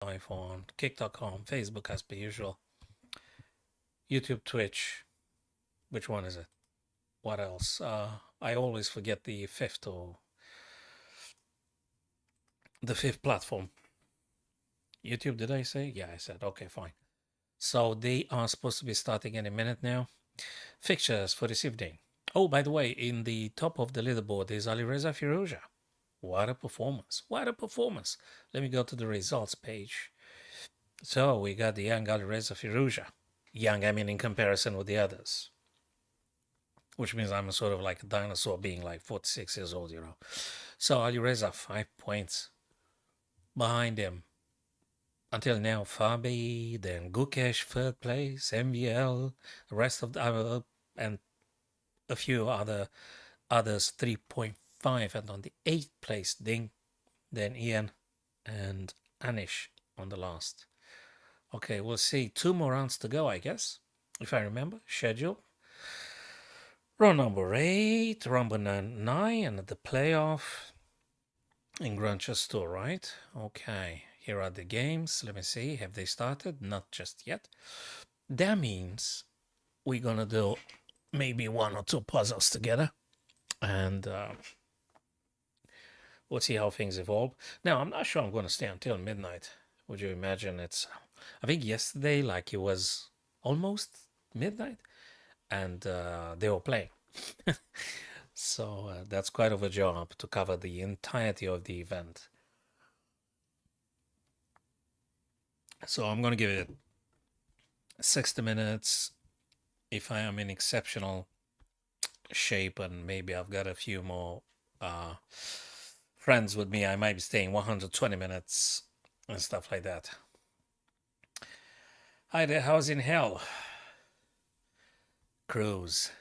live on kick.com, Facebook as per usual, YouTube, Twitch. Which one is it? What else? I always forget the fifth platform. YouTube, did I say? Yeah, I said. Okay, fine. So they are supposed to be starting any minute now. Fixtures for this evening. Oh, by the way, in the top of the leaderboard is Alireza Firouzja. What a performance. What a performance. Let me go to the results page. So we got the young Alireza Firouzja. Young, I mean, in comparison with the others. Which means I'm sort of like a dinosaur being like 46 years old, you know. So Alireza, 5 points. Behind him, until now, Fabi, then Gukesh, third place, MVL, the rest of the and a few others 3.5, and on the eighth place, Ding, then Ian, and Anish on the last. Okay, we'll see. 2 more rounds to go, I guess, if I remember. Schedule. Round number 8, round number 9, and the playoff in Grantchester, right? Okay, here are the games. Let me see. Have they started? Not just yet. That means we're gonna do maybe 1 or 2 puzzles together, and we'll see how things evolve. Now, I'm not sure I'm gonna stay until midnight. Would you imagine? I think yesterday, like it was almost midnight, and they were playing. So that's quite of a job to cover the entirety of the event. So I'm gonna give it 60 minutes. If I am in exceptional shape and maybe I've got a few more friends with me, I might be staying 120 minutes and stuff like that. Hi there, how's in hell? Cruz,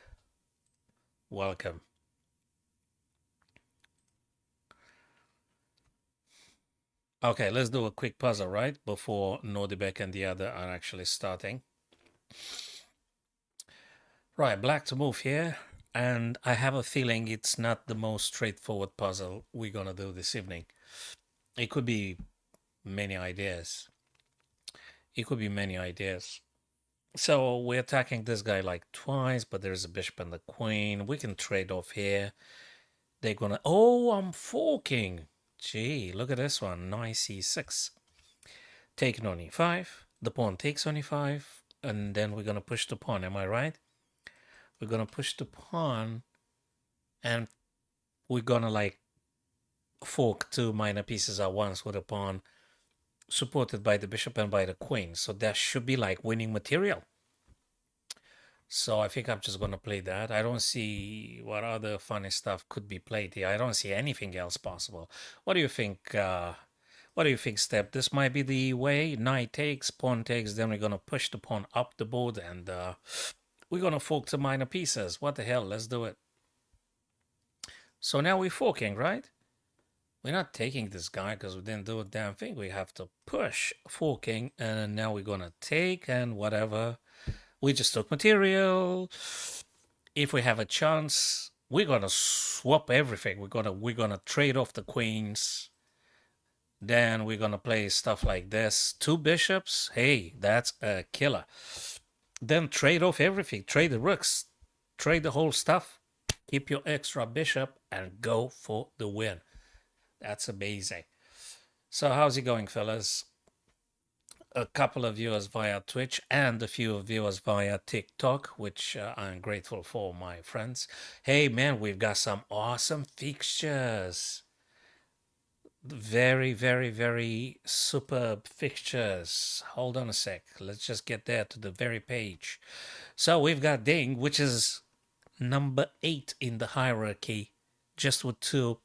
welcome. Okay, let's do a quick puzzle, right? Before Nordibek and the other are actually starting. Right, black to move here. And I have a feeling it's not the most straightforward puzzle we're gonna do this evening. It could be many ideas. It could be many ideas. So we're attacking this guy like twice, but there's a bishop and the queen. We can trade off here. They're gonna. Oh, I'm forking. Gee, look at this one. Nice e6. Taking on e5. The pawn takes on e5. And then we're gonna push the pawn. Am I right? We're gonna push the pawn. And we're gonna like fork 2 minor pieces at once with a pawn supported by the bishop and by the queen. So that should be like winning material. So I think I'm just going to play that. I don't see what other funny stuff could be played here. I don't see anything else possible. What do you think? What do you think, Step? This might be the way. Knight takes, pawn takes. Then we're going to push the pawn up the board and we're going to fork to minor pieces. What the hell? Let's do it. So now we're forking, right? We're not taking this guy because we didn't do a damn thing. We have to push forking and now we're going to take and whatever. We just took material. If we have a chance, we're gonna swap everything. We're gonna trade off the queens. Then we're gonna play stuff like this. 2 bishops. Hey, that's a killer. Then trade off everything. Trade the rooks. Trade the whole stuff. Keep your extra bishop and go for the win. That's amazing. So how's it going, fellas? A couple of viewers via Twitch and a few viewers via TikTok, which I'm grateful for, my friends. Hey, man, we've got some awesome fixtures. Very, very, very superb fixtures. Hold on a sec. Let's just get there to the very page. So we've got Ding, which is number 8 in the hierarchy, just with two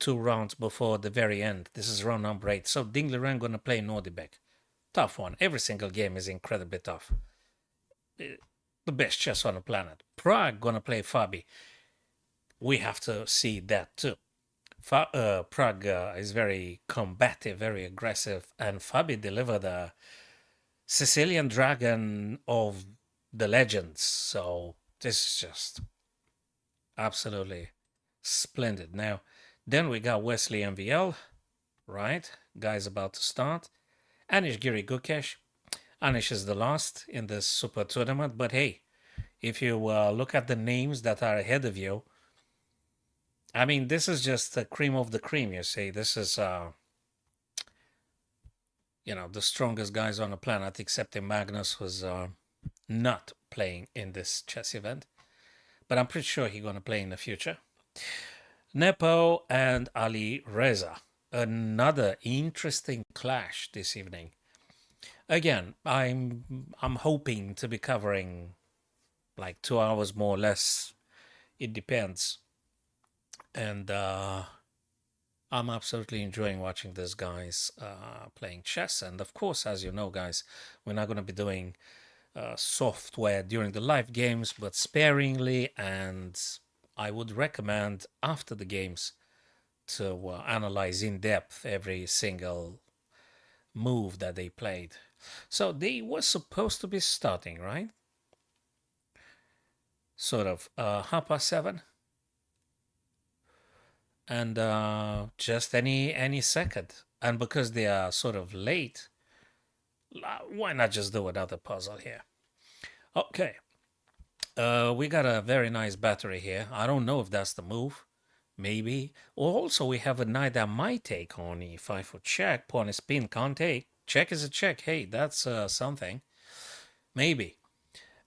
rounds before the very end. This is round number 8. So Ding Liren gonna play Nordibek. Tough one. Every single game is incredibly tough. The best chess on the planet. Prague gonna play Fabi. We have to see that too. Prague is very combative, very aggressive, and Fabi delivered a Sicilian dragon of the legends. So this is just absolutely splendid. Now, then we got Wesley MVL, right? Guy's about to start. Anish Giri Gukesh. Anish is the last in this super tournament, but hey, if you look at the names that are ahead of you, I mean, this is just the cream of the cream, you see. This is, the strongest guys on the planet, excepting Magnus, who's not playing in this chess event. But I'm pretty sure he's going to play in the future. Nepo and Ali Reza. Another interesting clash this evening. Again, I'm hoping to be covering like 2 hours more or less. It depends. And I'm absolutely enjoying watching these guys playing chess. And of course, as you know, guys, we're not going to be doing software during the live games, but sparingly. And I would recommend after the games to analyze in depth every single move that they played. So they were supposed to be starting, right? Sort of 7:30, and just any second. And because they are sort of late, why not just do another puzzle here? Okay. We got a very nice battery here. I don't know if that's the move. Maybe. Or also we have a knight that might take on e5 for check. Pawn is spin, can't take. Check is a check. Hey, that's something. Maybe.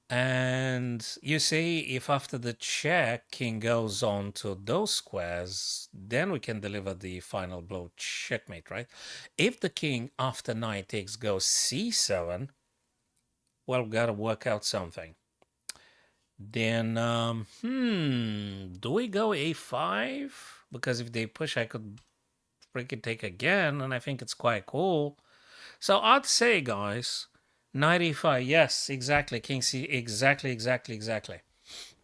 And you see, if after the check, king goes on to those squares, then we can deliver the final blow, checkmate, right? If the king after knight takes goes c7, well, we got to work out something. Then, do we go a5? Because if they push, I could freaking take again, and I think it's quite cool. So I'd say, guys, knight e5. Yes, exactly. King c. Exactly.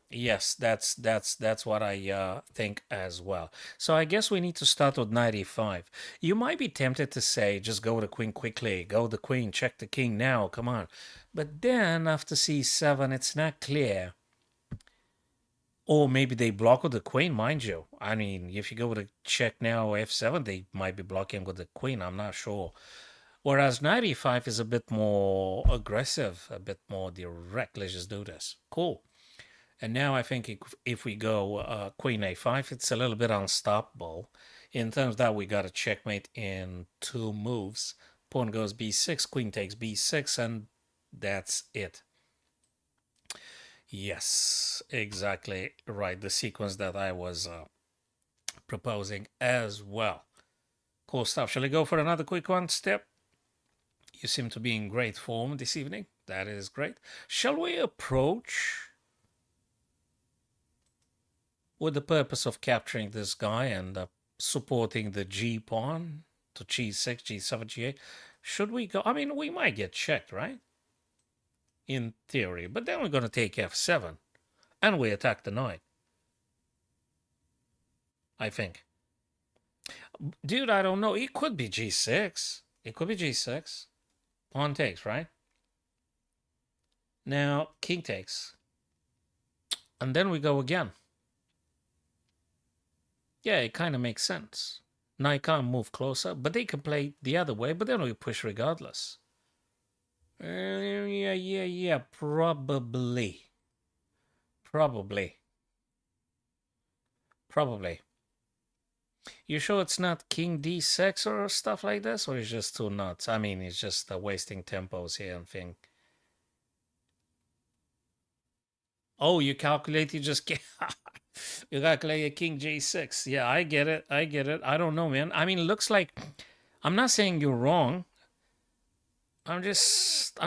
Yes, that's what I think as well. So I guess we need to start with knight e5. You might be tempted to say, just go the queen quickly. Go the queen. Check the king now. Come on. But then after c7, it's not clear. Or maybe they block with the queen, mind you. I mean, if you go with a check now, f7, they might be blocking with the queen. I'm not sure. Whereas knight e5 is a bit more aggressive, a bit more direct. Let's just do this. Cool. And now I think if we go queen a5, it's a little bit unstoppable. In terms that we got a checkmate in 2 moves. Pawn goes b6, queen takes b6, and that's it. Yes, exactly right. The sequence that I was proposing as well. Cool stuff. Shall I go for another quick one step? You seem to be in great form this evening. That is great. Shall we approach with the purpose of capturing this guy and supporting the g pawn to g6, g7, g8? Should we go? I mean, we might get checked, right? In theory. But then we're going to take f7. And we attack the knight. I think. Dude, I don't know. It could be g6. It could be g6. Pawn takes, right? Now, king takes. And then we go again. Yeah, it kind of makes sense. Knight can't move closer, but they can play the other way, but then we push regardless. Yeah, probably. You sure it's not king d6 or stuff like this, or it's just too nuts? I mean, it's just wasting tempos here and thing. Oh, you calculate, you just get... You calculate a king j6. Yeah, I get it. I don't know, man. I mean, it looks like... I'm not saying you're wrong. I'm just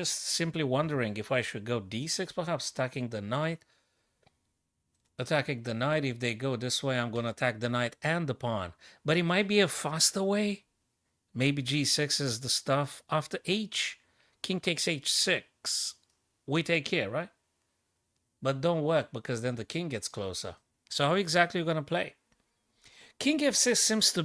simply wondering if I should go d6, perhaps attacking the knight. Attacking the knight. If they go this way, I'm going to attack the knight and the pawn. But it might be a faster way. Maybe g6 is the stuff. After h, king takes h6. We take here, right? But don't work because then the king gets closer. So how exactly are you going to play? King f6 seems to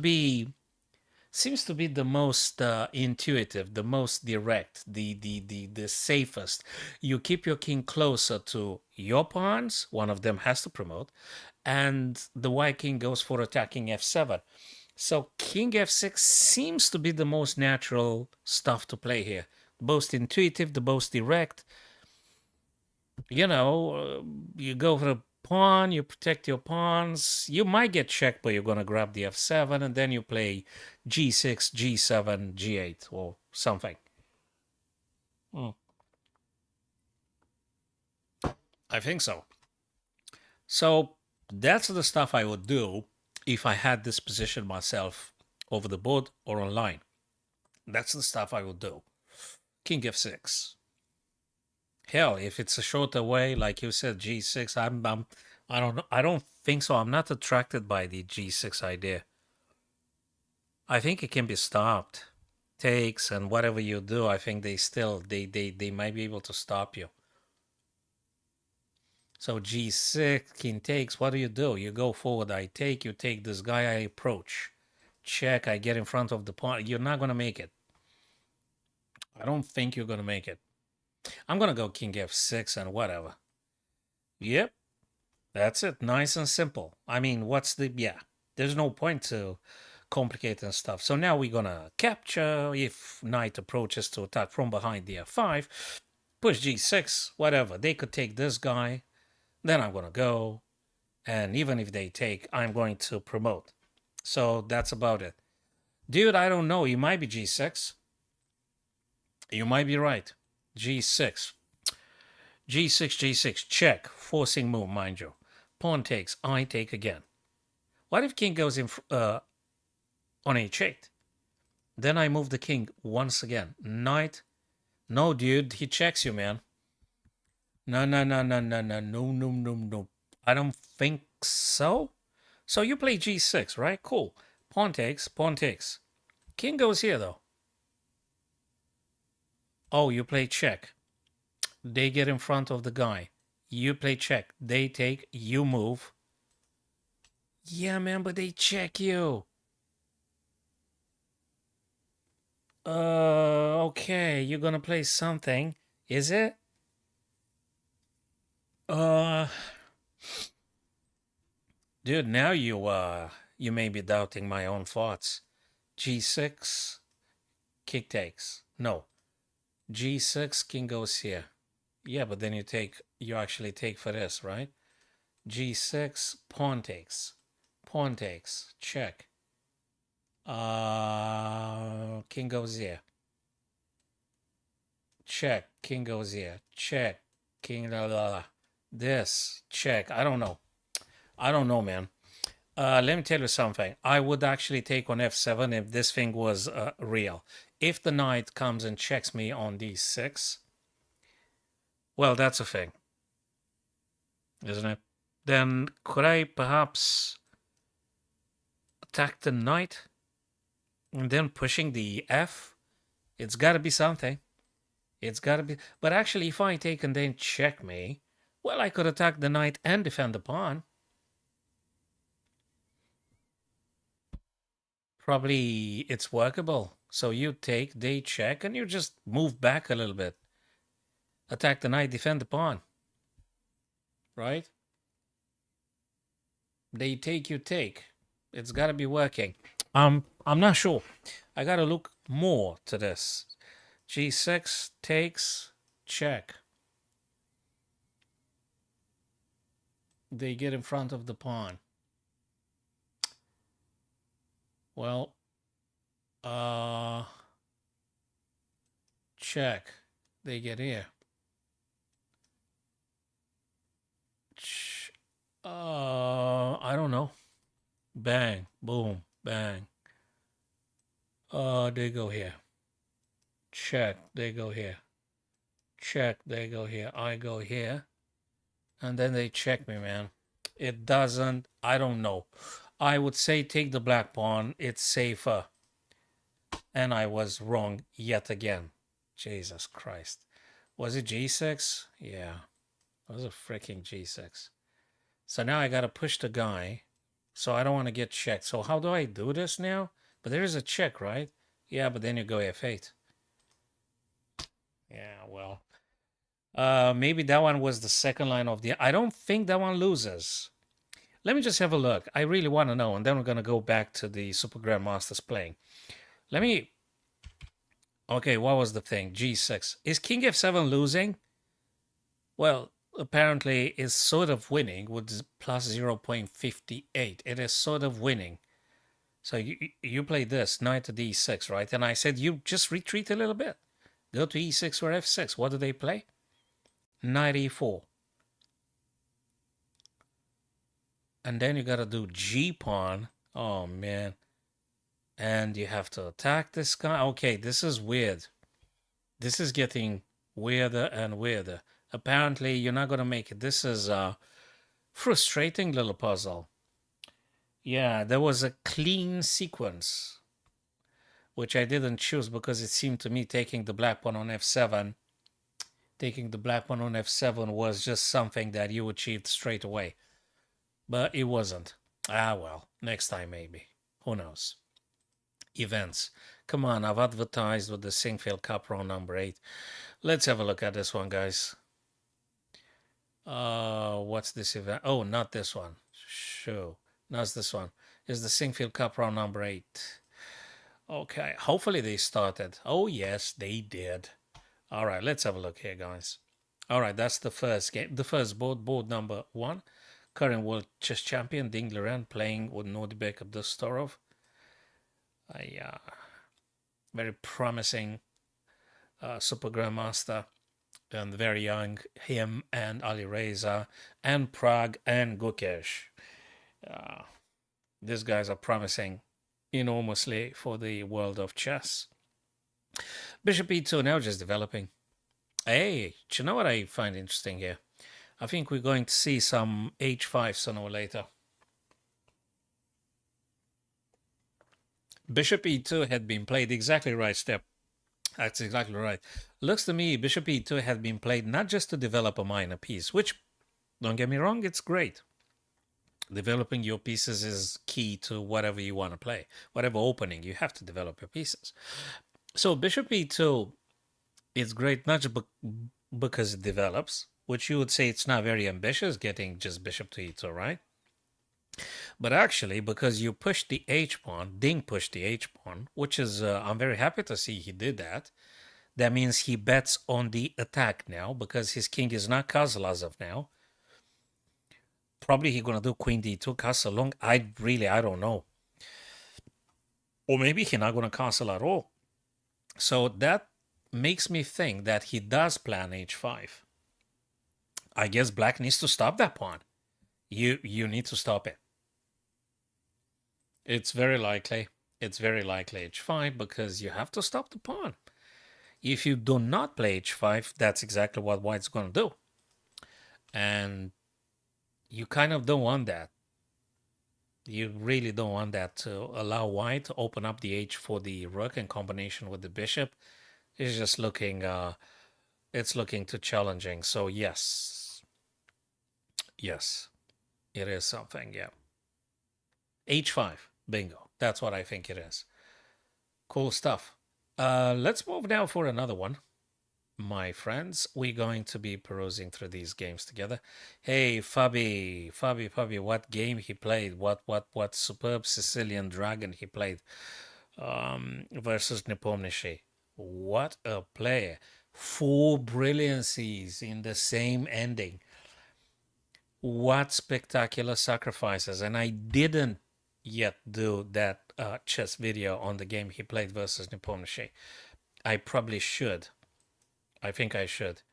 be the most intuitive, the most direct, the safest. You keep your king closer to your pawns. One of them has to promote. And the white king goes for attacking f7. So king f6 seems to be the most natural stuff to play here. The most intuitive, the most direct. You know, you go for the pawn, you protect your pawns. You might get checked, but you're going to grab the f7, and then you play g6, g7, g8, or something. Hmm. I think so. So that's the stuff I would do if I had this position myself over the board or online. That's the stuff I would do. King f6. Hell, if it's a shorter way, like you said, g6, I don't know. I don't think so. I'm not attracted by the g6 idea. I think it can be stopped. Takes and whatever you do, I think they might be able to stop you. So g6, king takes, what do? You go forward, I take, you take this guy, I approach. Check, I get in front of the pawn. You're not going to make it. I don't think you're going to make it. I'm going to go king f6 and whatever. Yep, that's it. Nice and simple. I mean, yeah, there's no point to complicate and stuff. So now we're going to capture. If knight approaches to attack from behind the f5, push g6, whatever. They could take this guy. Then I'm going to go. And even if they take, I'm going to promote. So that's about it. Dude, I don't know. You might be g6. You might be right. g6. g6, g6. Check. Forcing move, mind you. Pawn takes. I take again. What if king goes in on h8? Then I move the king once again. Knight. No, dude. He checks you, man. No, no, no, no, no, no, no, no, no, no. I don't think so. So you play g6, right? Cool. Pawn takes, pawn takes. King goes here, though. Oh, you play check. They get in front of the guy. You play check. They take, you move. Yeah, man, but they check you. Okay, you're gonna play something. Is it? Uh, dude, now you may be doubting my own thoughts. G6, kick takes. No. G6, king goes here. Yeah, but then you actually take for this, right? G6, pawn takes. Pawn takes, check. King goes here. Check, king goes here. Check, king la la la. This, check. I don't know. I don't know, man. Let me tell you something. I would actually take on f7 if this thing was real. If the knight comes and checks me on d6, well, that's a thing, isn't it? Then could I perhaps attack the knight and then pushing the f? It's got to be something. It's got to be. But actually, if I take and then check me, well, I could attack the knight and defend the pawn. Probably it's workable. So you take, they check, and you just move back a little bit. Attack the knight, defend the pawn. Right? They take, you take. It's got to be working. I'm not sure. I got to look more to this. G6 takes, check. They get in front of the pawn. Well, check. They get here. I don't know. Bang, boom, bang. They go here. Check, they go here. Check, they go here. I go here. And then they check me, man. It doesn't, I don't know. I would say take the black pawn. It's safer. And I was wrong yet again. Jesus Christ. Was it g6? Yeah. It was a freaking g6. So now I got to push the guy. So I don't want to get checked. So how do I do this now? But there is a check, right? Yeah, but then you go f8. Yeah, well. Maybe that one was the second line of the... I don't think that one loses. Let me just have a look. I really want to know, and then we're gonna go back to the Super Grandmasters playing. Let me. Okay, what was the thing? G6. Is King F7 losing? Well, apparently it's sort of winning with plus 0.58. It is sort of winning. So you play this, knight to d6, right? And I said you just retreat a little bit. Go to e6 or f6. What do they play? Knight e4. And then you gotta do g-pawn. Oh, man. And you have to attack this guy. Okay, this is weird. This is getting weirder and weirder. Apparently, you're not gonna make it. This is a frustrating little puzzle. Yeah, there was a clean sequence, which I didn't choose because it seemed to me taking the black pawn on f7 was just something that you achieved straight away. But it wasn't. Ah, well, next time maybe. Who knows? Events. Come on, I've advertised with the Sinquefield Cup round number 8. Let's have a look at this one, guys. What's this event? Oh, not this one. Sure. Not this one. It's the Sinquefield Cup round number 8. Okay, hopefully they started. Oh, yes, they did. All right, let's have a look here, guys. All right, that's the first game. The first board number 1. Current world chess champion Ding Liren playing with Nordibek Dostorov. Very promising super grandmaster, and very young. Him and Ali Reza and Prague and Gukesh. These guys are promising enormously for the world of chess. Bishop e2 now just developing. Hey, do you know what I find interesting here? I think we're going to see some h5 sooner or later. Bishop e2 had been played exactly right step. That's exactly right. Looks to me Bishop e2 had been played not just to develop a minor piece, which, don't get me wrong, it's great. Developing your pieces is key to whatever you want to play. Whatever opening, you have to develop your pieces. So Bishop e2 is great not just because it develops, which you would say it's not very ambitious getting just Bishop to e2, right? But actually, because you pushed the h-pawn, Ding pushed the h-pawn, which is, I'm very happy to see he did that. That means he bets on the attack now, because his king is not castle as of now. Probably he's going to do queen d2, castle long. I don't know. Or maybe he's not going to castle at all. So that makes me think that he does plan h5. I guess black needs to stop that pawn. You need to stop it. It's very likely. It's very likely h5 because you have to stop the pawn. If you do not play h5, that's exactly what white's going to do. And you kind of don't want that. You really don't want that to allow white to open up the h for the rook in combination with the bishop. It's just looking, it's looking too challenging. So yes, yes, it is something, yeah. h5, bingo. That's what I think it is. Cool stuff. Let's move now for another one. My friends, we're going to be perusing through these games together. Hey, Fabi, what game he played? What superb Sicilian dragon he played versus Nepomniachtchi. What a player. 4 brilliancies in the same ending. What spectacular sacrifices. And I didn't yet do that chess video on the game he played versus Nepomniachtchi. I probably should. I think I should.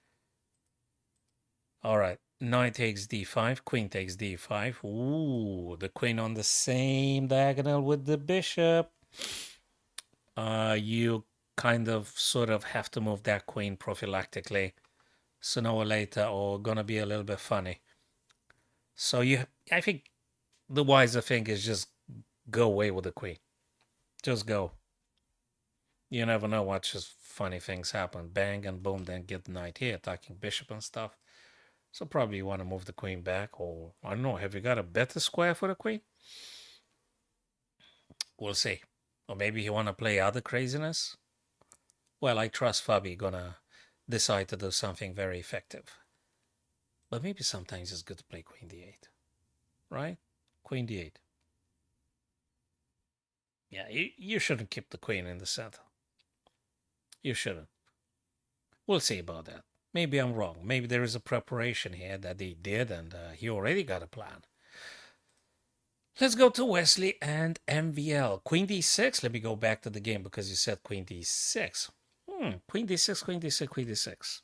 All right. Knight takes d5, queen takes d5. Ooh, the queen on the same diagonal with the bishop. You kind of sort of have to move that queen prophylactically sooner or later, or gonna be a little bit funny. So I think the wiser thing is just go away with the queen. Just go. You never know what just funny things happen. Bang and boom, then get the knight here, attacking bishop and stuff. So probably you want to move the queen back, or I don't know, have you got a better square for the queen? We'll see. Or maybe you want to play other craziness? Well, I trust Fabi gonna decide to do something very effective. But maybe sometimes it's good to play queen d8, right? Queen d8. Yeah, you shouldn't keep the queen in the center. You shouldn't. We'll see about that. Maybe I'm wrong. Maybe there is a preparation here that he did and he already got a plan. Let's go to Wesley and MVL. Queen d6. Let me go back to the game because you said queen d6. Queen d6, queen d6, queen d6.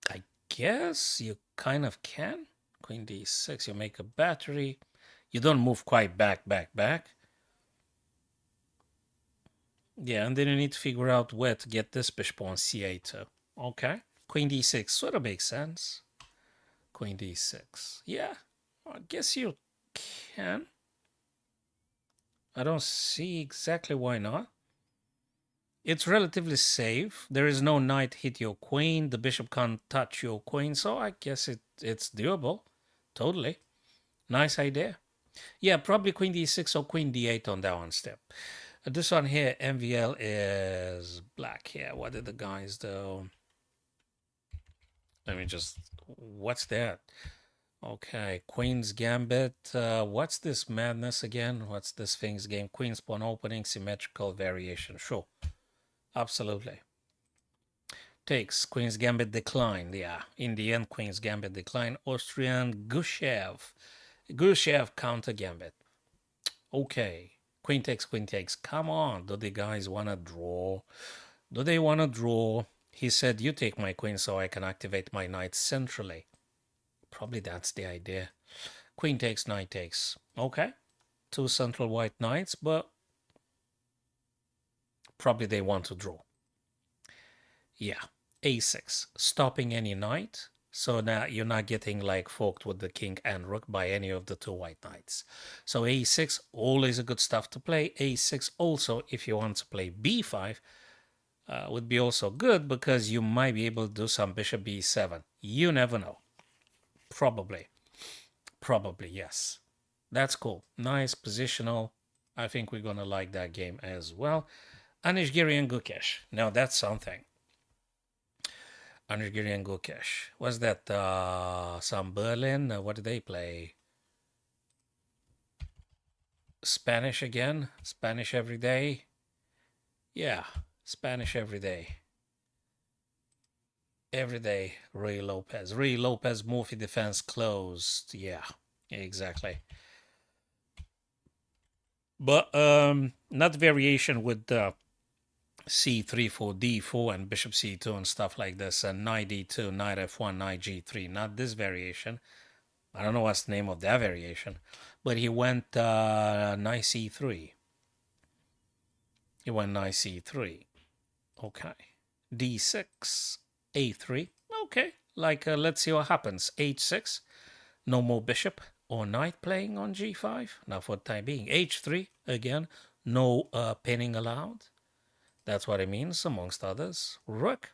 I guess you kind of can. Queen d6, you make a battery. You don't move quite back. Yeah, and then you need to figure out where to get this bishop on c8 too. Okay. Queen d6 sort of makes sense. Queen d6. Yeah, I guess you can. I don't see exactly why not. It's relatively safe. There is no knight hit your queen. The bishop can't touch your queen, so I guess it's doable. Totally. Nice idea. Yeah, probably queen d6 or queen d8 on that one step. This one here, MVL is black here. What did the guys do? Let me just... What's that? Okay, Queen's Gambit. What's this madness again? What's this thing's game? Queen's pawn opening, symmetrical variation. Sure. Absolutely. Takes. Queen's Gambit decline. Yeah, in the end, Queen's Gambit decline. Austrian Gushev. Gushev counter Gambit. Okay. Queen takes, queen takes. Come on. Do the guys want to draw? Do they want to draw? He said, you take my queen so I can activate my knight centrally. Probably that's the idea. Queen takes, knight takes. Okay. Two central white knights, but probably they want to draw. Yeah. A6. Stopping any knight. So now you're not getting like forked with the king and rook by any of the two white knights. So a6, always a good stuff to play. A6 also, if you want to play b5, would be also good because you might be able to do some bishop b7. You never know. Probably. Probably, yes. That's cool. Nice positional. I think we're going to like that game as well. Anishgiri and Gukesh. Now that's something. Anishgiri and Gukesh. Was that some Berlin? What did they play? Spanish again? Spanish every day? Yeah, Spanish every day. Every day, Ray Lopez. Ray Lopez, Morphy defense closed. Yeah, exactly. But not variation with c3 for d4 and bishop c2 and stuff like this, and knight d2, knight f1, knight g3. Not this variation. I don't know what's the name of that variation, but he went knight c3. He went knight c3. Okay. d6, a3. Okay. Like, let's see what happens. h6. No more bishop or knight playing on g5. Now for the time being. h3. Again, no pinning allowed. That's what it means, amongst others. Rook.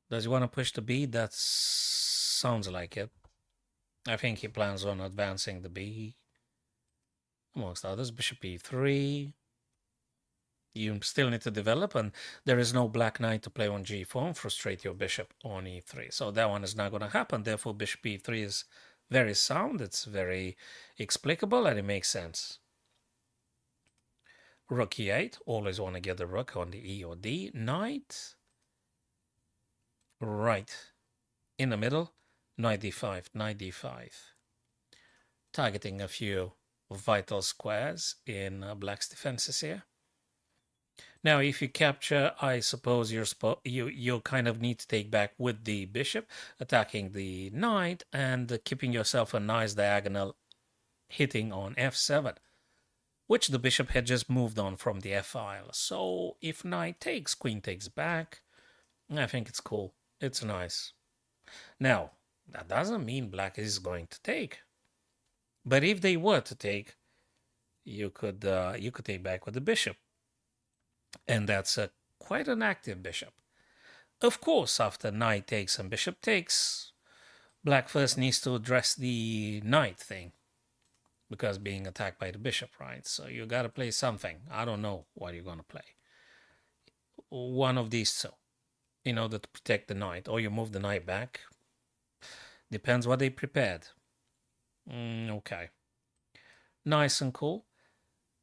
Does he want to push the b? That sounds like it. I think he plans on advancing the b. Amongst others, bishop e3. You still need to develop, and there is no black knight to play on g4 and frustrate your bishop on e3. So that one is not going to happen. Therefore, bishop e3 is very sound. It's very explicable, and it makes sense. Rook e8. Always want to get the rook on the e or d. Knight. Right. In the middle. Knight d5. Knight d5. Targeting a few vital squares in black's defenses here. Now, if you capture, I suppose you kind of need to take back with the bishop, attacking the knight, and keeping yourself a nice diagonal hitting on f7, which the bishop had just moved on from the f-file. So if knight takes, queen takes back, I think it's cool. It's nice. Now, that doesn't mean black is going to take. But if they were to take, you could take back with the bishop. And that's quite an active bishop. Of course, after knight takes and bishop takes, black first needs to address the knight thing, because being attacked by the bishop, right? So you got to play something. I don't know what you're going to play. One of these two. in order to protect the knight, or you move the knight back. Depends what they prepared. Okay. Nice and cool.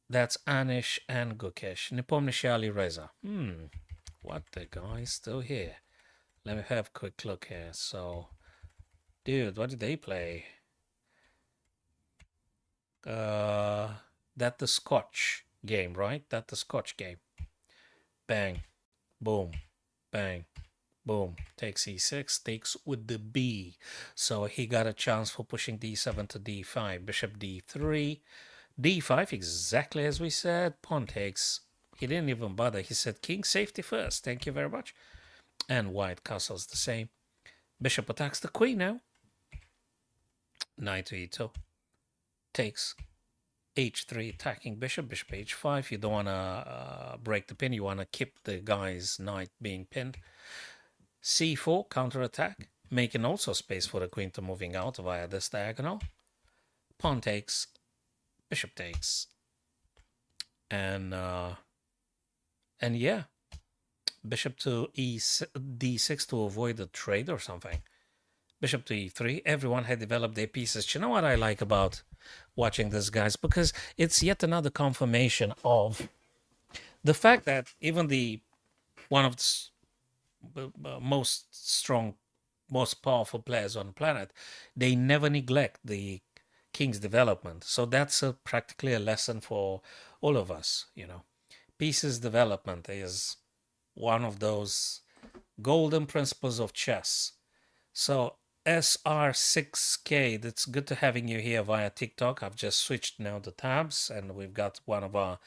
That's Anish and Gukesh. Nepomniachtchi Reza. What the guy is still here? Let me have a quick look here. So, dude, what did they play? That the Scotch game, right? That the Scotch game. Bang, boom, bang, boom. Takes e6, takes with the b. So he got a chance for pushing d7 to d5. Bishop d3, d5, exactly as we said. Pawn takes. He didn't even bother. He said king safety first. Thank you very much. And white castle's the same. Bishop attacks the queen now. Knight to e2. Takes. h3 attacking bishop. Bishop h5. You don't want to break the pin. You want to keep the guy's knight being pinned. c4 counterattack. Making also space for the queen to moving out via this diagonal. Pawn takes. Bishop takes. And yeah. Bishop to d6 to avoid a trade or something. Bishop to e3. Everyone had developed their pieces. You know what I like about watching this, guys? Because it's yet another confirmation of the fact that even one of the most strong, most powerful players on the planet, they never neglect the king's development. So that's practically a lesson for all of us. Pieces development is one of those golden principles of chess. So SR6K, it's good to having you here via TikTok. I've just switched now the tabs, and we've got one of our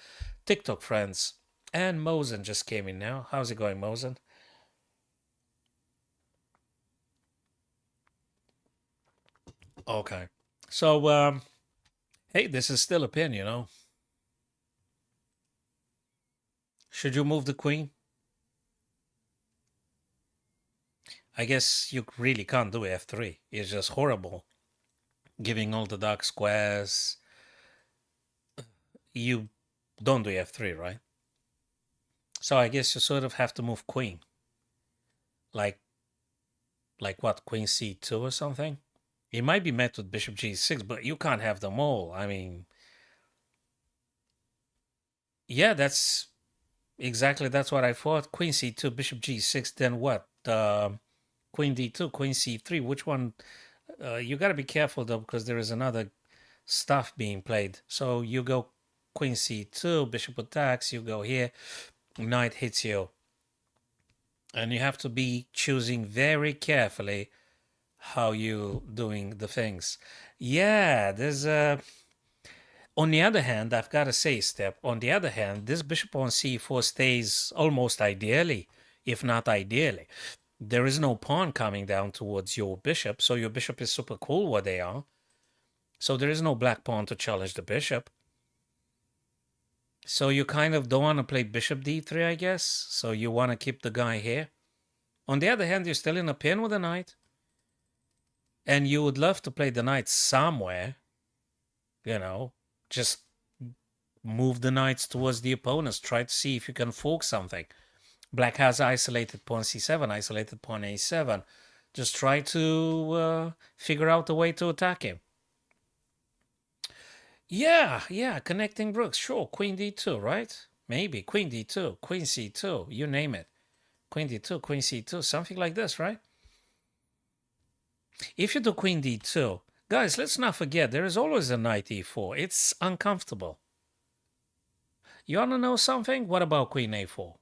TikTok friends. And Mosen just came in now. How's it going, Mosen? Okay. So, hey, this is still a pin, Should you move the queen? I guess you really can't do f3. It's just horrible. Giving all the dark squares. You don't do f3, right? So I guess you sort of have to move queen. Like what, queen c2 or something? It might be met with bishop g6, but you can't have them all. I mean, yeah, that's what I thought. Queen c2, bishop g6, then what? Queen d2, queen c3. Which one? You got to be careful though, because there is another stuff being played. So you go queen c2, bishop attacks, you go here, knight hits you. And you have to be choosing very carefully how you doing the things. Yeah, there's a... On the other hand, I've got to say, Step, on the other hand, this bishop on c4 stays almost ideally, if not ideally. There is no pawn coming down towards your bishop, so your bishop is super cool where they are. So there is no black pawn to challenge the bishop. So you kind of don't want to play bishop d3, I guess. So you want to keep the guy here. On the other hand, you're still in a pin with the knight. And you would love to play the knight somewhere. Just move the knights towards the opponents. Try to see if you can fork something. Black has isolated pawn c7, isolated pawn a7. Just try to figure out a way to attack him. Yeah, connecting rooks. Sure, queen d2, right? Maybe queen d2, queen c2, you name it. Queen d2, queen c2, something like this, right? If you do queen d2, guys, let's not forget, there is always a knight e4. It's uncomfortable. You want to know something? What about queen a4?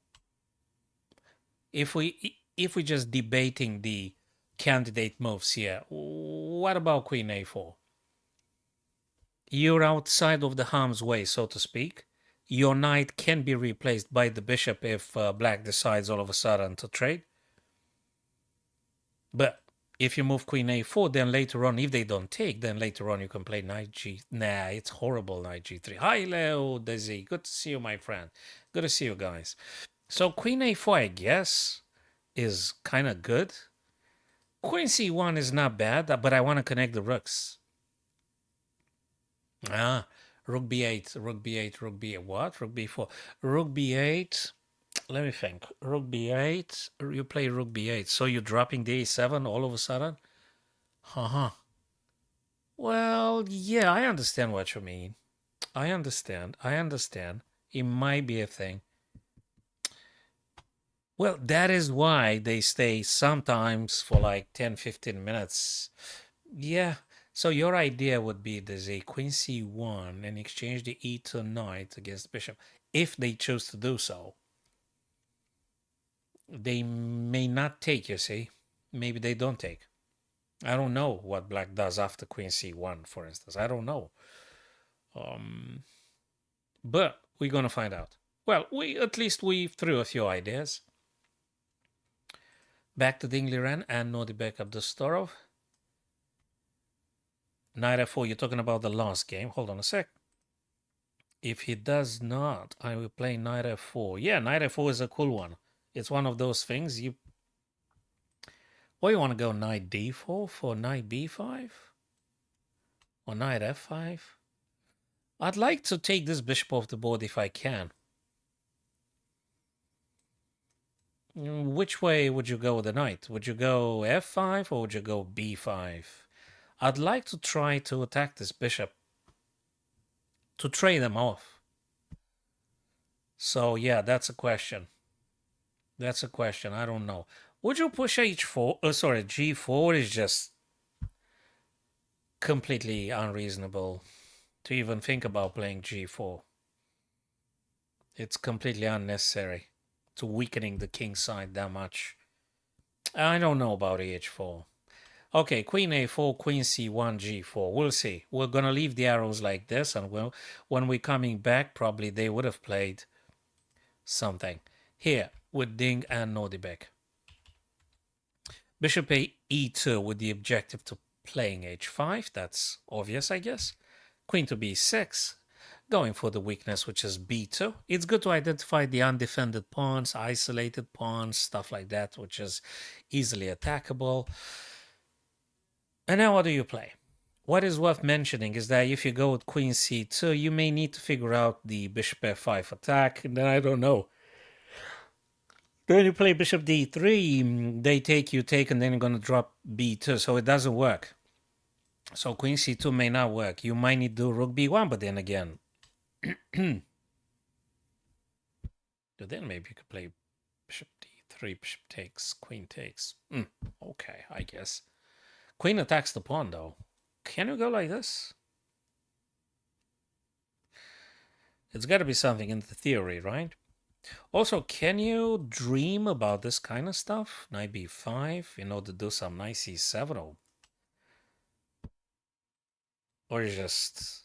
If we just debating the candidate moves here, what about queen a4? You're outside of the harm's way, so to speak. Your knight can be replaced by the bishop if black decides all of a sudden to trade. But if you move queen a4, then later on, if they don't take, then later on you can play knight g... Nah, it's horrible, knight g3. Hi, Leo Desi. Good to see you, my friend. Good to see you guys. So queen a4, I guess, is kind of good. Queen c1 is not bad, but I want to connect the rooks. Rook b8, rook b8, rook b8. What? Rook b4. Rook b8. Let me think. Rook b8. You play rook b8. So you're dropping the a7 all of a sudden? Haha. Well, yeah, I understand what you mean. I understand. I understand. It might be a thing. Well, that is why they stay sometimes for like 10, 15 minutes. Yeah. So your idea would be there's a queen c1 and exchange the e2 knight against the bishop. If they choose to do so, they may not take, you see. Maybe they don't take. I don't know what black does after queen c1, for instance. I don't know. Um, but we're going to find out. Well, we threw a few ideas. Back to Dingley Ren and Nodi Backup the Storov. Knight f4, you're talking about the last game. Hold on a sec. If he does not, I will play knight f4. Yeah, knight f4 is a cool one. It's one of those things you... Or you want to go knight d4 for knight b5? Or knight f5? I'd like to take this bishop off the board if I can. Which way would you go with the knight? Would you go f5 or would you go b5? I'd like to try to attack this bishop to trade them off. So yeah, that's a question. That's a question. I don't know. Would you push h4? Oh, sorry, g4 is just completely unreasonable to even think about playing g4. It's completely unnecessary to weakening the king side that much. I don't know about h4. Okay, queen a4, queen c1, g4. We'll see. We're going to leave the arrows like this, and when we're coming back, probably they would have played something. Here, with Ding and Nordibek. Bishop e2 with the objective to playing h5. That's obvious, I guess. Queen to b6. Going for the weakness, which is b2. It's good to identify the undefended pawns, isolated pawns, stuff like that, which is easily attackable. And now what do you play? What is worth mentioning is that if you go with queen c2, you may need to figure out the bishop f5 attack. And then I don't know. Then you play bishop d3, they take, you take, and then you're going to drop b2. So it doesn't work. So queen c2 may not work. You might need to do rook b1, but then again... then maybe you could play bishop d3, bishop takes, queen takes. Okay, I guess. Queen attacks the pawn, though. Can you go like this? It's got to be something in the theory, right? Also, can you dream about this kind of stuff? Knight b5, you know, to do some knight c7, or is just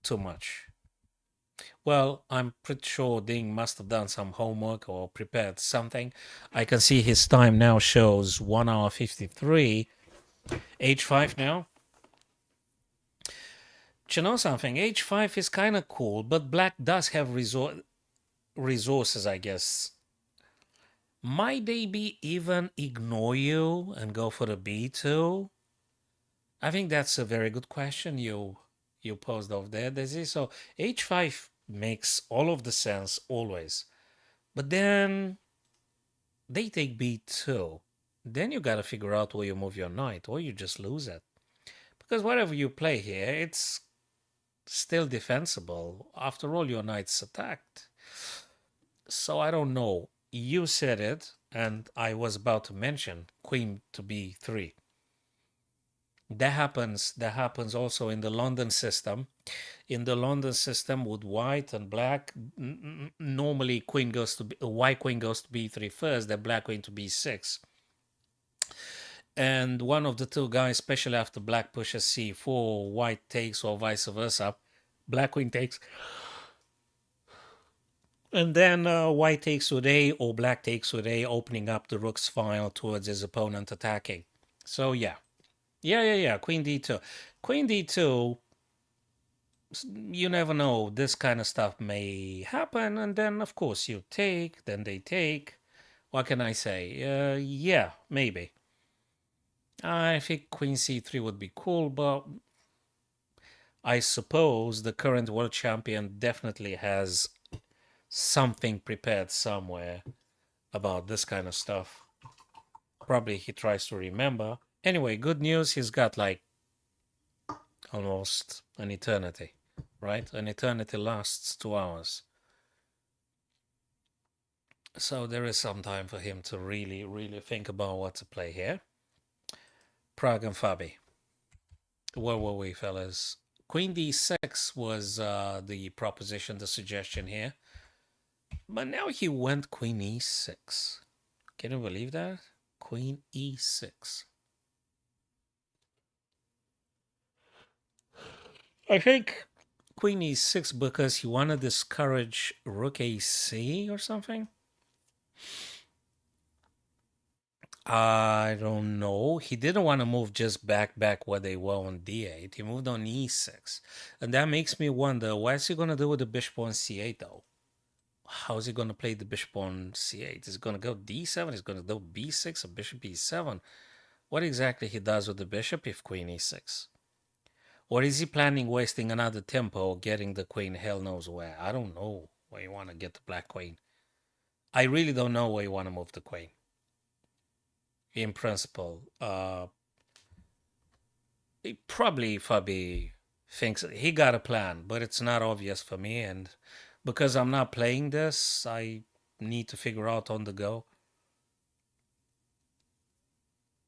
too much? Well, I'm pretty sure Ding must have done some homework or prepared something. I can see his time now shows 1 hour 53. H5 now. Do you know something? H5 is kind of cool, but black does have resources, I guess. Might they be even ignore you and go for the b2? I think that's a very good question you posed off there, Desi. So h5 makes all of the sense always. But then they take b2. Then you got to figure out where you move your knight, or you just lose it. Because whatever you play here, it's still defensible. After all, your knight's attacked. So I don't know. You said it, and I was about to mention queen to b3. That happens also in the London system. In the London system with white and black, normally white queen goes to b3 first, then black queen to b6. And one of the two guys, especially after black pushes c4, white takes, or vice versa, black queen takes. And then white takes with a, or black takes with a, opening up the rook's file towards his opponent attacking. So yeah. Queen d2. Queen d2, you never know. This kind of stuff may happen. And then, of course, you take, then they take. What can I say? Yeah, maybe. I think queen c3 would be cool, but I suppose the current world champion definitely has something prepared somewhere about this kind of stuff. Probably he tries to remember. Anyway, good news, he's got like almost an eternity, right? An eternity lasts 2 hours. So there is some time for him to really, really think about what to play here. Prague and Fabi. Where were we, fellas? Queen d6 was the proposition, the suggestion here. But now he went Queen e6. Can you believe that? Queen e6. I think Queen e6 because he wanted to discourage Rook ac or something. I don't know. He didn't want to move just back where they were on d8. He moved on e6. And that makes me wonder, what is he going to do with the bishop on c8 though? How is he going to play the bishop on c8? Is he going to go d7? Is he going to go b6 or bishop e7? What exactly he does with the bishop if queen e6? Or is he planning wasting another tempo or getting the queen hell knows where? I don't know where you want to get the black queen. I really don't know where you want to move the queen. In principle, probably Fabi thinks he got a plan, but it's not obvious for me. And because I'm not playing this, I need to figure out on the go.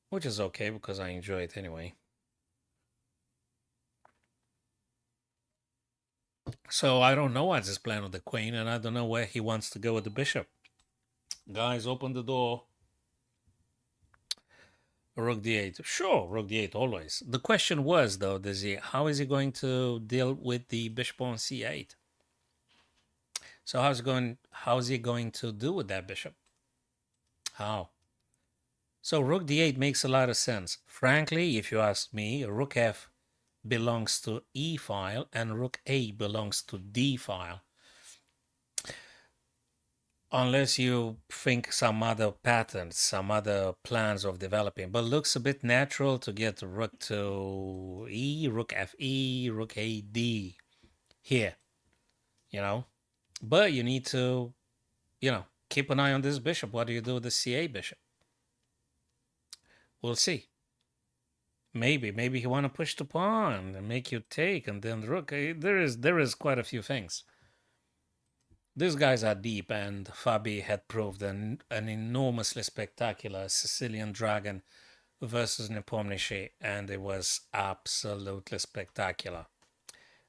Which is okay because I enjoy it anyway. So I don't know what's his plan with the queen, and I don't know where he wants to go with the bishop. Guys, open the door. Rook d8. Sure, rook d8 always. The question was, though, how is he going to deal with the bishop on c8? So how's he going to do with that bishop? How? So rook d8 makes a lot of sense. Frankly, if you ask me, rook f belongs to e file and rook a belongs to d file. Unless you think some other patterns, some other plans of developing, but looks a bit natural to get rook to e, rook fe, rook a d here, you know. But you need to, keep an eye on this bishop. What do you do with the ca bishop? We'll see. Maybe he want to push the pawn and make you take, and then the rook. There is quite a few things. These guys are deep, and Fabi had proved an enormously spectacular Sicilian dragon versus Nepomniachtchi, and it was absolutely spectacular.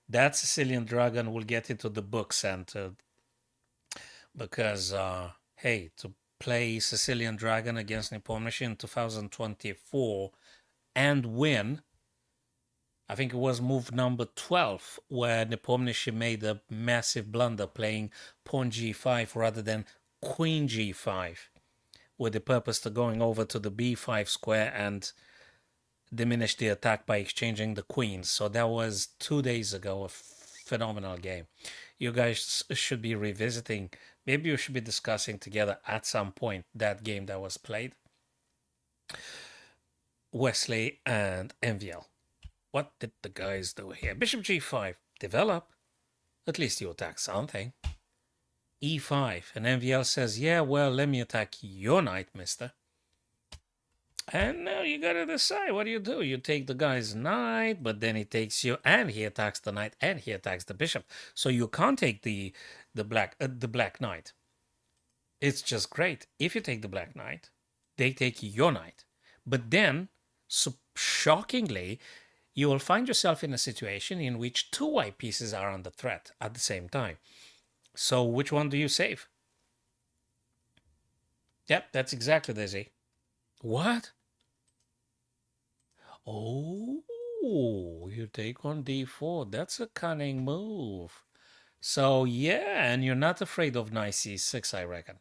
That Sicilian dragon will get into the books, and because hey, to play Sicilian dragon against Nepomniachtchi in 2024 and win. I think it was move number 12 where Nepomniachtchi made a massive blunder playing pawn g5 rather than queen g5 with the purpose to going over to the b5 square and diminish the attack by exchanging the queens. So that was 2 days ago, a phenomenal game. You guys should be revisiting, maybe you should be discussing together at some point that game that was played. Wesley and MVL. What did the guys do here? Bishop g5. Develop. At least you attack something. e5. And MVL says, yeah, well, let me attack your knight, mister. And now you gotta decide, what do? You take the guy's knight, but then he takes you, and he attacks the knight, and he attacks the bishop. So you can't take the black knight. It's just great. If you take the black knight, they take your knight. But then, so shockingly, you will find yourself in a situation in which two white pieces are under threat at the same time. So which one do you save? Yep, that's exactly Dizzy. What? Oh, you take on d4. That's a cunning move. So yeah, and you're not afraid of knight c6, I reckon.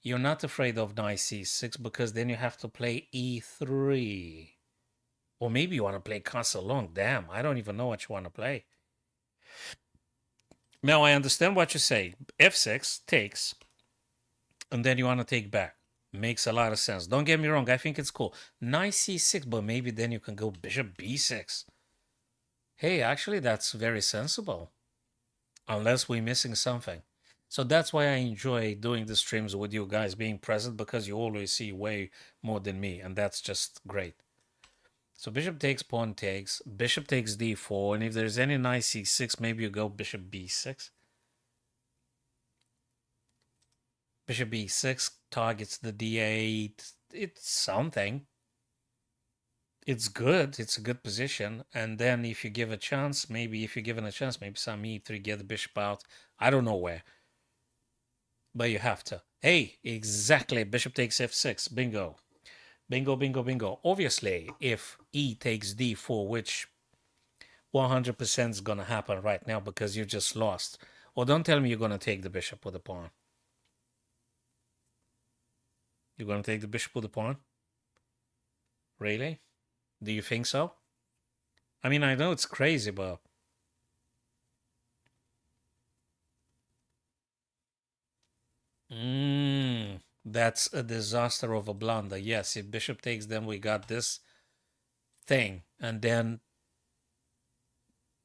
You're not afraid of knight c6 because then you have to play e3. Or maybe you want to play castle long. Damn, I don't even know what you want to play. Now, I understand what you say. f6 takes, and then you want to take back. Makes a lot of sense. Don't get me wrong. I think it's cool. Knight c6, but maybe then you can go bishop b6. Hey, actually, that's very sensible. Unless we're missing something. So that's why I enjoy doing the streams with you guys being present because you always see way more than me, and that's just great. So bishop takes, pawn takes, bishop takes d4, and if there's any knight c6, maybe you go bishop b6. Bishop b6 targets the d8. It's something. It's good. It's a good position. And then if you give a chance, maybe if you're given a chance, maybe some e3, get the bishop out. I don't know where, but you have to. Hey, exactly. Bishop takes f6. Bingo. Bingo, bingo, bingo. Obviously, if e takes d4, which 100% is going to happen right now because you just lost. Or don't tell me you're going to take the bishop with the pawn. You're going to take the bishop with the pawn? Really? Do you think so? I mean, I know it's crazy, but... That's a disaster of a blunder. Yes, if bishop takes, then we got this thing. And then,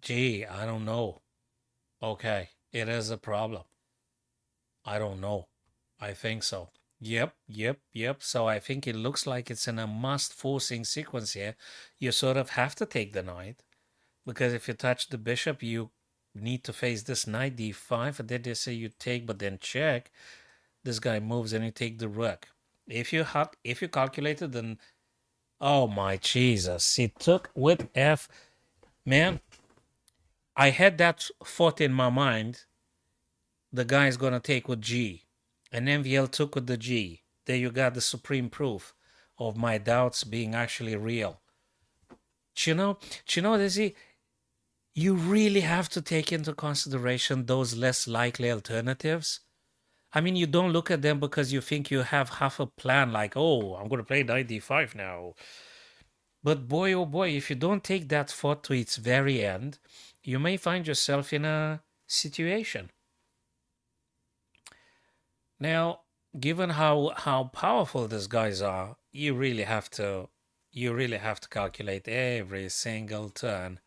gee, I don't know. Okay, it is a problem. I don't know. I think so. Yep, yep, yep. So I think it looks like it's in a must forcing sequence here. You sort of have to take the knight because if you touch the bishop, you need to face this knight d5, and then they say you take, but then check. This guy moves and you take the rook. If you calculated, then oh my Jesus, he took with f. Man, I had that thought in my mind. The guy is gonna take with g, and MVL took with the g. There you got the supreme proof of my doubts being actually real. Dizzy, you really have to take into consideration those less likely alternatives. I mean, you don't look at them because you think you have half a plan, like, oh, I'm going to play knight d5 now. But boy, oh boy, if you don't take that thought to its very end, you may find yourself in a situation. Now, given how powerful these guys are, you really have to calculate every single turn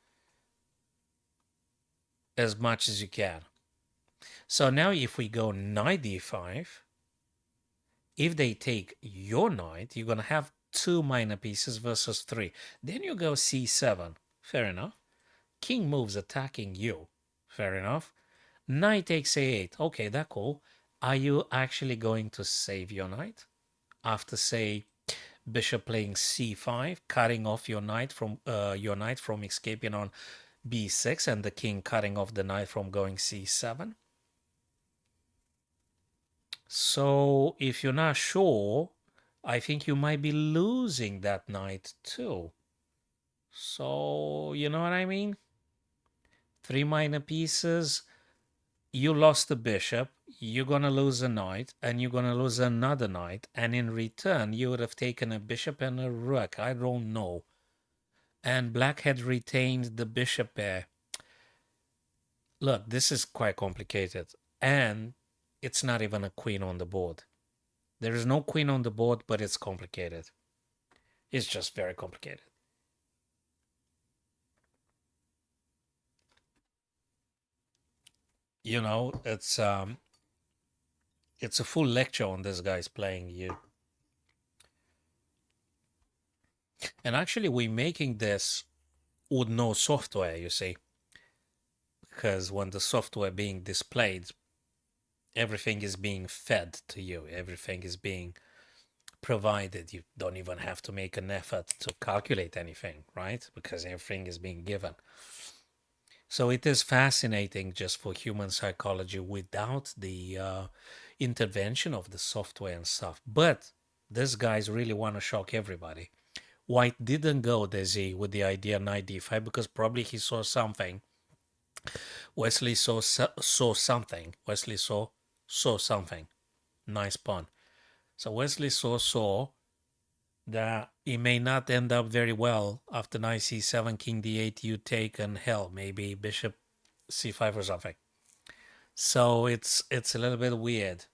as much as you can. So now if we go knight d5, if they take your knight, you're going to have 2 minor pieces versus 3. Then you go c7. Fair enough. King moves attacking you. Fair enough. Knight takes a8. Okay, that's cool. Are you actually going to save your knight? After, say, bishop playing c5, cutting off your knight from escaping on b6, and the king cutting off the knight from going c7. So if you're not sure, I think you might be losing that knight too. So you know what I mean? 3 minor pieces. You lost the bishop. You're gonna lose a knight, and you're gonna lose another knight. And in return, you would have taken a bishop and a rook. I don't know. And black had retained the bishop pair. Look, this is quite complicated. And it's not even a queen on the board. There is no queen on the board, but it's complicated. It's just very complicated. You know, it's a full lecture on this guy's playing you. And actually, we're making this with no software, you see, because when the software being displayed, everything is being fed to you. Everything is being provided. You don't even have to make an effort to calculate anything, right? Because everything is being given. So it is fascinating just for human psychology without the intervention of the software and stuff. But these guys really want to shock everybody. White didn't go, Desi, with the idea knight d5 because probably he saw something. Wesley saw something. Wesley saw something. Nice pun. So Wesley saw that it may not end up very well after knight c7, king d8, you take, and hell, maybe bishop c5 or something. So it's a little bit weird.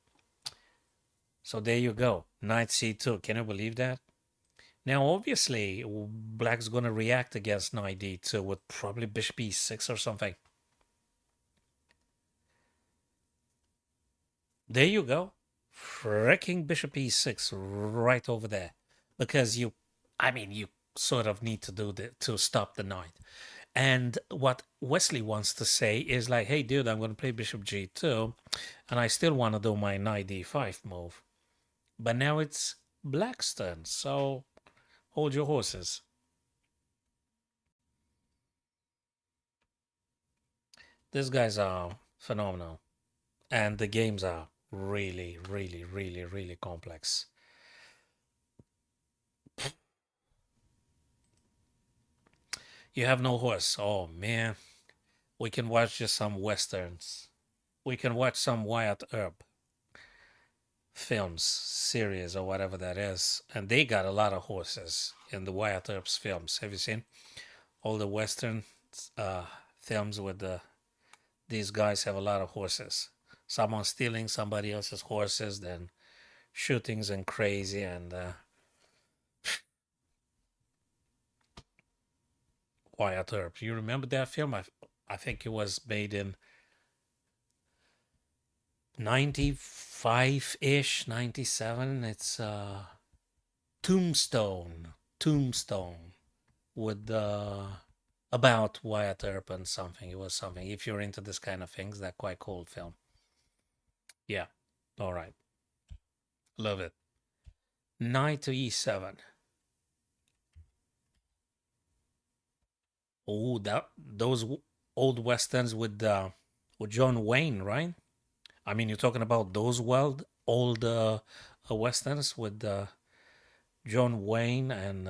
So there you go, knight c2. Can you believe that? Now, obviously, black's going to react against knight d2 with probably bishop e6 or something. There you go. Freaking bishop e6 right over there. Because you sort of need to do to stop the knight. And what Wesley wants to say is like, hey, dude, I'm going to play bishop g2, and I still want to do my knight d5 move. But now it's black's turn, so hold your horses. These guys are phenomenal. And the games are really, really, really, really complex. You have no horse. Oh, man. We can watch just some westerns. We can watch some Wyatt Earp films, series, or whatever that is. And they got a lot of horses in the Wyatt Earp's films. Have you seen all the western uh, films with these guys have a lot of horses? Someone stealing somebody else's horses, then shootings and crazy. And Wyatt Earp. You remember that film? I think it was made in 95 ish, 97. It's Tombstone. Tombstone with about Wyatt Earp and something. It was something. If you're into this kind of things, that quite cool film. Yeah. All right. Love it. Knight to e7. Oh, that those old westerns with John Wayne, right? I mean, you're talking about those old westerns with John Wayne and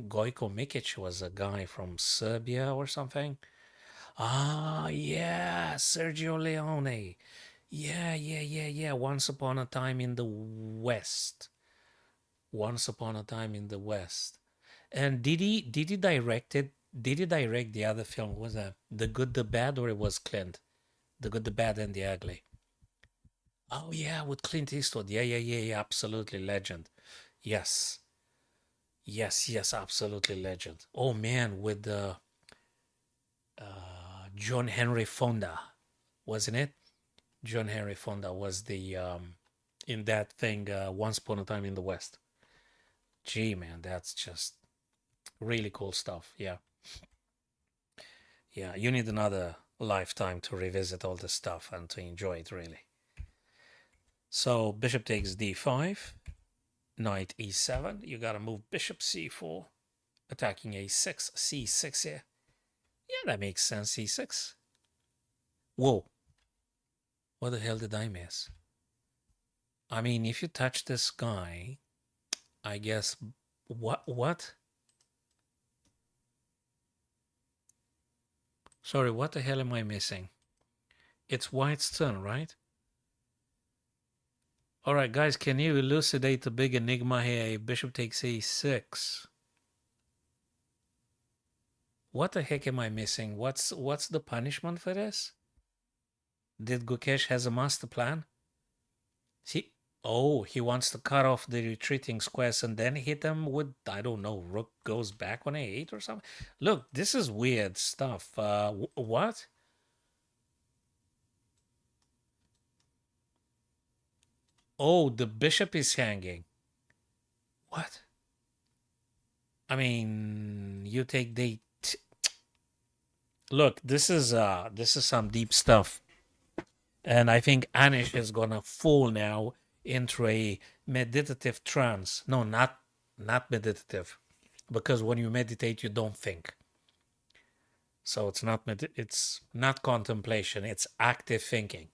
Gojko Mikic was a guy from Serbia or something. Ah, yeah, Sergio Leone. Yeah, yeah, yeah, yeah. Once upon a time in the West. Once upon a time in the West. And did he direct it? Did he direct the other film? Was that The Good, the Bad, or it was Clint? The Good, the Bad, and the Ugly. Oh yeah, with Clint Eastwood. Yeah, yeah, yeah, yeah. Absolutely legend. Yes, yes, yes. Absolutely legend. Oh man, with the John Henry Fonda, wasn't it? John Henry Fonda was the in that thing. Once upon a time in the West. Gee, man, that's just really cool stuff. Yeah, yeah. You need another lifetime to revisit all this stuff and to enjoy it really. So bishop takes d5, knight e7. You gotta move bishop c4, attacking a6, c6 here. Yeah, that makes sense, c6. Whoa, what the hell did I miss? I mean, if you touch this guy, I guess, what? Sorry, what the hell am I missing? It's white's turn, right? All right, guys, can you elucidate the big enigma here? Bishop takes a6. What the heck am I missing? What's the punishment for this? Did Gukesh has a master plan? He he wants to cut off the retreating squares and then hit them with, I don't know, rook goes back on a8 or something. Look, this is weird stuff. What? Oh, the bishop is hanging. What? I mean, you take the look. This is some deep stuff, and I think Anish is gonna fall now into a meditative trance. No, not meditative, because when you meditate, you don't think. So it's not contemplation. It's active thinking.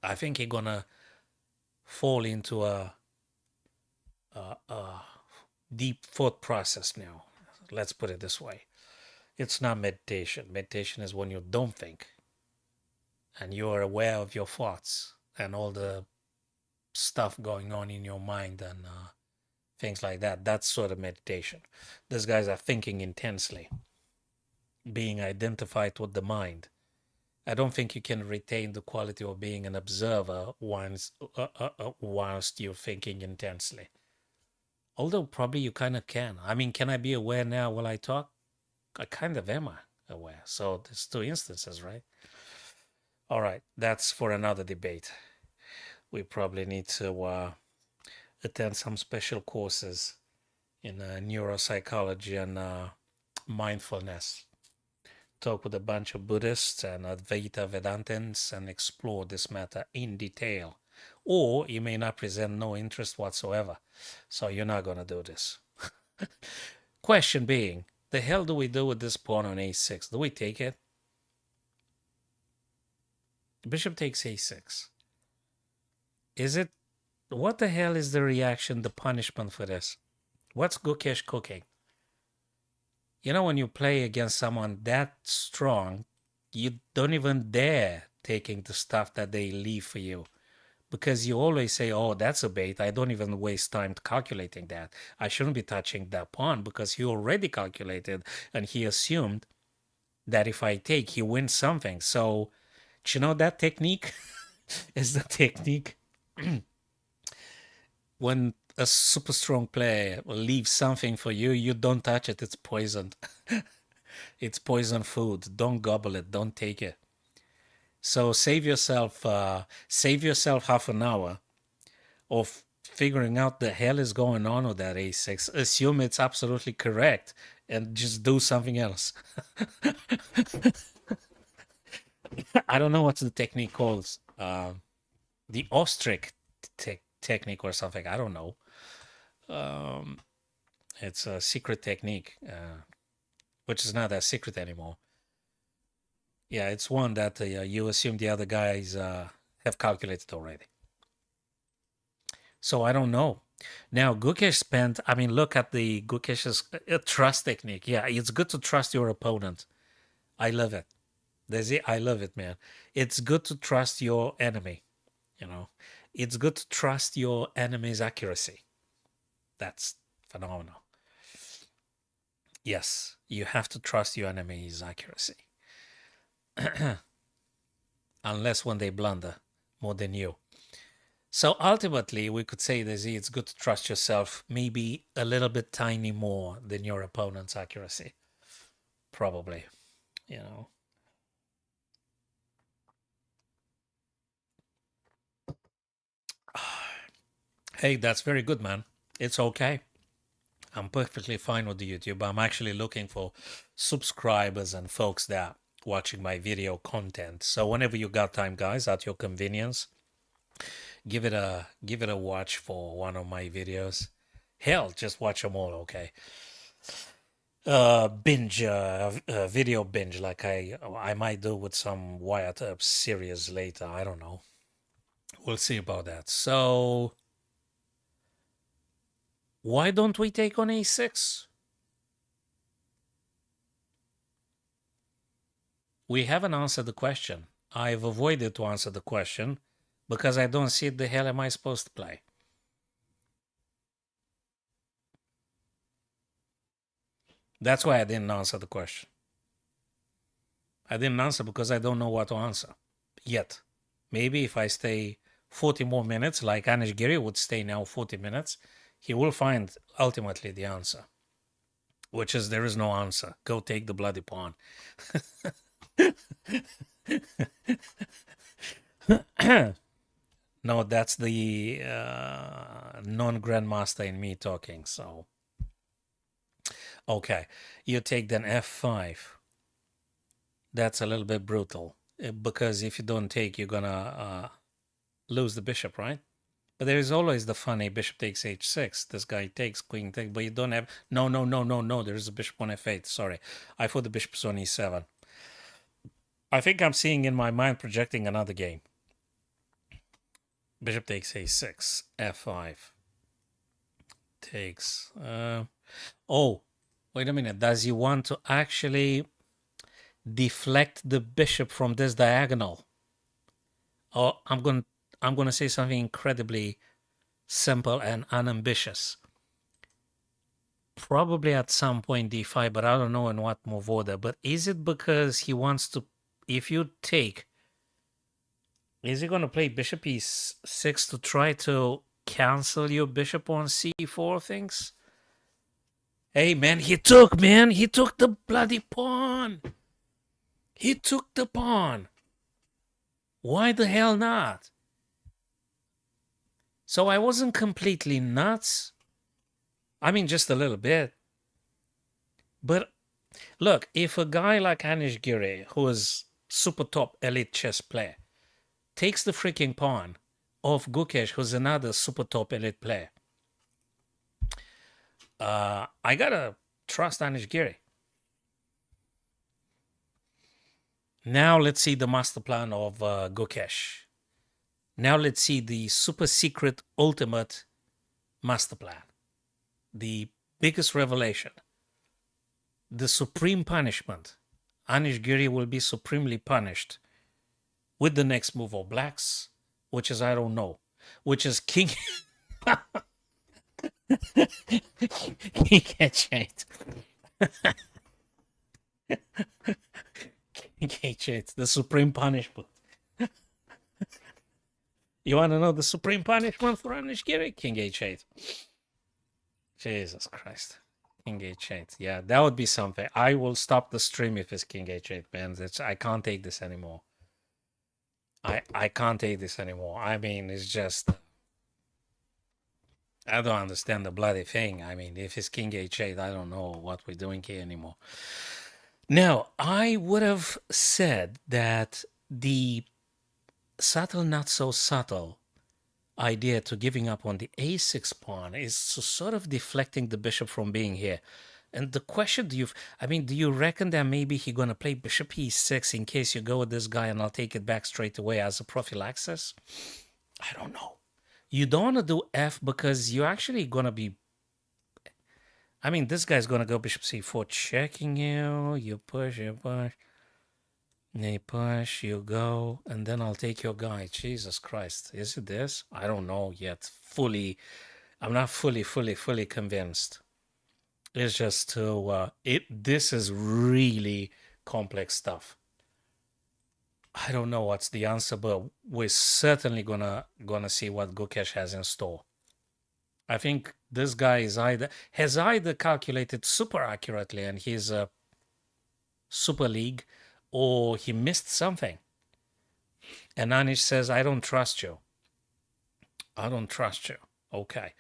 I think he's gonna fall into a deep thought process now. Let's put it this way. It's not meditation. Meditation is when you don't think and you're aware of your thoughts and all the stuff going on in your mind and things like that. That's sort of meditation. These guys are thinking intensely, being identified with the mind. I don't think you can retain the quality of being an observer whilst you're thinking intensely. Although probably you kind of can. I mean, can I be aware now while I talk? I kind of am aware. So there's two instances, right? All right, that's for another debate. We probably need to attend some special courses in neuropsychology and mindfulness. Talk with a bunch of Buddhists and Advaita Vedantins and explore this matter in detail. Or you may not present no interest whatsoever, so you're not going to do this. Question being, the hell do we do with this pawn on a6? Do we take it? The bishop takes a6. Is it, what the hell is the reaction, the punishment for this? What's Gukesh cooking? You know, when you play against someone that strong, you don't even dare taking the stuff that they leave for you. Because you always say, oh, that's a bait. I don't even waste time calculating that. I shouldn't be touching that pawn because he already calculated and he assumed that if I take, he wins something. So, do you know that technique is the technique when a super strong player leaves something for you, you don't touch it. It's poisoned. It's poison food. Don't gobble it. Don't take it. So save yourself half an hour of figuring out the hell is going on with that a6. Assume it's absolutely correct and just do something else. I don't know what's the technique called. The ostrich technique or something. I don't know. It's a secret technique, which is not that secret anymore. Yeah, it's one that you assume the other guys have calculated already. So I don't know. Now, Gukesh spent, I mean, look at the Gukesh's trust technique. Yeah, it's good to trust your opponent. I love it. I love it, man. It's good to trust your enemy, you know. It's good to trust your enemy's accuracy. That's phenomenal. Yes, you have to trust your enemy's accuracy. Unless when they blunder more than you. So ultimately, we could say, Daisy, it's good to trust yourself maybe a little bit tiny more than your opponent's accuracy. Probably, you know. Hey, that's very good, man. It's okay. I'm perfectly fine with the YouTube. I'm actually looking for subscribers and folks that are watching my video content. So whenever you got time, guys, at your convenience, give it a watch for one of my videos. Hell, just watch them all, okay? Binge, video binge, like I might do with some Wyatt Earp series later. I don't know. We'll see about that. So why don't we take on a6? We haven't answered the question. I've avoided to answer the question because I don't see the hell am I supposed to play. That's why I didn't answer the question. I didn't answer because I don't know what to answer yet. Maybe if I stay 40 more minutes, like Anish Giri would stay now 40 minutes, he will find ultimately the answer, which is there is no answer. Go take the bloody pawn. No, that's the non-grandmaster in me talking. So, okay, you take then f5. That's a little bit brutal because if you don't take, you're gonna lose the bishop, right? But there is always the funny bishop takes h6. This guy takes, queen takes, but you don't have. No, no, no, no, no. There is a bishop on f8. Sorry, I thought the bishop's on e7. I think I'm seeing in my mind projecting another game. Bishop takes a6, f5 takes. Oh, wait a minute. Does he want to actually deflect the bishop from this diagonal? Oh, I'm gonna say something incredibly simple and unambitious. Probably at some point d5, but I don't know in what move order. But is it because he wants to? If you take, is he gonna play bishop e6 to try to cancel your bishop on c4 things? Hey man, he took the bloody pawn. He took the pawn. Why the hell not? So I wasn't completely nuts. I mean, just a little bit. But look, if a guy like Anish Giri, who is super top elite chess player, takes the freaking pawn of Gukesh, who's another super top elite player, I gotta trust Anish Giri. Now let's see the master plan of Gukesh. Now let's see the super secret ultimate master plan. The biggest revelation. The supreme punishment. Anish Giri will be supremely punished with the next move of blacks, which is, I don't know, which is King King H8. King H8, the supreme punishment. You want to know the supreme punishment for Anish Giri? King H8. Jesus Christ. King H8. Yeah, that would be something. I will stop the stream if it's King H8, man. I can't take this anymore. I can't take this anymore. I mean, it's just... I don't understand the bloody thing. I mean, if it's King H8, I don't know what we're doing here anymore. Now, I would have said that the subtle, not so subtle idea to giving up on the a6 pawn is sort of deflecting the bishop from being here. And the question, do you reckon that maybe he's going to play bishop e6 in case you go with this guy and I'll take it back straight away as a prophylaxis? I don't know. You don't want to do f because you're actually going to be... I mean, this guy's going to go bishop c4, checking you. You push, you push, you go, and then I'll take your guy. Jesus Christ. Is it this? I don't know yet. I'm not fully convinced. It's just to... this is really complex stuff. I don't know what's the answer, but we're certainly gonna see what Gukesh has in store. I think this guy has either calculated super accurately and he's a super league, or he missed something. And Anish says, I don't trust you. I don't trust you. Okay.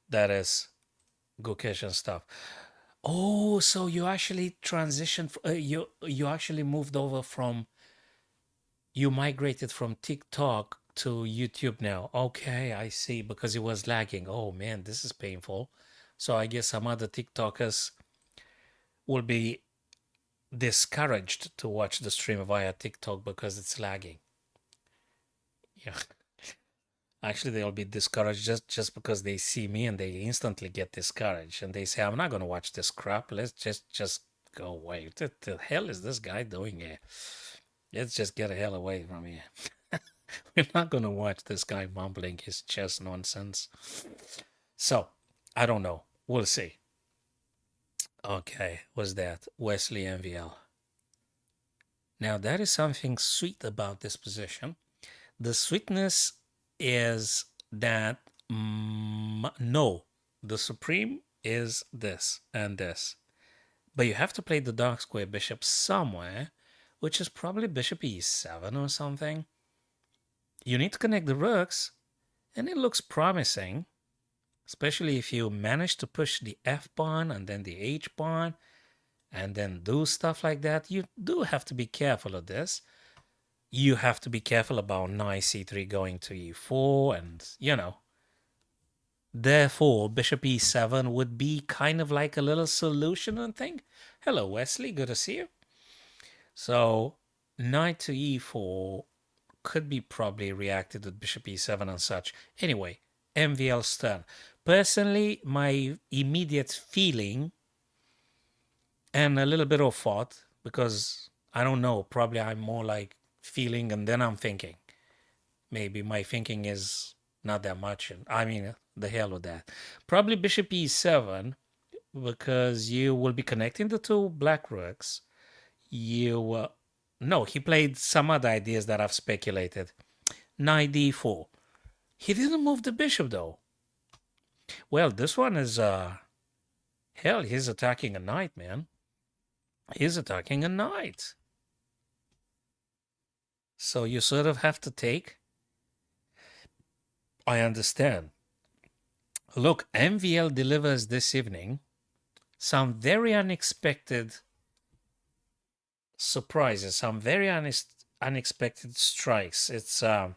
That is Gukesh and stuff. Oh, so you actually transitioned, you actually moved over from... You migrated from TikTok to YouTube now. Okay, I see, because it was lagging. Oh man, this is painful. So I guess some other TikTokers will be discouraged to watch the stream via TikTok because it's lagging. Yeah. Actually, they'll be discouraged just because they see me and they instantly get discouraged. And they say, I'm not going to watch this crap. Let's just go away. What the hell is this guy doing here? Let's just get the hell away from here. We're not going to watch this guy mumbling his chess nonsense. So, I don't know. We'll see. Okay, what's that? Wesley MVL. Now, that is something sweet about this position. The sweetness is that, no, the supreme is this and this. But you have to play the dark square bishop somewhere, which is probably bishop e7 or something. You need to connect the rooks, and it looks promising, especially if you manage to push the f pawn and then the h pawn, and then do stuff like that. You do have to be careful of this. You have to be careful about knight c3 going to e4, and, you know. Therefore, bishop e7 would be kind of like a little solution and thing. Hello, Wesley. Good to see you. So, knight to e4 could be probably reacted with bishop e7 and such. Anyway, MVL's turn. Personally, my immediate feeling, and a little bit of thought, because I don't know, probably I'm more like feeling and then I'm thinking. Maybe my thinking is not that much. I mean, the hell with that. Probably bishop e7, because you will be connecting the two black rooks. No, he played some other ideas that I've speculated. Knight d4. He didn't move the bishop, though. Well, this one is, hell, he's attacking a knight, man. He's attacking a knight. So you sort of have to take. I understand. Look, MVL delivers this evening some very unexpected surprises, some very unexpected strikes. It's the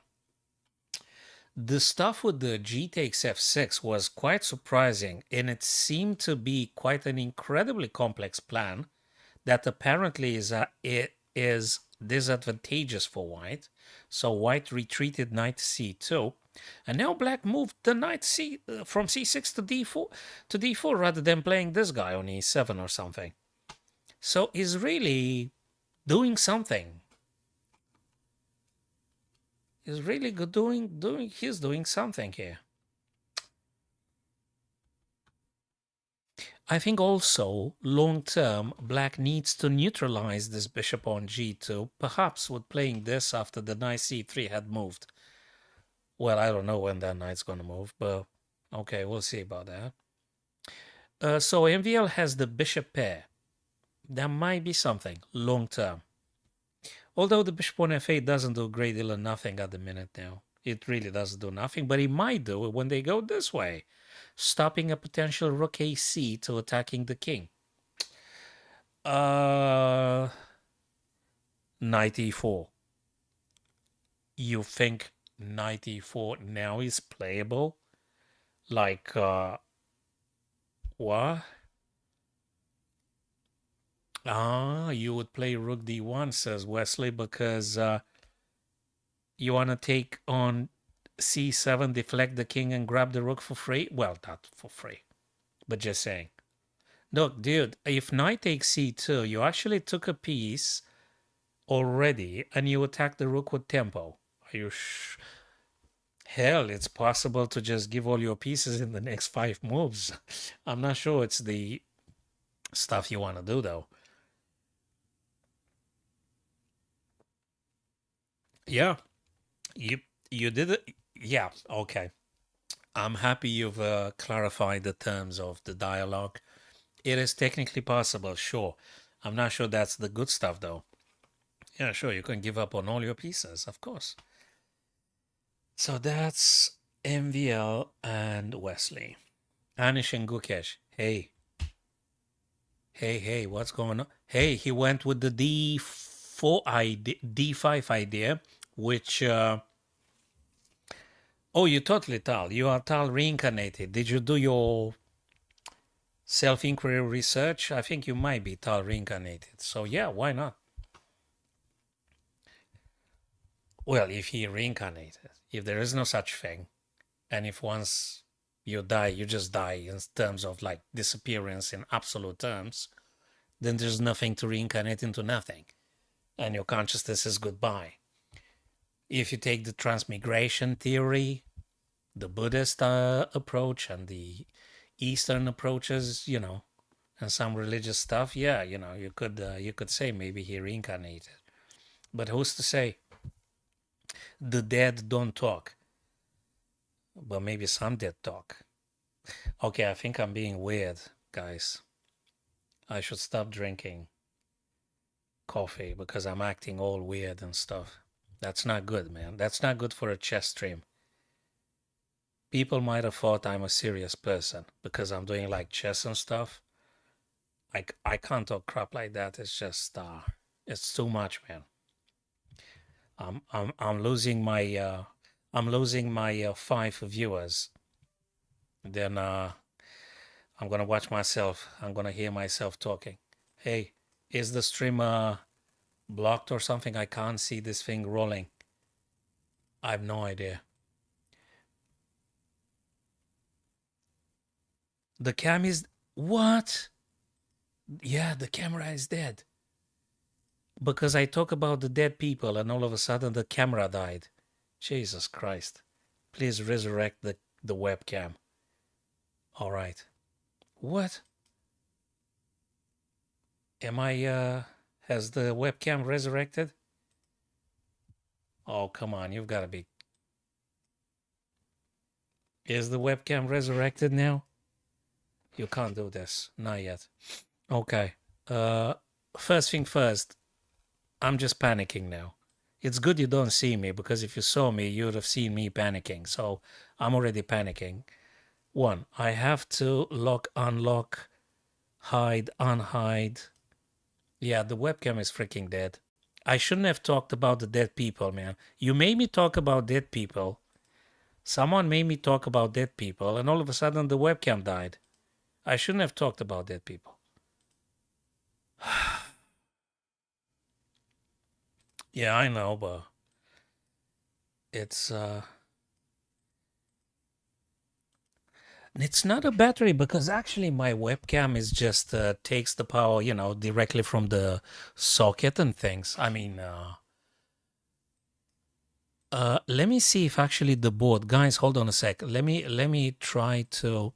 stuff with the G takes F6 was quite surprising, and it seemed to be quite an incredibly complex plan that apparently it is disadvantageous for white. So white retreated knight c2, and now black moved the knight from c6 to d4 rather than playing this guy on e7 or something. So he's really doing something. He's really good he's doing something here. I think also, long term, black needs to neutralize this bishop on g2, perhaps with playing this after the knight c3 had moved. Well, I don't know when that knight's going to move, but okay, we'll see about that. So MVL has the bishop pair. That might be something long term. Although the bishop on f8 doesn't do a great deal of nothing at the minute now. It really doesn't do nothing, but it might do it when they go this way, stopping a potential rook ac to attacking the king. Knight e4. You think knight e4 now is playable? Like, what? You would play rook d1, says Wesley, because you want to take on c7, deflect the king, and grab the rook for free? Well, not for free, but just saying. Look, dude, if knight takes c2, you actually took a piece already, and you attack the rook with tempo. Are you Hell, it's possible to just give all your pieces in the next 5 moves. I'm not sure it's the stuff you want to do, though. Yeah, you did it. Yeah, okay. I'm happy you've clarified the terms of the dialogue. It is technically possible, sure. I'm not sure that's the good stuff, though. Yeah, sure, you can give up on all your pieces, of course. So that's MVL and Wesley. Anish and Gukesh, hey. Hey, what's going on? Hey, he went with the D5 idea, which... Oh, you totally Tal. You are Tal reincarnated. Did you do your self-inquiry research? I think you might be Tal reincarnated. So yeah, why not? Well, if he reincarnated, if there is no such thing, and if once you die, you just die in terms of like disappearance in absolute terms, then there's nothing to reincarnate into nothing. And your consciousness is goodbye. If you take the transmigration theory, the Buddhist approach and the Eastern approaches, and some religious stuff, yeah, you could say maybe he reincarnated. But who's to say? The dead don't talk. But maybe some dead talk. Okay, I think I'm being weird, guys. I should stop drinking coffee because I'm acting all weird and stuff. That's not good, man. That's not good for a chess stream. People might have thought I'm a serious person because I'm doing like chess and stuff. I can't talk crap like that. It's just it's too much, man. I'm losing my 5 viewers. Then I'm gonna watch myself. I'm gonna hear myself talking. Hey, is the stream blocked or something? I can't see this thing rolling. I have no idea. The cam is... What? Yeah, the camera is dead. Because I talk about the dead people and all of a sudden the camera died. Jesus Christ. Please resurrect the webcam. All right. What? Am I, has the webcam resurrected? Oh, come on. You've got to be... Is the webcam resurrected now? You can't do this. Not yet. Okay. First thing first. I'm just panicking now. It's good you don't see me, because if you saw me, you would have seen me panicking. So I'm already panicking. One, I have to lock, unlock, hide, unhide. Yeah, the webcam is freaking dead. I shouldn't have talked about the dead people, man. You made me talk about dead people. Someone made me talk about dead people, and all of a sudden the webcam died. I shouldn't have talked about dead people. Yeah, I know, but it's it's not a battery, because actually my webcam is just takes the power, directly from the socket and things. I mean, let me see if actually the board, guys, hold on a sec. Let me try to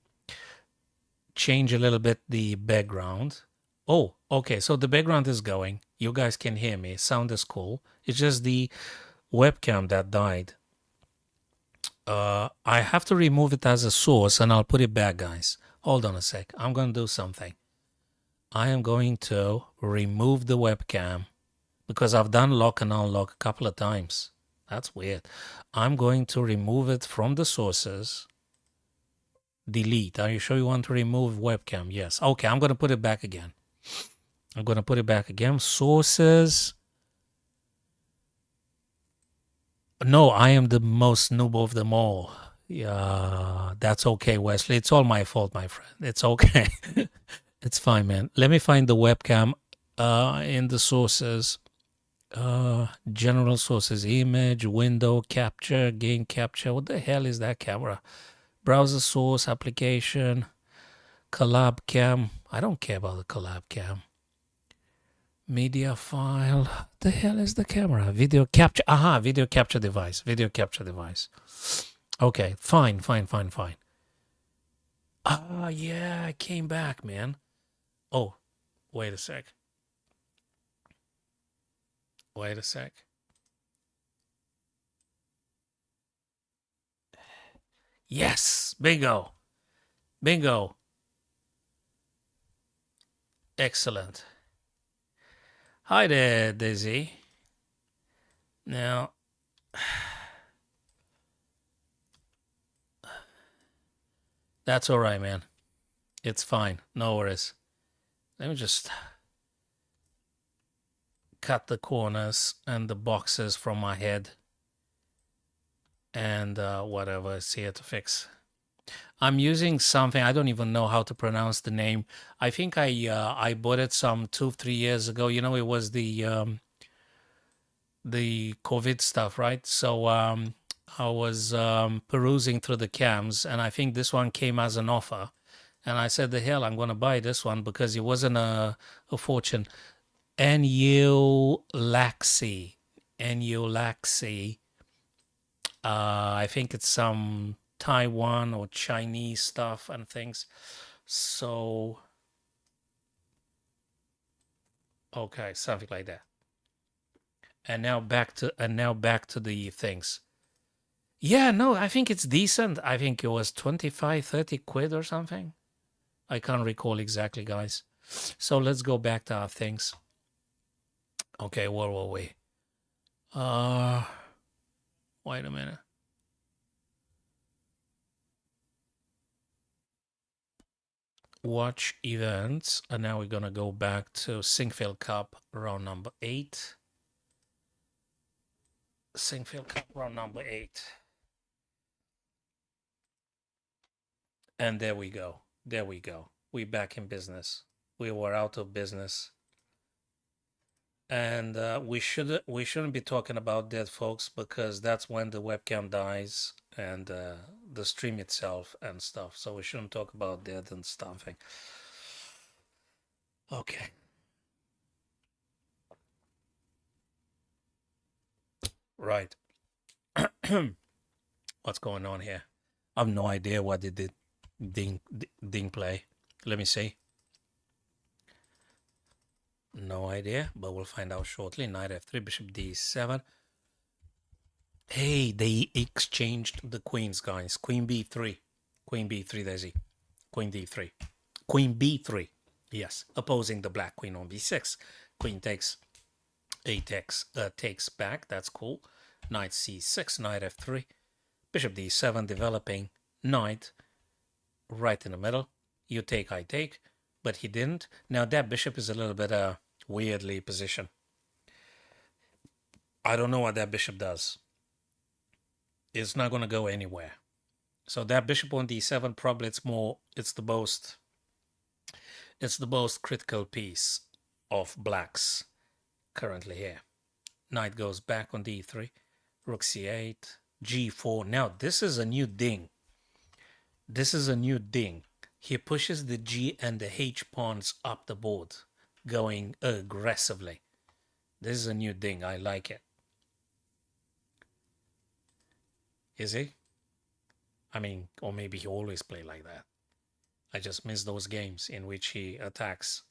change a little bit the background. Oh, okay. So the background is going. You guys can hear me. Sound is cool. It's just the webcam that died. I have to remove it as a source, and I'll put it back, guys. Hold on a sec. I'm going to do something. I am going to remove the webcam, because I've done lock and unlock a couple of times. That's weird. I'm going to remove it from the sources. Delete. Are you sure you want to remove webcam? Yes. Okay, I'm going to put it back again. I'm going to put it back again. Sources. No, I am the most noob of them all. Yeah, that's okay, Wesley. It's all my fault, my friend. It's okay. It's fine, man. Let me find the webcam in the sources. General sources, image, window capture, gain capture. What the hell is that camera? Browser source, application, collab cam. I don't care about the collab cam. Media file. What the hell is the camera? Video capture. Aha, video capture device. Video capture device. Okay, fine. Ah, yeah, I came back, man. Oh, wait a sec. Yes, bingo. Excellent. Hi there, Daisy. Now, that's all right, man. It's fine. No worries. Let me just cut the corners and the boxes from my head, and whatever is here to fix. I'm using something, I don't even know how to pronounce the name. I think I bought it some 2-3 years ago. It was the COVID stuff, right? So I was perusing through the cams, and I think this one came as an offer. And I said, the hell, I'm going to buy this one, because it wasn't a fortune. Laxi. Laxi. I think it's some Taiwan or Chinese stuff and things. So, okay, something like that. And now back to the things. Yeah, no, I think it's decent. I think it was 25, 30 quid or something. I can't recall exactly, guys. So let's go back to our things. Okay, where were we? Wait a minute. Watch events, and now we're gonna go back to Sinquefield Cup round number 8. Sinquefield Cup round number 8. And there we go. We're back in business. We were out of business. And we shouldn't be talking about dead folks, because that's when the webcam dies, and the stream itself and stuff. So we shouldn't talk about dead and stuffing. Okay. Right. What's going on here? I have no idea what it did. Ding play. Let me see. No idea, but we'll find out shortly. Knight f3, bishop d7. Hey, they exchanged the queens, guys. Queen b3. Queen b3, Daisy. Queen d3. Queen b3. Yes, opposing the black queen on b6. Queen takes. takes back. That's cool. Knight c6, knight f3, bishop d7 developing. Knight right in the middle. You take, I take, but he didn't. Now that bishop is a little bit weirdly positioned. I don't know what that bishop does. It's not going to go anywhere. So that bishop on d7 probably it's the most critical piece of black's currently here. Knight goes back on d3, rook c8, g4. Now this is a new ding. This is a new ding. He pushes the g and the h pawns up the board, going aggressively. This is a new ding. I like it. Is he? I mean, or maybe he always play like that. I just miss those games in which he attacks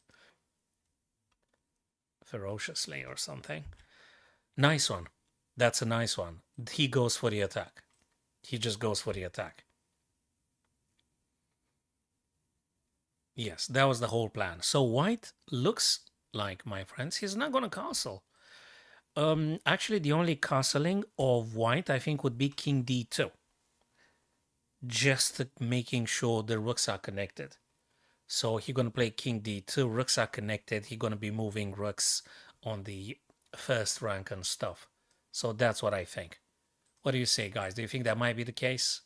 ferociously or something. Nice one. That's a nice one. He goes for the attack. He just goes for the attack. Yes, that was the whole plan. So white looks like, my friends, he's not going to castle. Actually, the only castling of white, I think, would be king d2. Just making sure the rooks are connected. So he's going to play king d2. Rooks are connected. He's going to be moving rooks on the first rank and stuff. So that's what I think. What do you say, guys? Do you think that might be the case?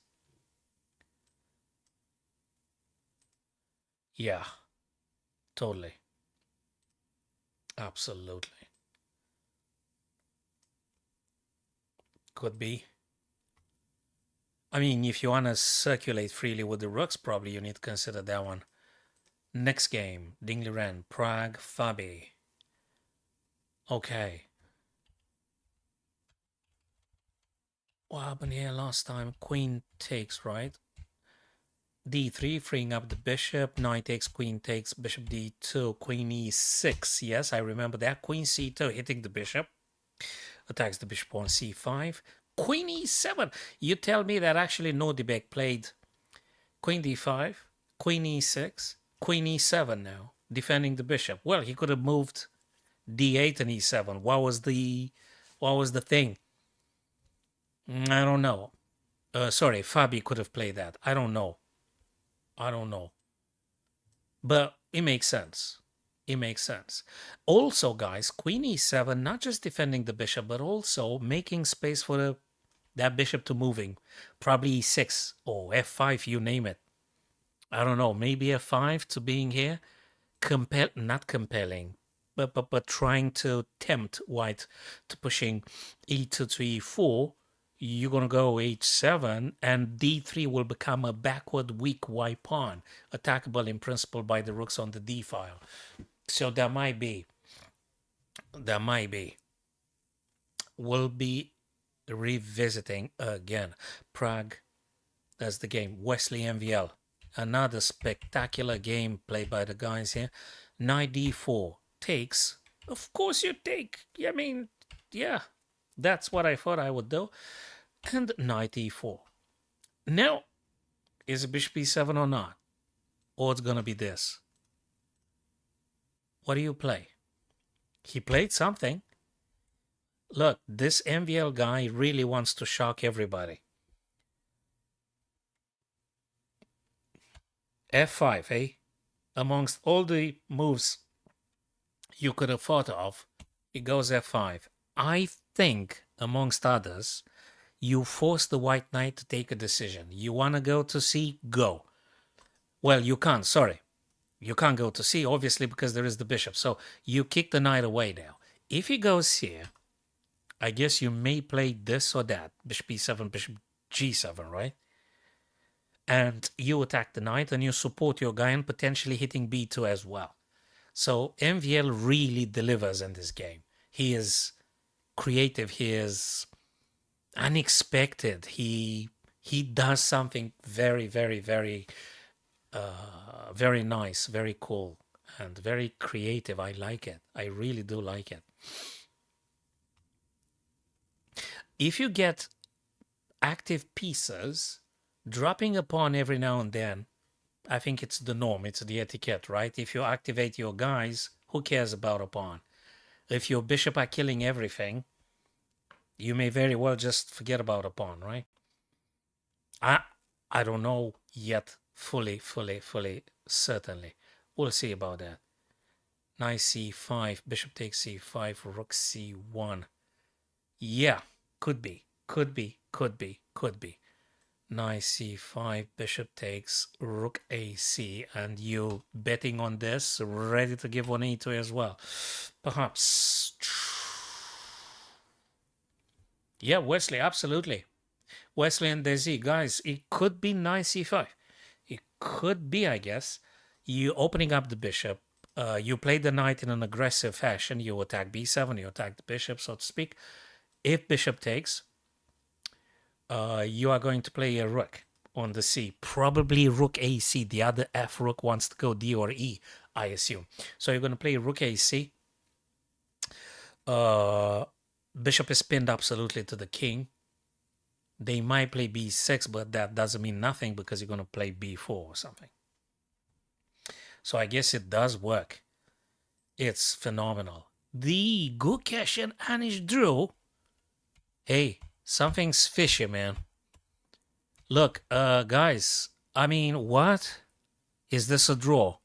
Yeah, totally. Absolutely. Could be. I mean, if you want to circulate freely with the rooks, probably you need to consider that one. Next game, Dingley Ren, Prague, Fabi. Okay. What happened here last time? Queen takes, right? d3, freeing up the bishop. Knight takes, queen takes, bishop d2, queen e6. Yes, I remember that. Queen c2, hitting the bishop. Attacks the bishop on c5. Queen e7. You tell me that actually Nordibek played queen d5, queen e6, queen e7 now, defending the bishop. Well, he could have moved d8 and e7. What was the thing? I don't know. Sorry, Fabi could have played that. I don't know. But it makes sense. It makes sense. Also, guys, queen e7, not just defending the bishop, but also making space for that bishop to moving. Probably e6 or f5, you name it. I don't know, maybe f5 to being here. Not compelling, but trying to tempt white to pushing e2 to e4. You're going to go h7, and d3 will become a backward weak white pawn, attackable in principle by the rooks on the d file. So that might be. We'll be revisiting again. Prague, that's the game. Wesley MVL, another spectacular game played by the guys here. Knight d4 takes. Of course you take. I mean, yeah, that's what I thought I would do. And knight e4. Now, is it bishop e7 or not? Or it's going to be this. What do you play? He played something. Look, this MVL guy really wants to shock everybody. f5, eh? Amongst all the moves you could have thought of, it goes f5. I think, amongst others, you force the white knight to take a decision. You want to go to c? Go. Well, you can't, sorry. You can't go to c, obviously, because there is the bishop. So you kick the knight away now. If he goes here, I guess you may play this or that. Bishop e7, bishop g7, right? And you attack the knight and you support your guy and potentially hitting b2 as well. So MVL really delivers in this game. He is creative. He is unexpected. He does something very, very, very, very nice, very cool, and very creative. I like it. I really do like it. If you get active pieces, dropping a pawn every now and then, I think it's the norm. It's the etiquette, right? If you activate your guys, who cares about a pawn? If your bishop are killing everything, you may very well just forget about a pawn, right? I don't know yet fully, certainly. We'll see about that. Knight c5, bishop takes c5, rook c1. Yeah, could be, could be, could be, could be. Knight c5, bishop takes, rook ac, and you betting on this, ready to give one e2 as well. Perhaps. Yeah, Wesley, absolutely. Wesley and Desi, guys, it could be knight c5. It could be, I guess, you opening up the bishop. You play the knight in an aggressive fashion. You attack b7, you attack the bishop, so to speak. If bishop takes, you are going to play a rook on the c. Probably rook ac. The other f rook wants to go d or e, I assume. So you're going to play rook ac. Bishop is pinned absolutely to the king. They might play b6, but that doesn't mean nothing because you're going to play b4 or something. So I guess it does work. It's phenomenal. The Gukesh and Anish drew. Hey, something's fishy, man. Look, guys, I mean, what? Is this a draw?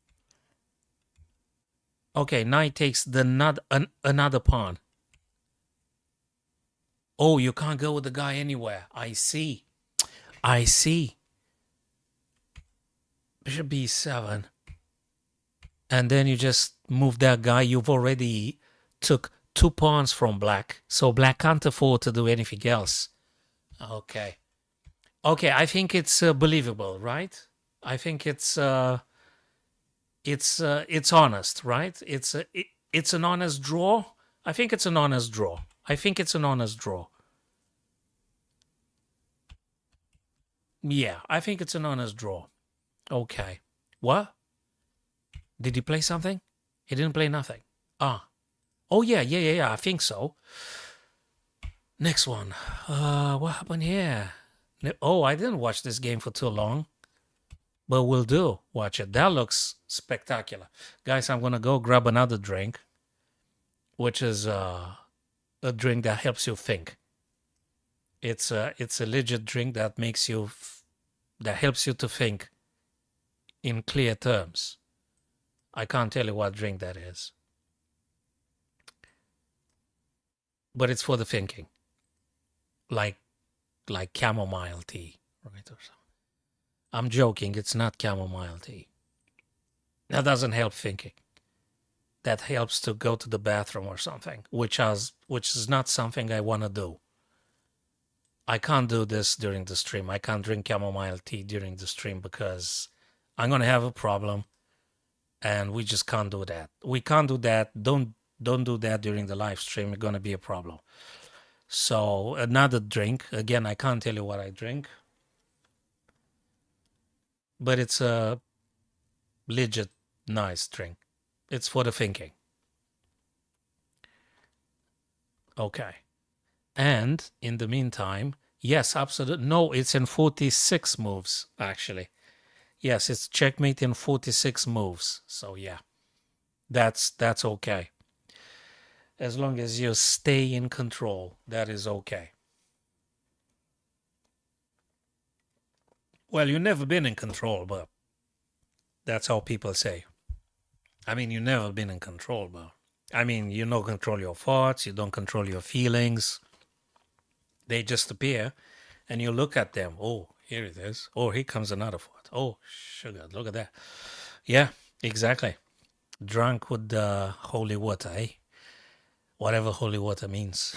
Okay, knight takes the another pawn. Oh, you can't go with the guy anywhere. I see. I see. Bishop b7. And then you just move that guy. You've already took 2 pawns from black. So black can't afford to do anything else. Okay. Okay, I think it's believable, right? I think it's honest, right? It's an honest draw. I think it's an honest draw. I think it's an honest draw. Yeah, I think it's an honest draw. Okay. What? Did he play something? He didn't play nothing. Ah. Oh, yeah. I think so. Next one. What happened here? Oh, I didn't watch this game for too long. But we'll do. Watch it. That looks spectacular. Guys, I'm going to go grab another drink, which is a drink that helps you think. It's a legit drink that makes you, that helps you to think in clear terms. I can't tell you what drink that is. But it's for the thinking. Like chamomile tea, right? Or something. I'm joking. It's not chamomile tea. That doesn't help thinking. That helps to go to the bathroom or something, which is not something I want to do. I can't do this during the stream. I can't drink chamomile tea during the stream because I'm going to have a problem, and we just can't do that. We can't do that. Don't do that during the live stream. It's going to be a problem. So another drink. Again, I can't tell you what I drink, but it's a legit nice drink. It's for the thinking. Okay. And in the meantime, yes, absolutely. No, it's in 46 moves, actually. Yes, it's checkmate in 46 moves. So yeah, that's okay. As long as you stay in control, that is okay. Well, you've never been in control, but that's how people say. I mean, you've never been in control, but I mean, you don't control your thoughts, you don't control your feelings. They just appear, and you look at them. Oh, here it is. Oh, here comes another thought. Oh, sugar, look at that. Yeah, exactly. Drunk with the holy water, eh? Whatever holy water means.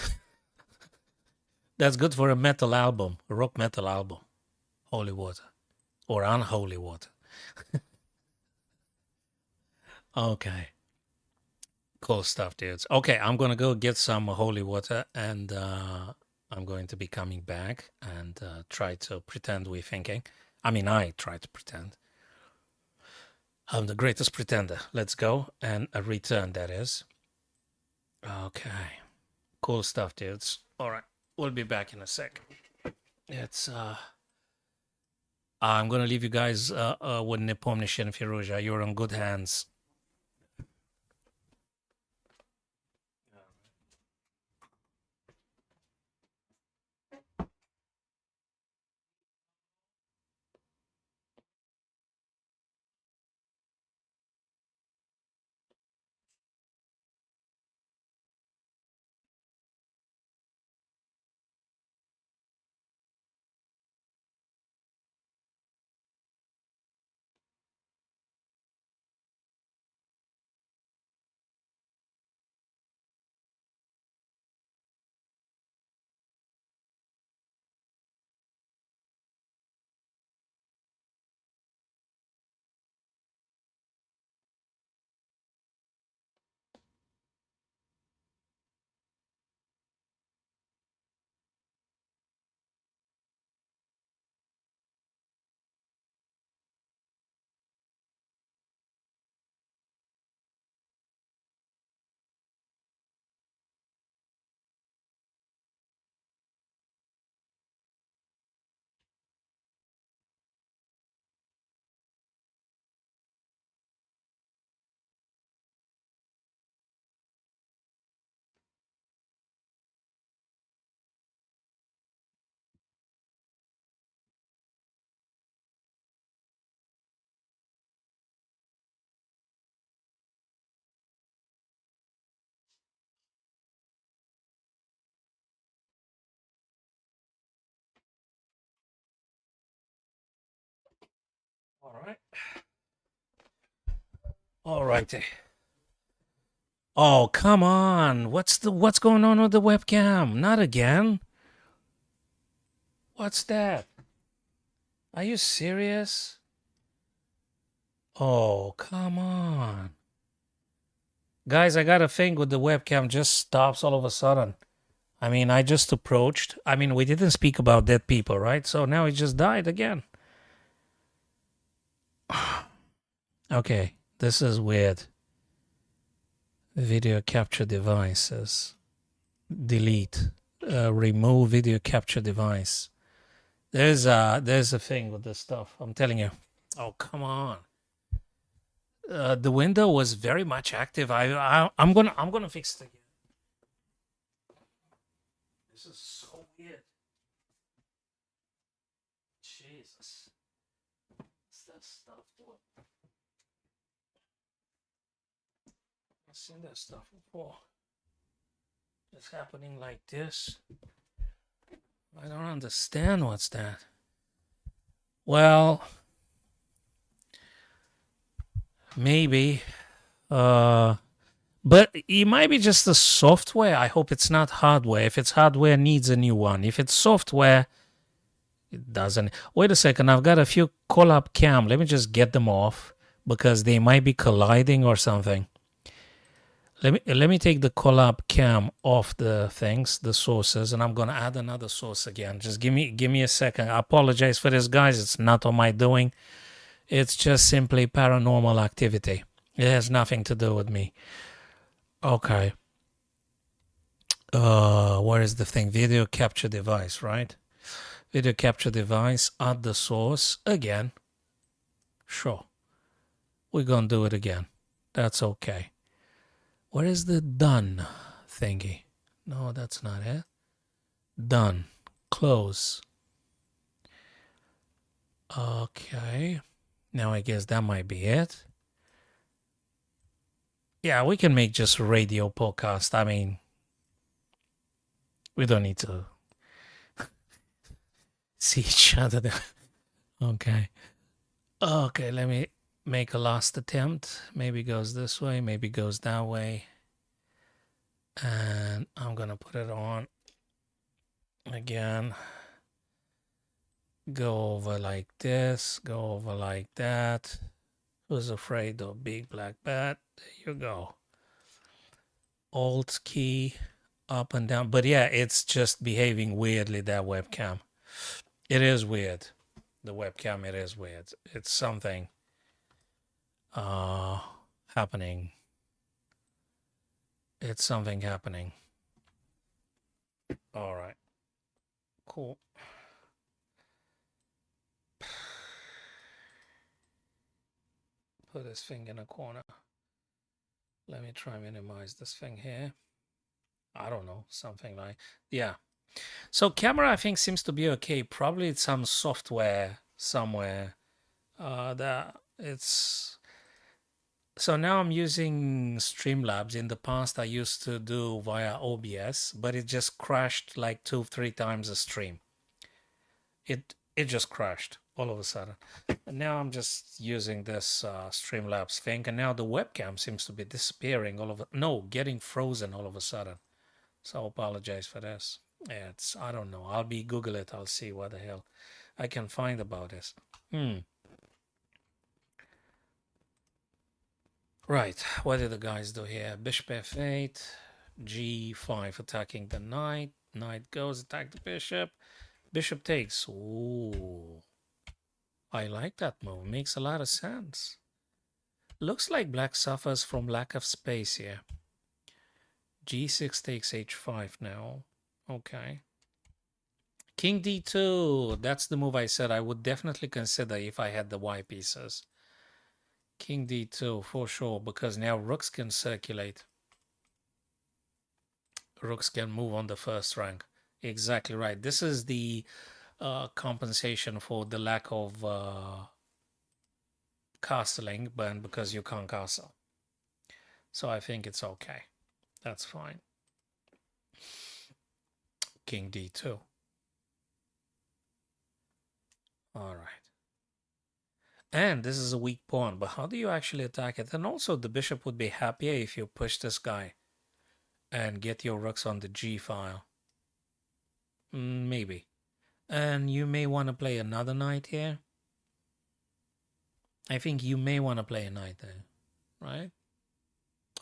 That's good for a metal album, a rock metal album. Holy water. Or unholy water. Okay. Cool stuff, dudes. Okay, I'm going to go get some holy water, and I'm going to be coming back and try to pretend we're thinking. I mean, I try to pretend. I'm the greatest pretender. Let's go. And a return, that is. Okay. Cool stuff, dudes. All right. We'll be back in a sec. It's, I'm going to leave you guys with Nepomniachtchi and Firouzja. You're in good hands. All right. All righty. Oh, come on. What's going on with the webcam? Not again. What's that? Are you serious? Oh, come on. Guys, I got a thing with the webcam just stops all of a sudden. I mean, I just approached. I mean, we didn't speak about dead people, right? So now it just died again. Okay, this is weird. Video capture devices. Delete. Remove video capture device. There's a thing with this stuff. I'm telling you. Oh, come on. The window was very much active. I'm gonna fix it again. This is so weird. Jesus. What's that stuff doing? I've seen that stuff before. It's happening like this. I don't understand what's that. Well, maybe. But it might be just the software. I hope it's not hardware. If it's hardware, needs a new one. If it's software, it doesn't. Wait a second. I've got a few collab cam. Let me just get them off because they might be colliding or something. Let me take the collab cam off the things, the sources, and I'm gonna add another source again. Just give me a second. I apologize for this, guys. It's not on my doing. It's just simply paranormal activity. It has nothing to do with me. Okay. Where is the thing? Video capture device, right? Video capture device, add the source again. Sure. We're gonna do it again. That's okay. Where is the done thingy? No, that's not it. Done. Close. Okay. Now I guess that might be it. Yeah, we can make just a radio podcast. I mean, we don't need to see each other. Okay. Okay, let me make a last attempt. Maybe goes this way, maybe goes that way. And I'm gonna put it on again. Go over like this, go over like that. Who's afraid of big black bat? There you go. Alt key, up and down. But yeah, it's just behaving weirdly, that webcam. It is weird. The webcam, it is weird. It's something happening. It's something happening. All right. Cool. Put this thing in a corner. Let me try and minimize this thing here. I don't know, something like, yeah. So camera, I think, seems to be okay. Probably it's some software somewhere that it's. So now I'm using Streamlabs. In the past, I used to do via OBS, but it just crashed like 2-3 times a stream. It just crashed all of a sudden. And now I'm just using this Streamlabs thing, and now the webcam seems to be disappearing all of it. No, getting frozen all of a sudden. So I apologize for this. Yeah, it's, I don't know. I'll be Google it. I'll see what the hell I can find about this. Right. What did the guys do here? Bishop f8, g5 attacking the knight. Knight goes, attack the bishop. Bishop takes. Ooh. I like that move. Makes a lot of sense. Looks like black suffers from lack of space here. G6 takes h5 now. Okay. King d2. That's the move I said I would definitely consider if I had the y pieces. King d2 for sure, because now rooks can circulate. Rooks can move on the first rank. Exactly right. This is the compensation for the lack of castling, but because you can't castle. So I think it's okay. That's fine. King d2. All right. And this is a weak pawn, but how do you actually attack it? And also the bishop would be happier if you push this guy and get your rooks on the g file. Maybe. And you may want to play another knight here. I think you may want to play a knight there, right?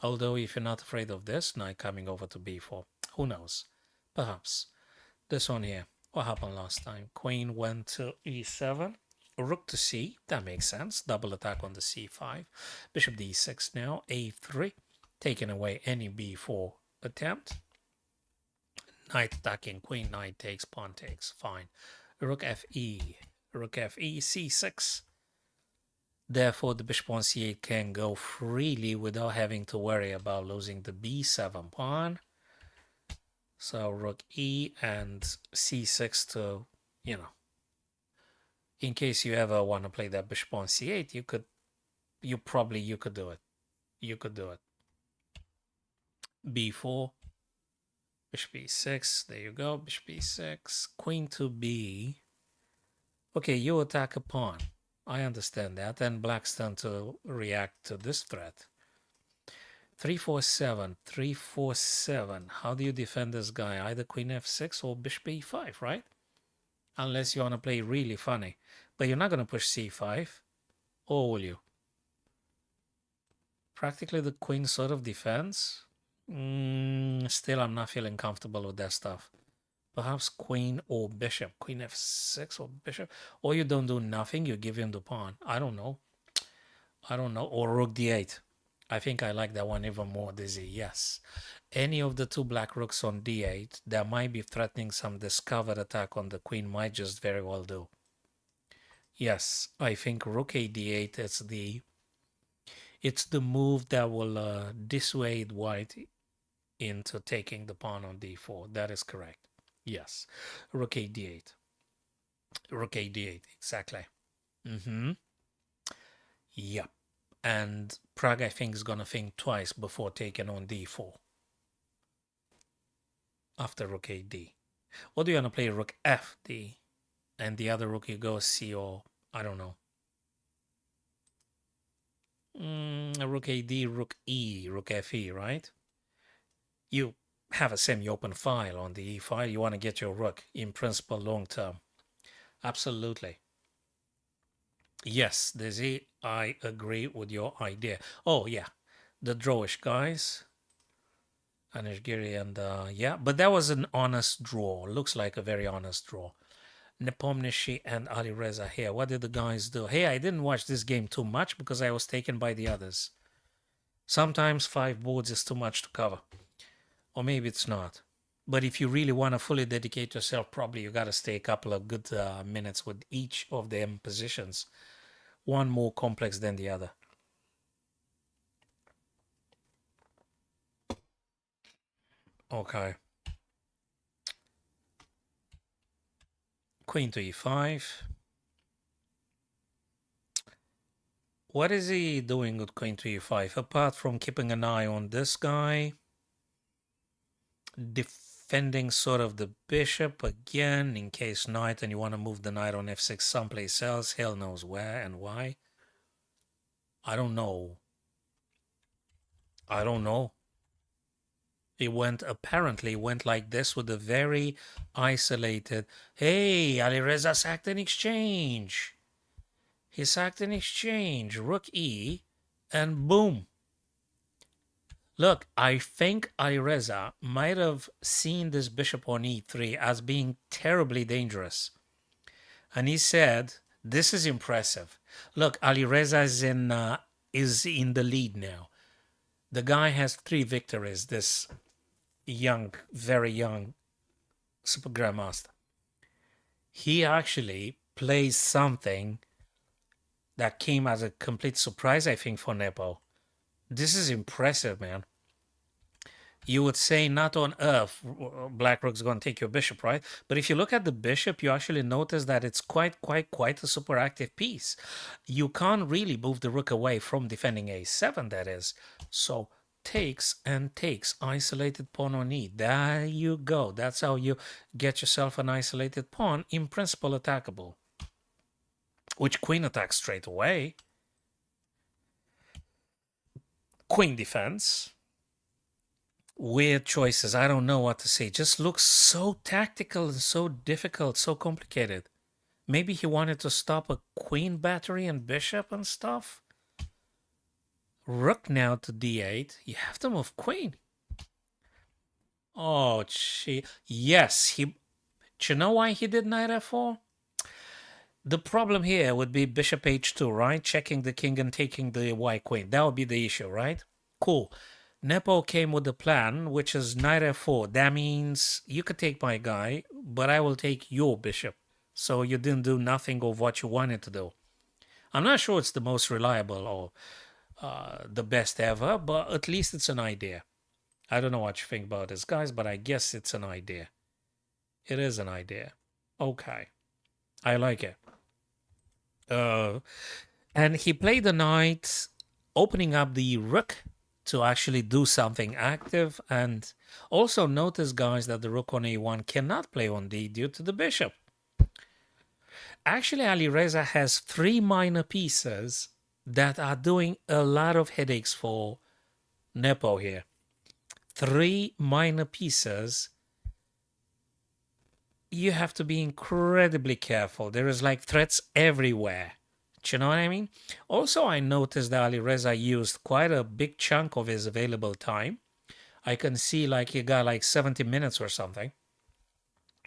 Although if you're not afraid of this knight coming over to b4, who knows? Perhaps. This one here. What happened last time? Queen went to e7. Rook to c. That makes sense. Double attack on the c5. Bishop d6 now. a3. Taking away any b4 attempt. Knight attacking. Queen, knight takes, pawn takes. Fine. Rook fe. Rook fe, c6. Therefore, the bishop on c8 can go freely without having to worry about losing the b7 pawn. So rook e and c6 to, you know, in case you ever want to play that bishop on c8, you could do it. You could do it. b4, bishop e6, there you go, bishop e6, queen to b. Okay, you attack a pawn. I understand that. And black's turn to react to this threat. 3-4-7, 3-4-7. How do you defend this guy? Either queen f6 or bishop e5, right? Unless you want to play really funny. But you're not going to push c5. Or will you? Practically the queen sort of defends. Still, I'm not feeling comfortable with that stuff. Perhaps queen or bishop. Queen f6 or bishop. Or you don't do nothing. You give him the pawn. I don't know. Or rook d8. I think I like that one even more, Dizzy. Yes. Any of the two black rooks on d8 that might be threatening some discovered attack on the queen might just very well do. Yes, I think rook a d8 it's the move that will dissuade white into taking the pawn on d4. That is correct. Yes. Rook a d8. Rook a d8, exactly. Yep. And Prague, I think, is going to think twice before taking on d4. After rook a d. Or do you want to play rook fd? And the other rook you go c, or I don't know. Rook a d, rook e, rook fe, right? You have a semi-open file on the e file. You want to get your rook, in principle, long term. Absolutely. Yes, Dizzy, I agree with your idea. Oh, yeah, the drawish guys. Anishgiri and, yeah, but that was an honest draw. Looks like a very honest draw. Nepomniachtchi and Ali Reza here. What did the guys do? Hey, I didn't watch this game too much because I was taken by the others. Sometimes 5 boards is too much to cover. Or maybe it's not. But if you really want to fully dedicate yourself, probably you got to stay a couple of good minutes with each of them positions. One more complex than the other. Okay. Queen to e5. What is he doing with queen to e5? Apart from keeping an eye on this guy. Defending sort of the bishop again in case knight and you want to move the knight on f6 someplace else. Hell knows where and why. I don't know. I don't know. It apparently went like this with a very isolated, hey, Alireza sacked an exchange. He sacked an exchange, rook e, and boom. Look, I think Alireza might have seen this bishop on e3 as being terribly dangerous. And he said, this is impressive. Look, Alireza is in the lead now. The guy has 3 victories, this young, very young Super Grandmaster. He actually plays something that came as a complete surprise, I think, for Nepo. This is impressive, man. You would say not on earth Black Rook's going to take your bishop, right? But if you look at the bishop, you actually notice that it's quite a super active piece. You can't really move the rook away from defending a7, that is. So takes and takes, isolated pawn on e. There you go. That's how you get yourself an isolated pawn, in principle attackable. which queen attacks straight away. Queen defense. Weird choices. I don't know what to say. Just looks so tactical and so difficult, so complicated. Maybe he wanted to stop a queen battery and bishop and stuff. Rook now to d8. You have to move queen. Oh, gee. Yes, he. Do you know why he did knight f4? The problem here would be bishop h2, right? Checking the king and taking the white queen. That would be the issue, right? Cool. Nepo came with the plan, which is knight f4. That means you could take my guy, but I will take your bishop. So you didn't do nothing of what you wanted to do. I'm not sure it's the most reliable or the best ever, but at least it's an idea. I don't know what you think about this, guys, but I guess it's an idea. It is an idea. Okay. I like it. And he played the knight, opening up the rook to actually do something active. And also notice, guys, that the rook on a1 cannot play on d due to the bishop. Actually, Alireza has 3 minor pieces that are doing a lot of headaches for Nepo here. 3 minor pieces. You have to be incredibly careful. There is like threats everywhere. Do you know what I mean? Also, I noticed that Alireza used quite a big chunk of his available time. I can see like he got like 70 minutes or something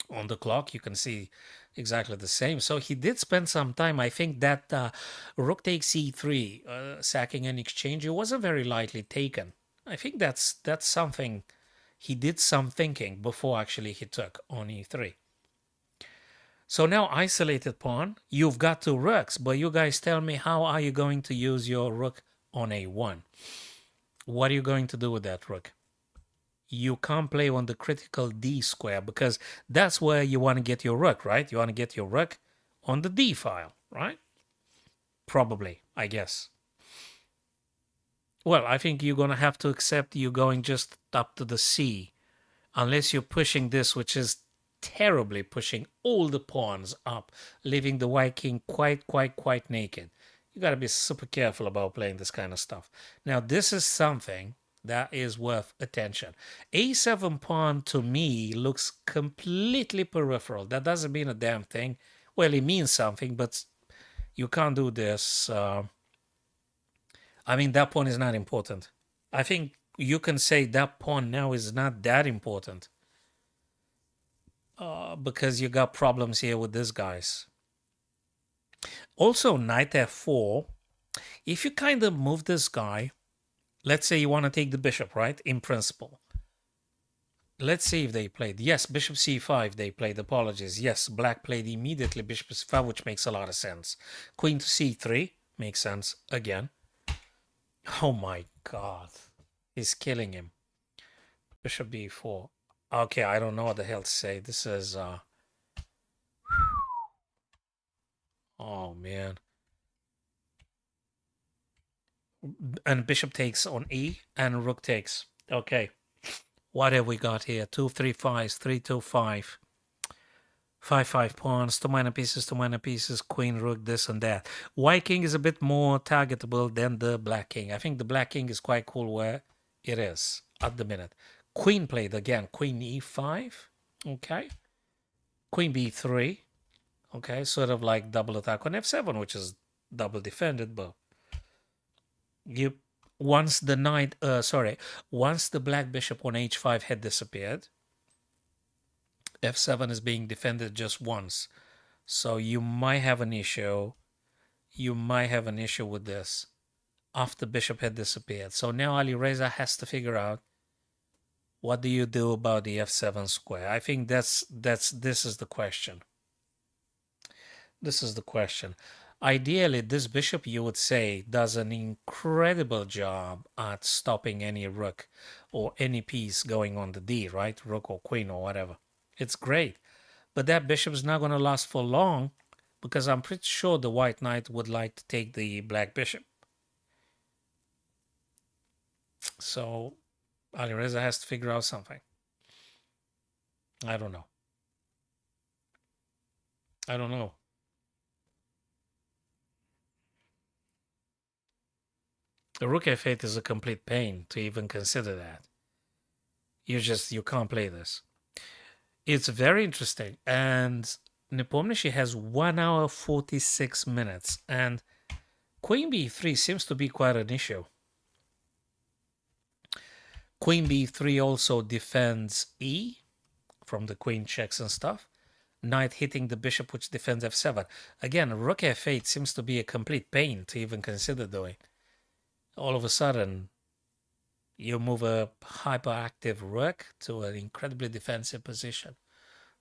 on the clock. You can see exactly the same. So he did spend some time. I think that rook takes e3, sacking an exchange, it wasn't very lightly taken. I think that's something he did some thinking before actually he took on e3. So now isolated pawn, you've got 2 rooks, but you guys tell me, how are you going to use your rook on a1? What are you going to do with that rook? You can't play on the critical d square because that's where you want to get your rook, right? You want to get your rook on the d file, right? Probably, I guess. Well, I think you're going to have to accept you're going just up to the c, unless you're pushing this, which is terribly pushing all the pawns up, leaving the white king quite naked. You got to be super careful about playing this kind of stuff. Now, this is something that is worth attention. A7 pawn to me looks completely peripheral. That doesn't mean a damn thing. Well, it means something, but you can't do this. I mean, that pawn is not important. I think you can say that pawn now is not that important. Because you got problems here with these guys. Also, knight f4, if you kind of move this guy, let's say you want to take the bishop, right? In principle. Let's see if they played. Yes, bishop c5 they played. Apologies. Yes, black played immediately bishop c5, which makes a lot of sense. Queen to c3 makes sense again. Oh my god. He's killing him. Bishop b4. Okay, I don't know what the hell to say. This is... Oh, man. And bishop takes on e, and rook takes. Okay. What have we got here? 2, 3, 5, 3, 2, 5. 5, 5 pawns, 2 minor pieces, queen, rook, this and that. White king is a bit more targetable than the black king. I think the black king is quite cool where it is at the minute. Queen played again. Queen e5. Okay. Queen b3. Okay, sort of like double attack on f7, which is double defended, but you once the once the black bishop on h5 had disappeared, f7 is being defended just once. So you might have an issue. You might have an issue with this after bishop had disappeared. So now Alireza has to figure out, what do you do about the f7 square? I think this is the question. This is the question. Ideally, this bishop, you would say, does an incredible job at stopping any rook or any piece going on the d, right? Rook or queen or whatever. It's great. But that bishop is not going to last for long, because I'm pretty sure the white knight would like to take the black bishop. So Alireza has to figure out something. I don't know. I don't know. The rook f8 is a complete pain to even consider that. You can't play this. It's very interesting. And Nepomniachtchi has 1 hour 46 minutes. And queen b3 seems to be quite an issue. Queen b3 also defends e from the queen checks and stuff. Knight hitting the bishop, which defends f7. Again, rook f8 seems to be a complete pain to even consider doing. All of a sudden, you move a hyperactive rook to an incredibly defensive position.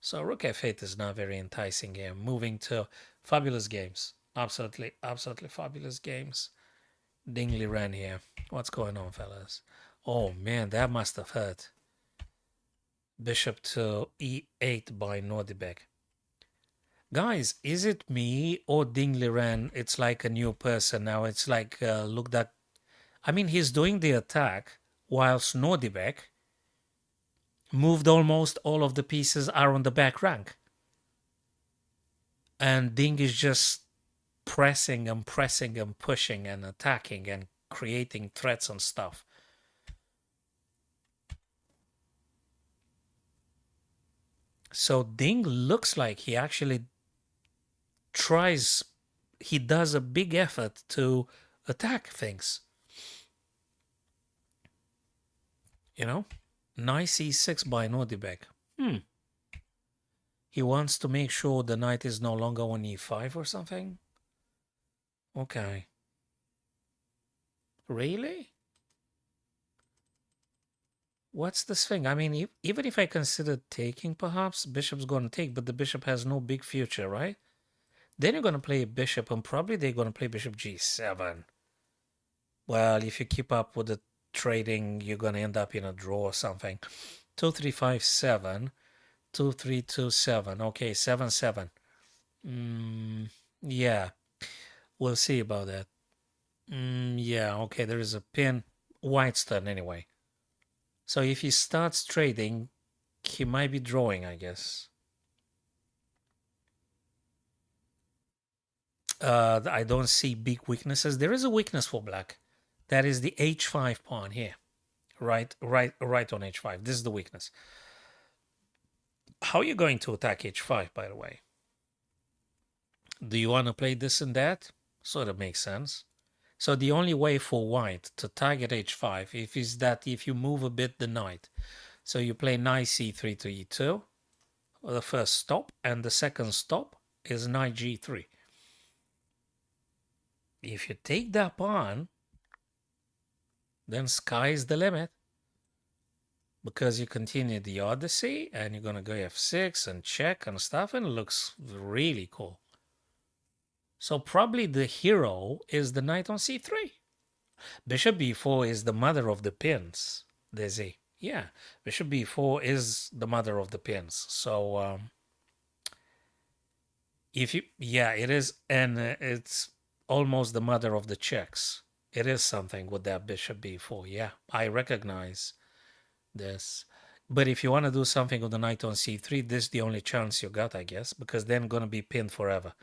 So rook f8 is not very enticing here. Moving to fabulous games. Absolutely, absolutely fabulous games. Dingley ran here. What's going on, fellas? Oh man, that must have hurt. Bishop to e8 by Nordibek. Guys, is it me or Dingley ran? It's like a new person now. It's like, look that. I mean, he's doing the attack whilst Nordibek moved almost all of the pieces are on the back rank. And Ding is just pressing and pressing and pushing and attacking and creating threats and stuff. So Ding looks like he actually he does a big effort to attack things. You know? Knight c6 by Nordibek. He wants to make sure the knight is no longer on e5 or something? Okay. Really? What's this thing? I mean, even if I consider taking, perhaps, bishop's going to take, but the bishop has no big future, right? Then you're going to play a bishop, and probably they're going to play bishop g7. Well, if you keep up with the trading, you're going to end up in a draw or something. 2 3 5 7, 2 3 2 7. Okay, 7 7. Yeah, we'll see about that. Yeah, okay, there is a pin. White's turn anyway. So if he starts trading, he might be drawing, I guess. I don't see big weaknesses. There is a weakness for black. That is the h5 pawn here. Right on h5. This is the weakness. How are you going to attack h5, by the way? Do you want to play this and that? Sort of makes sense. So the only way for white to target h5 is that if you move a bit the knight. So you play knight c3 to e2, the first stop, and the second stop is knight g3. If you take that pawn, then sky's the limit. Because you continue the Odyssey, and you're going to go f6 and check and stuff, and it looks really cool. So probably the hero is the knight on c3. Bishop b4 is the mother of the pins, Desi. Yeah, bishop b4 is the mother of the pins. So if you, yeah, it is, and it's almost the mother of the checks. It is something with that bishop b4. Yeah, I recognize this. But if you want to do something with the knight on c3, this is the only chance you got, I guess, because then going to be pinned forever.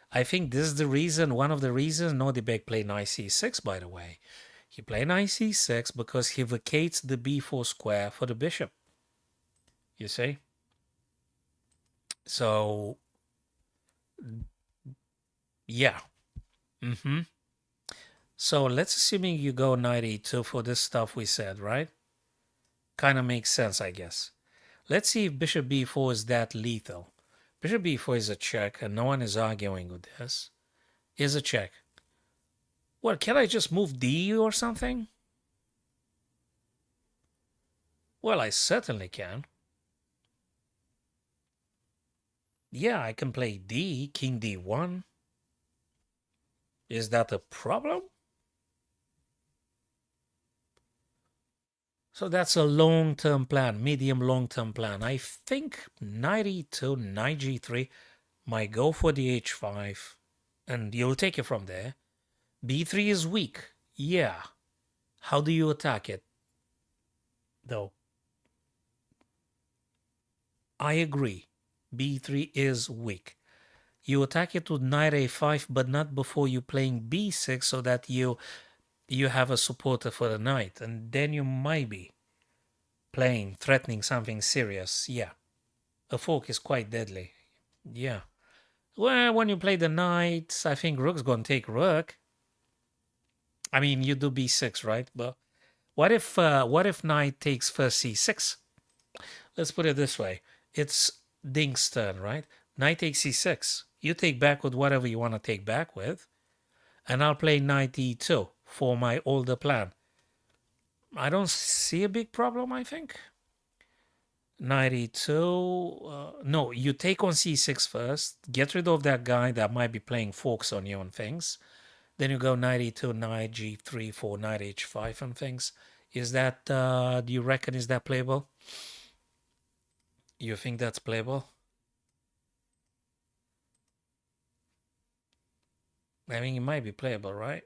I think this is the reason, one of the reasons Nordibek played knight c6, by the way. He played knight c6 because he vacates the b4 square for the bishop. You see? So, yeah. So let's assuming you go knight e2 for this stuff we said, right? Kind of makes sense, I guess. Let's see if bishop b4 is that lethal. Bishop b4 is a check, and no one is arguing with this. Is a check. Well, can I just move d or something? Well, I certainly can. Yeah, I can play d, king d1. Is that a problem? So that's a long-term plan, medium long-term plan. I think knight e2, knight g3 might go for the h5, and you'll take it from there. b3 is weak. Yeah. How do you attack it, though? I agree. b3 is weak. You attack it with knight a5, but not before you playing b6, so that you you have a supporter for the knight, and then you might be playing, threatening something serious. Yeah, a fork is quite deadly. Yeah. Well, when you play the knight, I think rook's gonna take rook. I mean, you do b6, right? But what if knight takes first c6? Let's put it this way: it's Dink's turn, right? Knight takes c6. You take back with whatever you want to take back with, and I'll play knight e2 for my older plan. I don't see a big problem, I think. Knight e2. No, you take on c6 first. Get rid of that guy that might be playing forks on you and things. Then you go knight e2, knight g3 for knight h5 and things. Is that, do you reckon, is that playable? You think that's playable? I mean, it might be playable, right?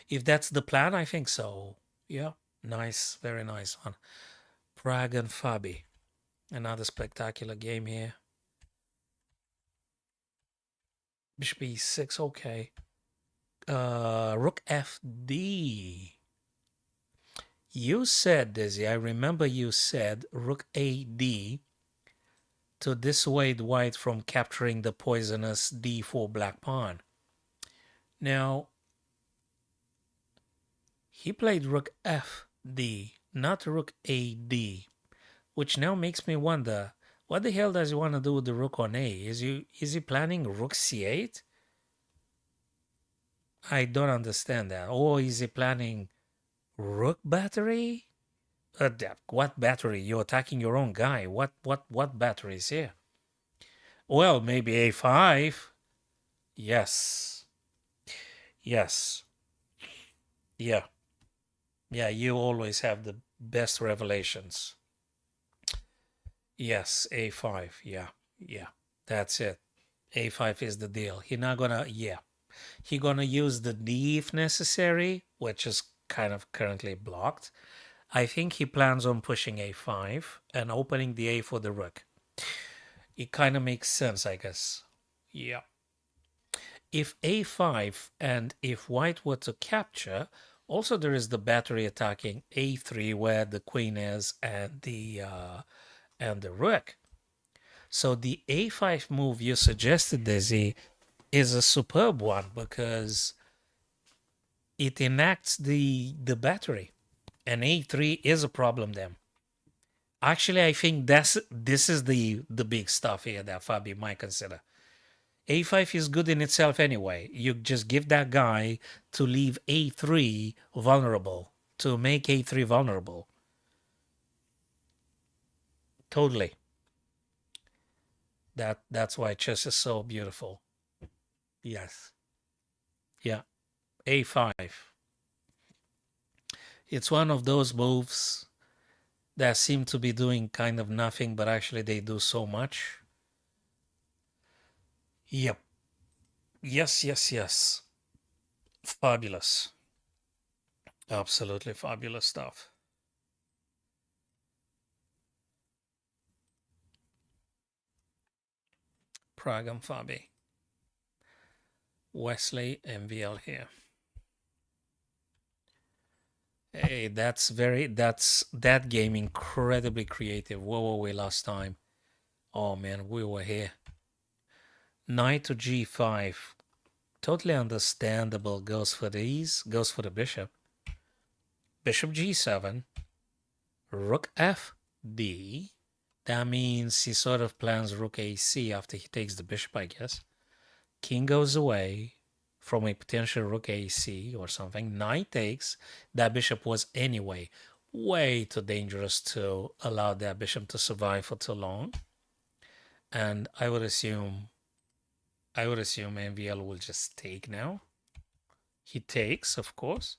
If that's the plan, I think so. Yeah, nice, very nice one. Prague and Fabi. Another spectacular game here. Bishop e6, okay. Rook fd. You said, Dizzy, I remember you said rook ad to dissuade white from capturing the poisonous d4 black pawn. Now, he played rook fd, not rook ad, which now makes me wonder, what the hell does he want to do with the rook on a? Is he planning rook c8? I don't understand that. Or is he planning rook battery? What battery? You're attacking your own guy. What battery is here? Well, maybe a5. Yes. Yes. Yeah. Yeah, you always have the best revelations. Yes, a5. Yeah. Yeah. That's it. a5 is the deal. He not gonna, yeah. He gonna use the d if necessary, which is kind of currently blocked. I think he plans on pushing a5 and opening the a for the rook. It kind of makes sense, I guess. Yeah. If a5 and if white were to capture, also there is the battery attacking a3 where the queen is and the rook. So the a5 move you suggested, Dizzy, is a superb one because it enacts the battery, and a3 is a problem then. Actually, I think this is the big stuff here that Fabi might consider. a5 is good in itself anyway. You just give that guy to leave a3 vulnerable, to make a3 vulnerable. Totally. That's why chess is so beautiful. Yes. Yeah. a5. It's one of those moves that seem to be doing kind of nothing, but actually they do so much. Yep. Yes, yes, yes. Fabulous. Absolutely fabulous stuff. Prague and Fabi. Wesley MVL here. Hey, that game incredibly creative. Where were we last time? Oh man, we were here. Knight to g5. Totally understandable. Goes for these. Goes for the bishop. Bishop g7. Rook fd. That means he sort of plans rook ac after he takes the bishop, I guess. King goes away from a potential rook ac or something. Knight takes. That bishop was anyway way too dangerous to allow that bishop to survive for too long. And I would assume MVL will just take now. He takes, of course.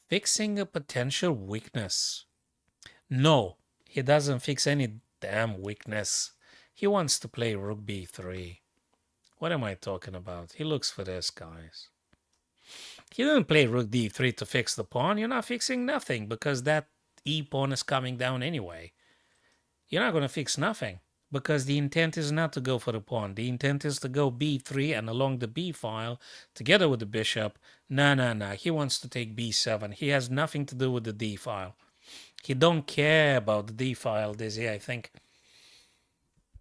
Fixing a potential weakness. No, he doesn't fix any damn weakness. He wants to play rook b3. What am I talking about? He looks for this, guys. He didn't play rook d3 to fix the pawn. You're not fixing nothing because that e pawn is coming down anyway. You're not going to fix nothing. because the intent is not to go for the pawn. The intent is to go b3 and along the b file together with the bishop. No, no, no. He wants to take b7. He has nothing to do with the d file. He don't care about the d file, Dizzy, I think.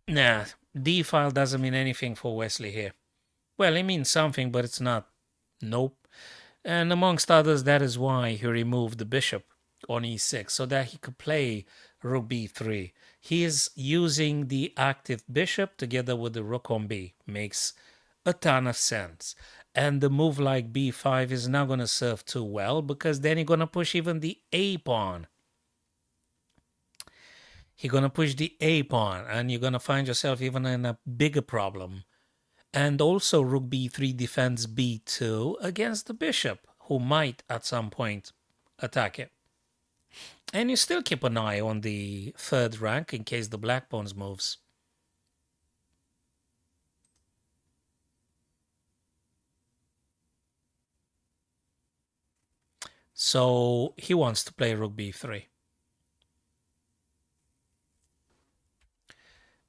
Nah, d file doesn't mean anything for Wesley here. Well, it means something, but it's not. Nope. And amongst others, that is why he removed the bishop on e6, so that he could play rook b3. He is using the active bishop together with the rook on b. Makes a ton of sense. And the move like b5 is not going to serve too well, because then you're going to push even the a pawn. You're going to push the a pawn, and you're going to find yourself even in a bigger problem. And also rook b3 defends b2 against the bishop, who might at some point attack it. And you still keep an eye on the third rank in case the black pawns moves. So he wants to play rook b3.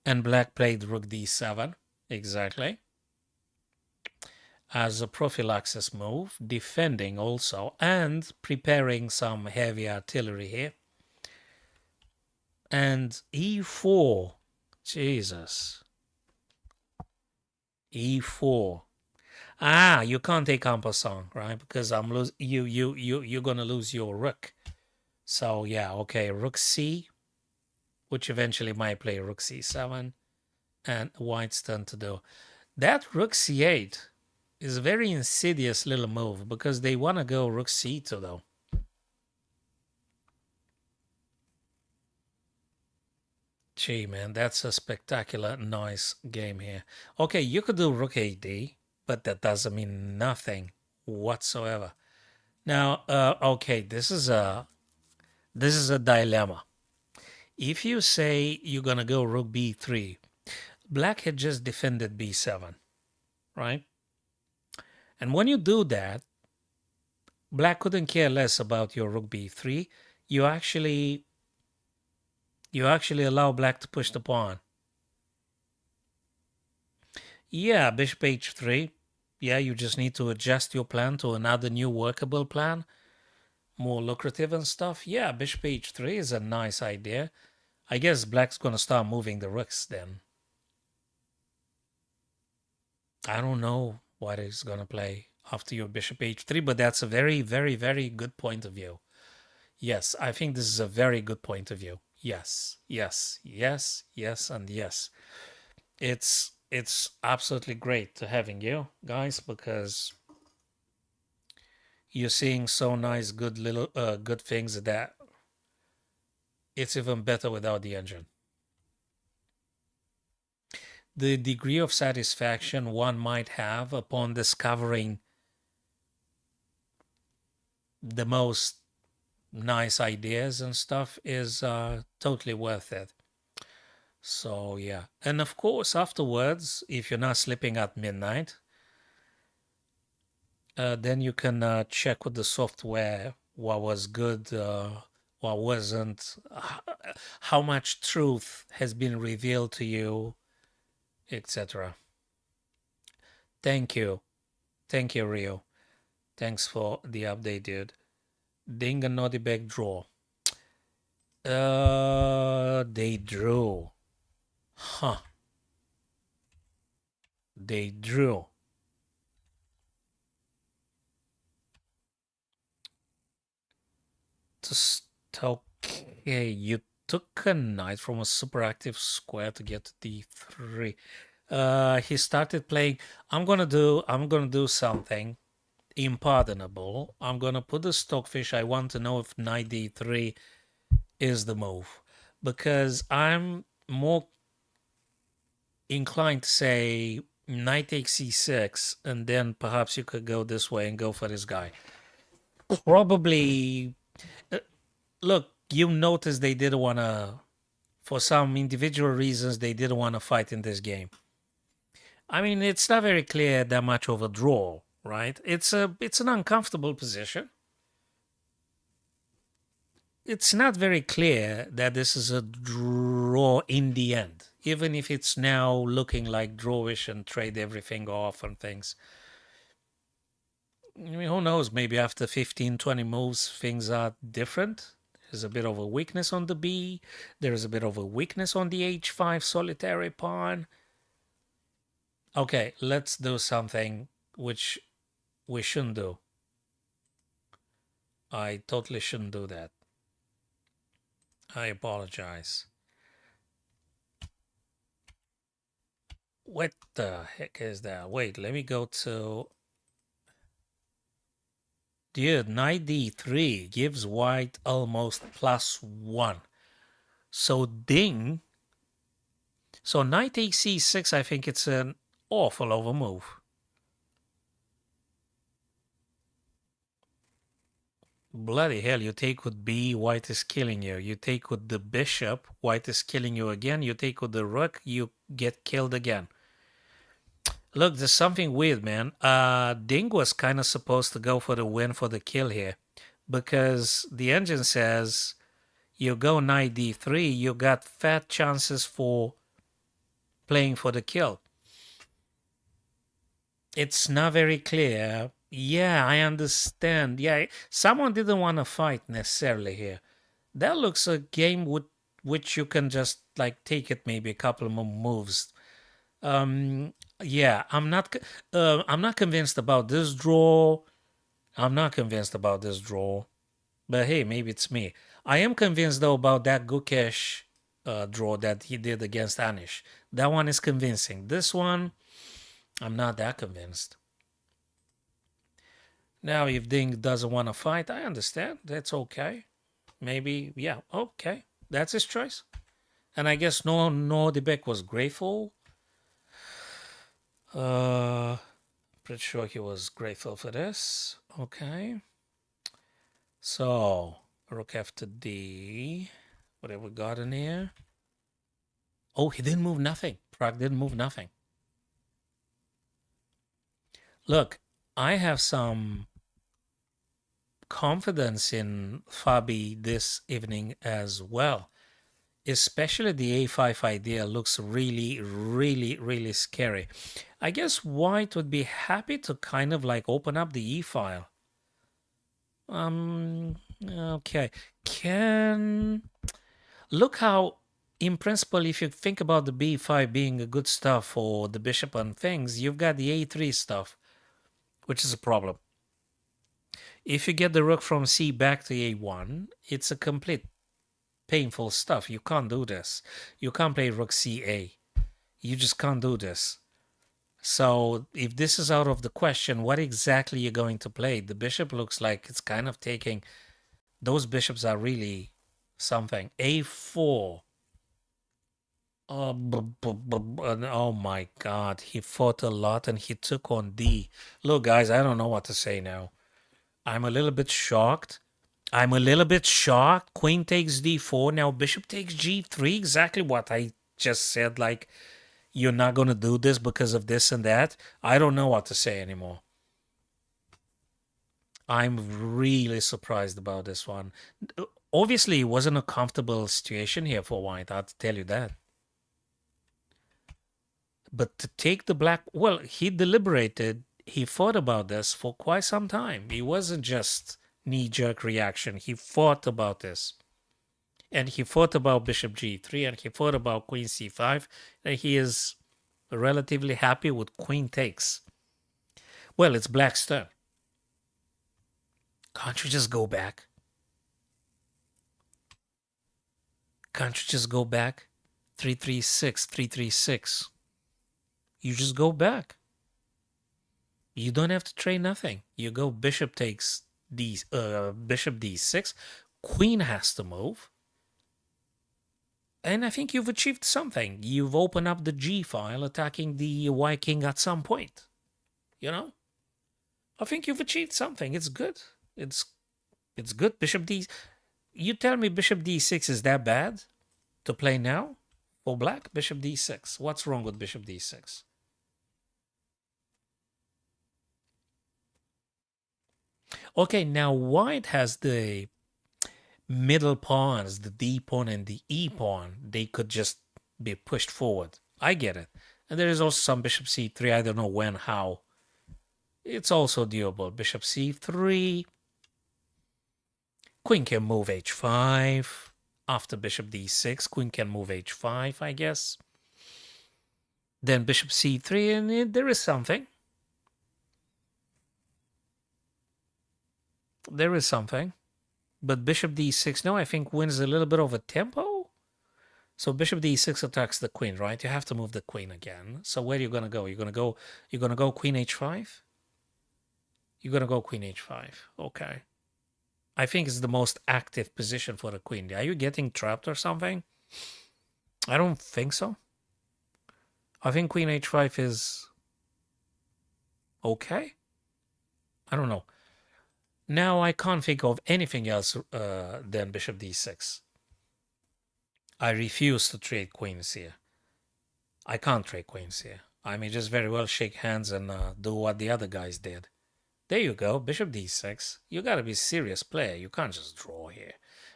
And black played rook d7, exactly, as a prophylaxis move, defending also, and preparing some heavy artillery here. And e4, Jesus, e4. Ah, you can't take en passant, right? Because you're gonna lose your rook. So yeah, okay, rook c, which eventually might play rook c7, and white's turn to do. That rook c8 is a very insidious little move, because they want to go rook c2 though. Gee, man, that's a spectacular, nice game here. Okay, you could do rook ad, but that doesn't mean nothing whatsoever. Now, okay, this is a dilemma. If you say you're gonna go rook b3, black had just defended b7, right? And when you do that, black couldn't care less about your rook b3. You actually allow black to push the pawn. Yeah, bishop h3. Yeah, you just need to adjust your plan to another new workable plan, more lucrative and stuff. Yeah, bishop h3 is a nice idea. I guess black's going to start moving the rooks then. I don't know what he's going to play after your bishop h3, but that's a very, very, very good point of view. Yes, I think this is a very good point of view. Yes, yes, yes, yes, and yes. It's absolutely great to having you guys, because you're seeing so nice, good little good things that it's even better without the engine. The degree of satisfaction one might have upon discovering the most nice ideas and stuff is totally worth it. So yeah, and of course afterwards, if you're not sleeping at midnight, then you can check with the software what was good, what wasn't, how much truth has been revealed to you, etc. Thank you, Rio. Thanks for the update, dude. Ding and naughty back draw. They drew. Huh. They drew. Just okay. You took a knight from a super active square to get to d3. He started playing. I'm gonna do something impardonable. I'm gonna put the stockfish. I want to know if knight d3 is the move, because I'm more inclined to say knight takes c6, and then perhaps you could go this way and go for this guy. Probably. Look, you notice they didn't want to, for some individual reasons, they didn't want to fight in this game. I mean, it's not very clear that much of a draw, right? It's an uncomfortable position. It's not very clear that this is a draw in the end. even if it's now looking like drawish and trade everything off and things. I mean, who knows? Maybe after 15, 20 moves, things are different. There's a bit of a weakness on the B. There's a bit of a weakness on the H5 solitary pawn. Okay, let's do something which we shouldn't do. I totally shouldn't do that. I apologize. What the heck is that? Wait, let me go to... Dude, knight d3 gives white almost +1. So ding. So knight ac6, I think it's an awful over move. Bloody hell, you take with b, white is killing you. You take with the bishop, white is killing you again. You take with the rook, you get killed again. Look, there's something weird, man. Ding was kind of supposed to go for the win for the kill here, because the engine says you go knight d3, you got fat chances for playing for the kill. It's not very clear. Yeah, I understand. Yeah, someone didn't want to fight necessarily here. That looks a game with which you can just like take it maybe a couple more moves. Yeah, I'm not convinced about this draw. I'm not convinced about this draw. But hey, maybe it's me. I am convinced though about that Gukesh draw that he did against Anish. That one is convincing. This one, I'm not that convinced. Now, if Ding doesn't want to fight, I understand. That's okay. Maybe, yeah, okay. That's his choice. And I guess no Debek was grateful. Pretty sure he was grateful for this. Okay. So, rook after D. What have we got in here? Oh, he didn't move nothing. Prague didn't move nothing. Look, I have some confidence in Fabi this evening as well. Especially the a5 idea looks really, really, really scary. I guess white would be happy to kind of like open up the e file. Okay. Look how, in principle, if you think about the b5 being a good stuff for the bishop and things, you've got the a3 stuff, which is a problem. If you get the rook from c back to a1, it's a complete painful stuff. You can't do this. You can't play rook ca. You just can't do this. So if this is out of the question, what exactly you're going to play? The bishop looks like it's kind of taking... Those bishops are really something. a4. Oh my God. He fought a lot and he took on d. Look, guys, I don't know what to say now. I'm a little bit shocked. Queen takes d4. Now bishop takes g3. Exactly what I just said. Like, you're not going to do this because of this and that. I don't know what to say anymore. I'm really surprised about this one. Obviously, it wasn't a comfortable situation here for white. I'll tell you that. But to take the black... Well, he deliberated. He thought about this for quite some time. It wasn't just knee-jerk reaction. He thought about this. And he thought about bishop g3, and he thought about queen c5, and he is relatively happy with queen takes. Well, it's black's turn. Can't you just go back? Can't you just go back? 336, 336. You just go back. You don't have to trade nothing. You go bishop takes bishop d6. Queen has to move. And I think you've achieved something. You've opened up the G file attacking the white king at some point. You know? I think you've achieved something. It's good. It's good. Bishop d... You tell me bishop d6 is that bad to play now? For black, bishop d6. What's wrong with bishop d6? Okay, now white has the middle pawns, the d pawn and the e pawn. They could just be pushed forward. I get it. And there is also some bishop c3. I don't know when, how. It's also doable. Bishop c3. Queen can move h5. After bishop d6, queen can move h5, I guess. Then bishop c3, and there is something. There is something. But bishop d6, no, I think wins a little bit of a tempo. So bishop d6 attacks the queen, right? You have to move the queen again. So where are you gonna go? You're gonna go queen h5? You're gonna go queen h5. Okay. I think it's the most active position for the queen. Are you getting trapped or something? I don't think so. I think queen h5 is okay. I don't know. Now I can't think of anything else than bishop d6. I refuse to trade queens here. I can't trade queens here. I may just very well shake hands and do what the other guys did. There you go, bishop d6. You gotta be a serious player. You can't just draw here.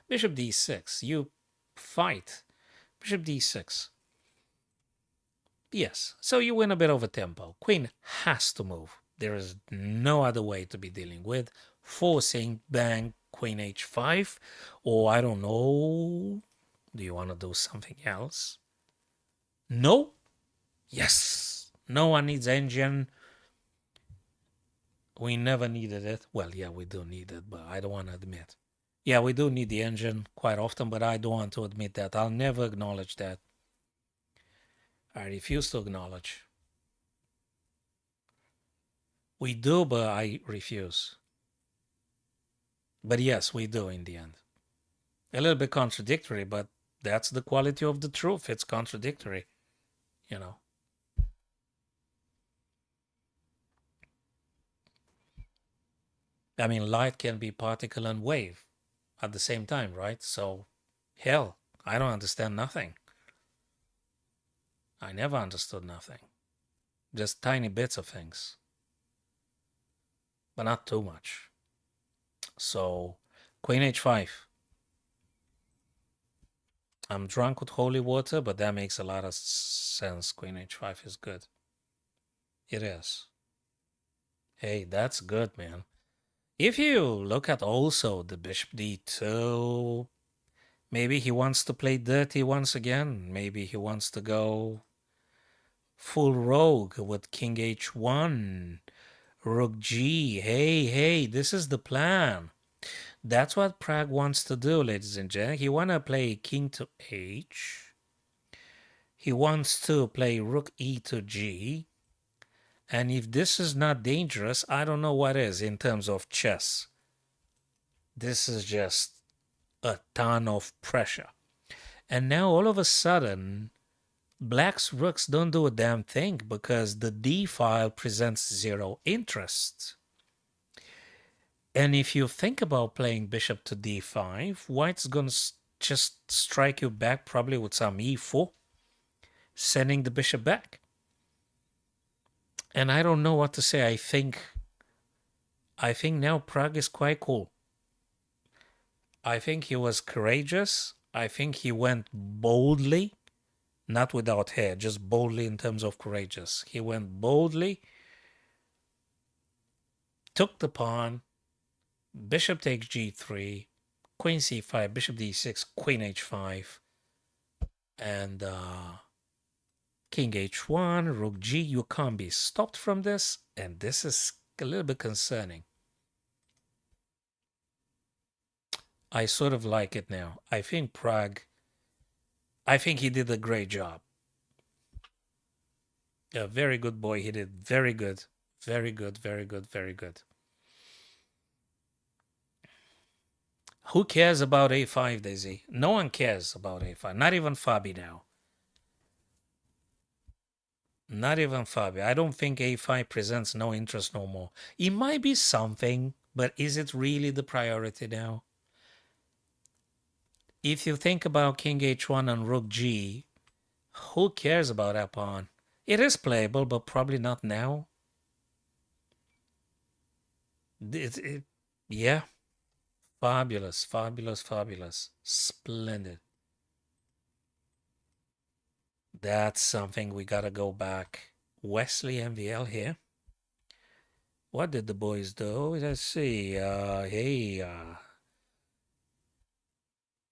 Bishop d6. You fight. Bishop d6. Yes, so you win a bit over tempo. Queen has to move. There is no other way to be dealing with. Forcing, bang, queen h5. Or I don't know. Do you want to do something else? No? Yes. No one needs engine. We never needed it. Well, yeah, we do need it, but I don't want to admit. Yeah, we do need the engine quite often, but I don't want to admit that. I'll never acknowledge that. I refuse to acknowledge. We do, but I refuse. But yes, we do in the end. A little bit contradictory, but that's the quality of the truth. It's contradictory, you know. I mean, light can be particle and wave at the same time, right? So, hell, I don't understand nothing. I never understood nothing. Just tiny bits of things. But not too much. So, queen h5. I'm drunk with holy water, but that makes a lot of sense. Queen h5 is good. It is. Hey, that's good, man. If you look at also the bishop d2, maybe he wants to play dirty once again. Maybe he wants to go full rogue with king h1, rook g. Hey, this is the plan. That's what Prague wants to do, ladies and gentlemen. He wants to play king to h. He wants to play rook e to g. And if this is not dangerous, I don't know what is in terms of chess. This is just a ton of pressure. And now all of a sudden, black's rooks don't do a damn thing because the d file presents zero interest. And if you think about playing bishop to d5, white's going to just strike you back probably with some e4, sending the bishop back. And I don't know what to say. I think now Prague is quite cool. I think he was courageous. I think he went boldly, not without hair, just boldly in terms of courageous. He went boldly, took the pawn, bishop takes g3, queen c5, bishop d6, queen h5, and king h1, rook g. You can't be stopped from this, and this is a little bit concerning. I sort of like it now. I think he did a great job. A very good boy. He did very good. Very good, very good, very good. Who cares about a5, Daisy? No one cares about a5. Not even Fabi now. Not even Fabi. I don't think a5 presents no interest no more. It might be something, but is it really the priority now? If you think about king h1 and rook g, who cares about that pawn? It is playable, but probably not now. Yeah. Fabulous, fabulous, fabulous. Splendid. That's something we gotta go back. Wesley MVL here. What did the boys do? Let's see.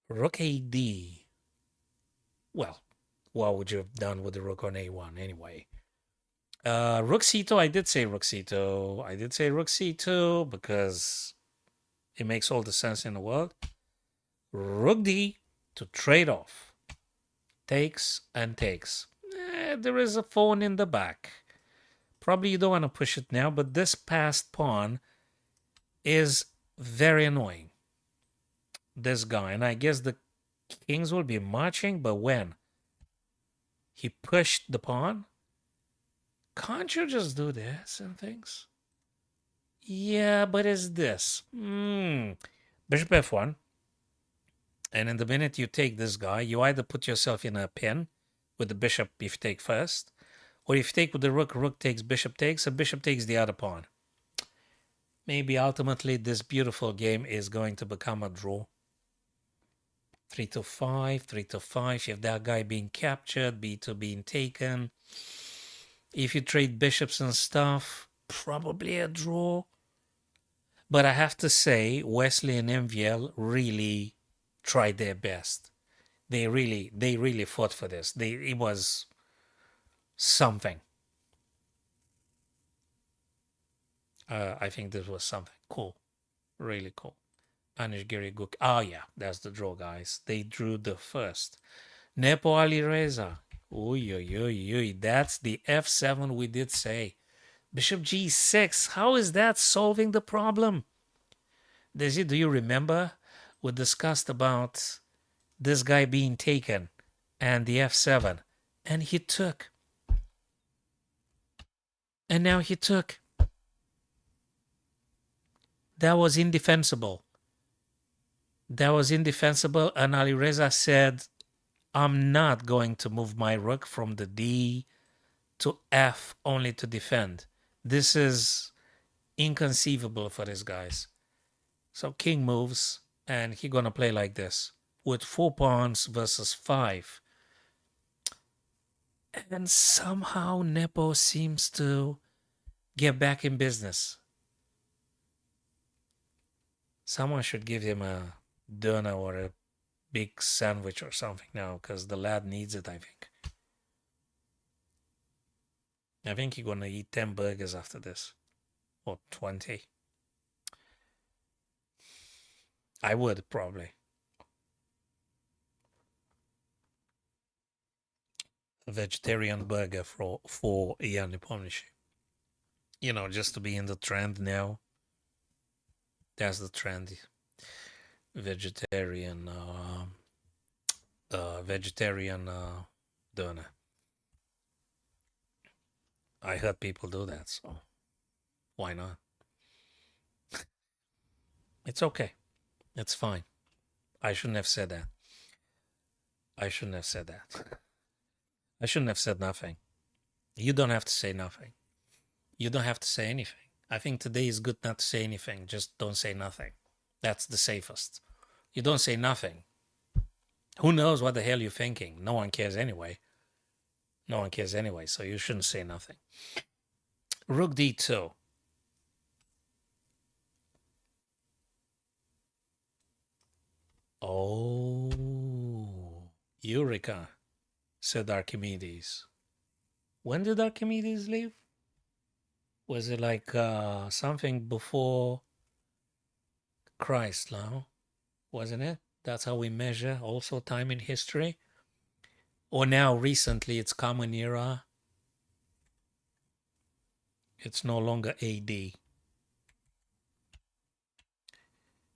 Rook AD. Well, what would you have done with the rook on A1 anyway? Rook C2, I did say Rook C2. I did say Rook C2 because it makes all the sense in the world. Rook D to trade off. Takes and takes. There is a pawn in the back. Probably you don't want to push it now, but this passed pawn is very annoying. This guy, and I guess the kings will be marching, but when he pushed the pawn, can't you just do this and things? Yeah, but is this? Bishop F1. And in the minute you take this guy, you either put yourself in a pin with the bishop if you take first, or if you take with the rook, rook takes, and bishop takes the other pawn. Maybe ultimately this beautiful game is going to become a draw. 3 to 5, 3 to 5. You have that guy being captured, b2 being taken. If you trade bishops and stuff, probably a draw. But I have to say, Wesley and MVL really tried their best. They really fought for this. It was something. I think this was something cool, really cool. Anish Giri Guk. Oh yeah, that's the draw, guys. They drew the first. Nepo Ali Reza. Uy. That's the F7 we did say. Bishop G6. How is that solving the problem? Desi, do you remember? We discussed about this guy being taken and the F7. And he took. And now he took. That was indefensible. That was indefensible. And Ali Reza said, I'm not going to move my rook from the D to F only to defend. This is inconceivable for these guys. So king moves, and he's going to play like this with 4 pawns versus 5. And somehow Nepo seems to get back in business. Someone should give him a doner or a big sandwich or something now, because the lad needs it, I think. I think he's going to eat 10 burgers after this. Or 20. I would, probably. A vegetarian burger for Ian Nepomniachtchi. You know, just to be in the trend now. That's the trend. Vegetarian doner. I heard people do that, so why not? It's okay. It's fine. I shouldn't have said that. I shouldn't have said that. I shouldn't have said nothing. You don't have to say nothing. You don't have to say anything. I think today is good not to say anything. Just don't say nothing. That's the safest. You don't say nothing. Who knows what the hell you're thinking? No one cares anyway. No one cares anyway, so you shouldn't say nothing. Rook D2. Oh, Eureka, said Archimedes. When did Archimedes leave? Was it like something before Christ now? Wasn't it? That's how we measure also time in history. Or now recently it's Common Era. It's no longer AD.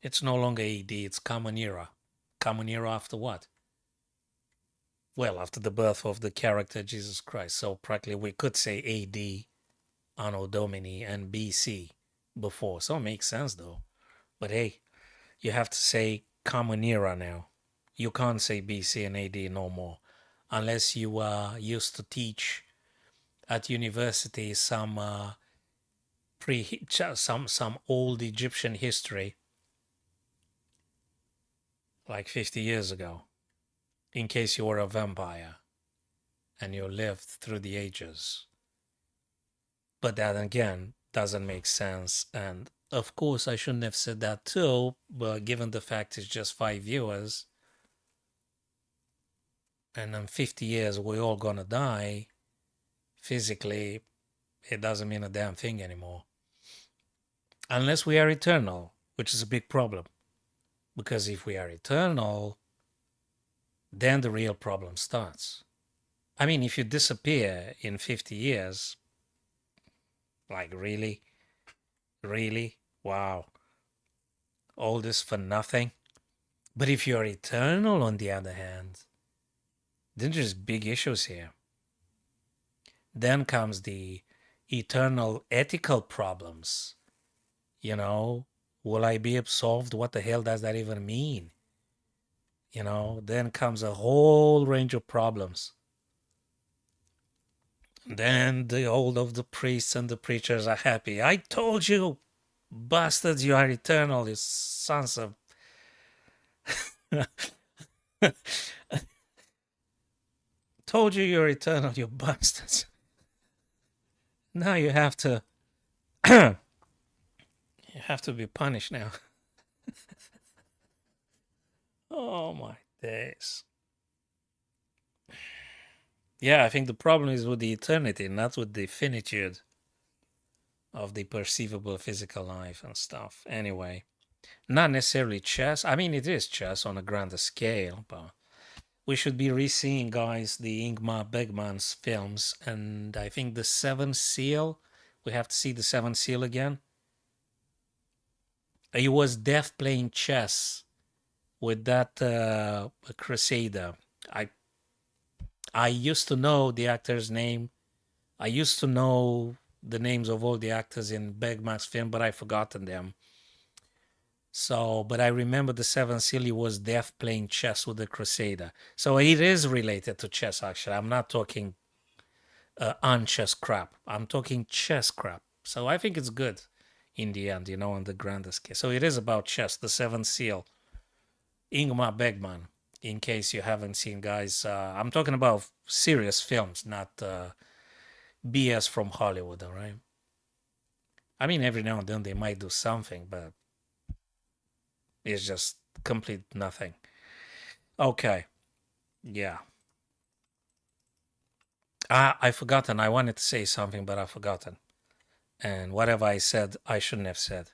It's no longer AD, it's Common Era. Common Era after what? Well, after the birth of the character Jesus Christ. So practically we could say AD, Anno Domini, and BC before. So it makes sense though. But hey, you have to say Common Era now. You can't say BC and AD no more. Unless you used to teach at university some some old Egyptian history like 50 years ago, in case you were a vampire and you lived through the ages. But that again doesn't make sense. And of course, I shouldn't have said that too, but given the fact it's just 5 viewers, and in 50 years we're all gonna die physically, it doesn't mean a damn thing anymore. Unless we are eternal, which is a big problem. Because if we are eternal, then the real problem starts. I mean, if you disappear in 50 years, like really? Really? Wow. All this for nothing? But if you're eternal, on the other hand, then there's big issues here. Then comes the eternal ethical problems. You know, will I be absolved? What the hell does that even mean? You know, then comes a whole range of problems. Then the old of the priests and the preachers are happy. I told you, bastards, you are eternal, you sons of. Told you you're eternal, you bastards. Now you have to. You have to be punished now. Oh my days. Yeah, I think the problem is with the eternity, not with the finitude of the perceivable physical life and stuff. Anyway, not necessarily chess. I mean, it is chess on a grander scale, but we should be re-seeing, guys, the Ingmar Bergman's films, and I think the Seventh Seal. We have to see the Seventh Seal again. He was deaf playing chess with that crusader. I used to know the actor's name. I used to know the names of all the actors in Bergman's film, but I've forgotten them. So, but I remember the Seventh Seal. He was deaf playing chess with the crusader. So it is related to chess, actually. I'm not talking on-chess crap. I'm talking chess crap. So I think it's good in the end, you know, on the grander scale. So it is about chess, the Seventh Seal. Ingmar Bergman, in case you haven't seen, guys. I'm talking about serious films, not BS from Hollywood, all right? I mean, every now and then they might do something, but it's just complete nothing. Okay, yeah. I've forgotten. I wanted to say something, but I've forgotten. And whatever I said, I shouldn't have said.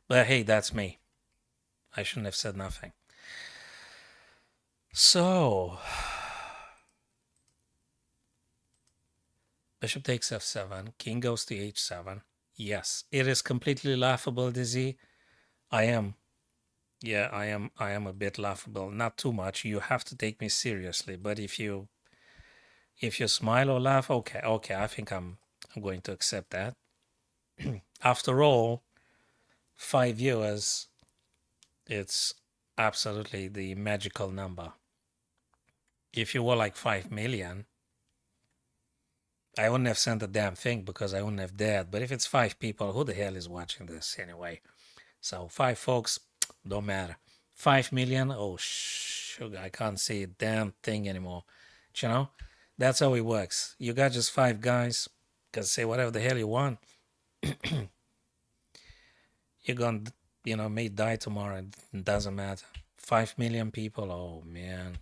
But hey, that's me. I shouldn't have said nothing. So, bishop takes f7, king goes to h7. Yes, it is completely laughable, Dizzy. I am. Yeah, I am a bit laughable. Not too much. You have to take me seriously. But if you smile or laugh, okay, I think I'm going to accept that. After all, 5 viewers, it's absolutely the magical number. If you were like 5 million, I wouldn't have sent a damn thing because I wouldn't have dared. But if it's 5 people, who the hell is watching this anyway? So 5 folks, don't matter. 5 million, oh sugar, I can't see a damn thing anymore. But, you know, that's how it works. You got just 5 guys, can say whatever the hell you want. You're gonna, you know, may die tomorrow. It doesn't matter. 5 million people, oh man,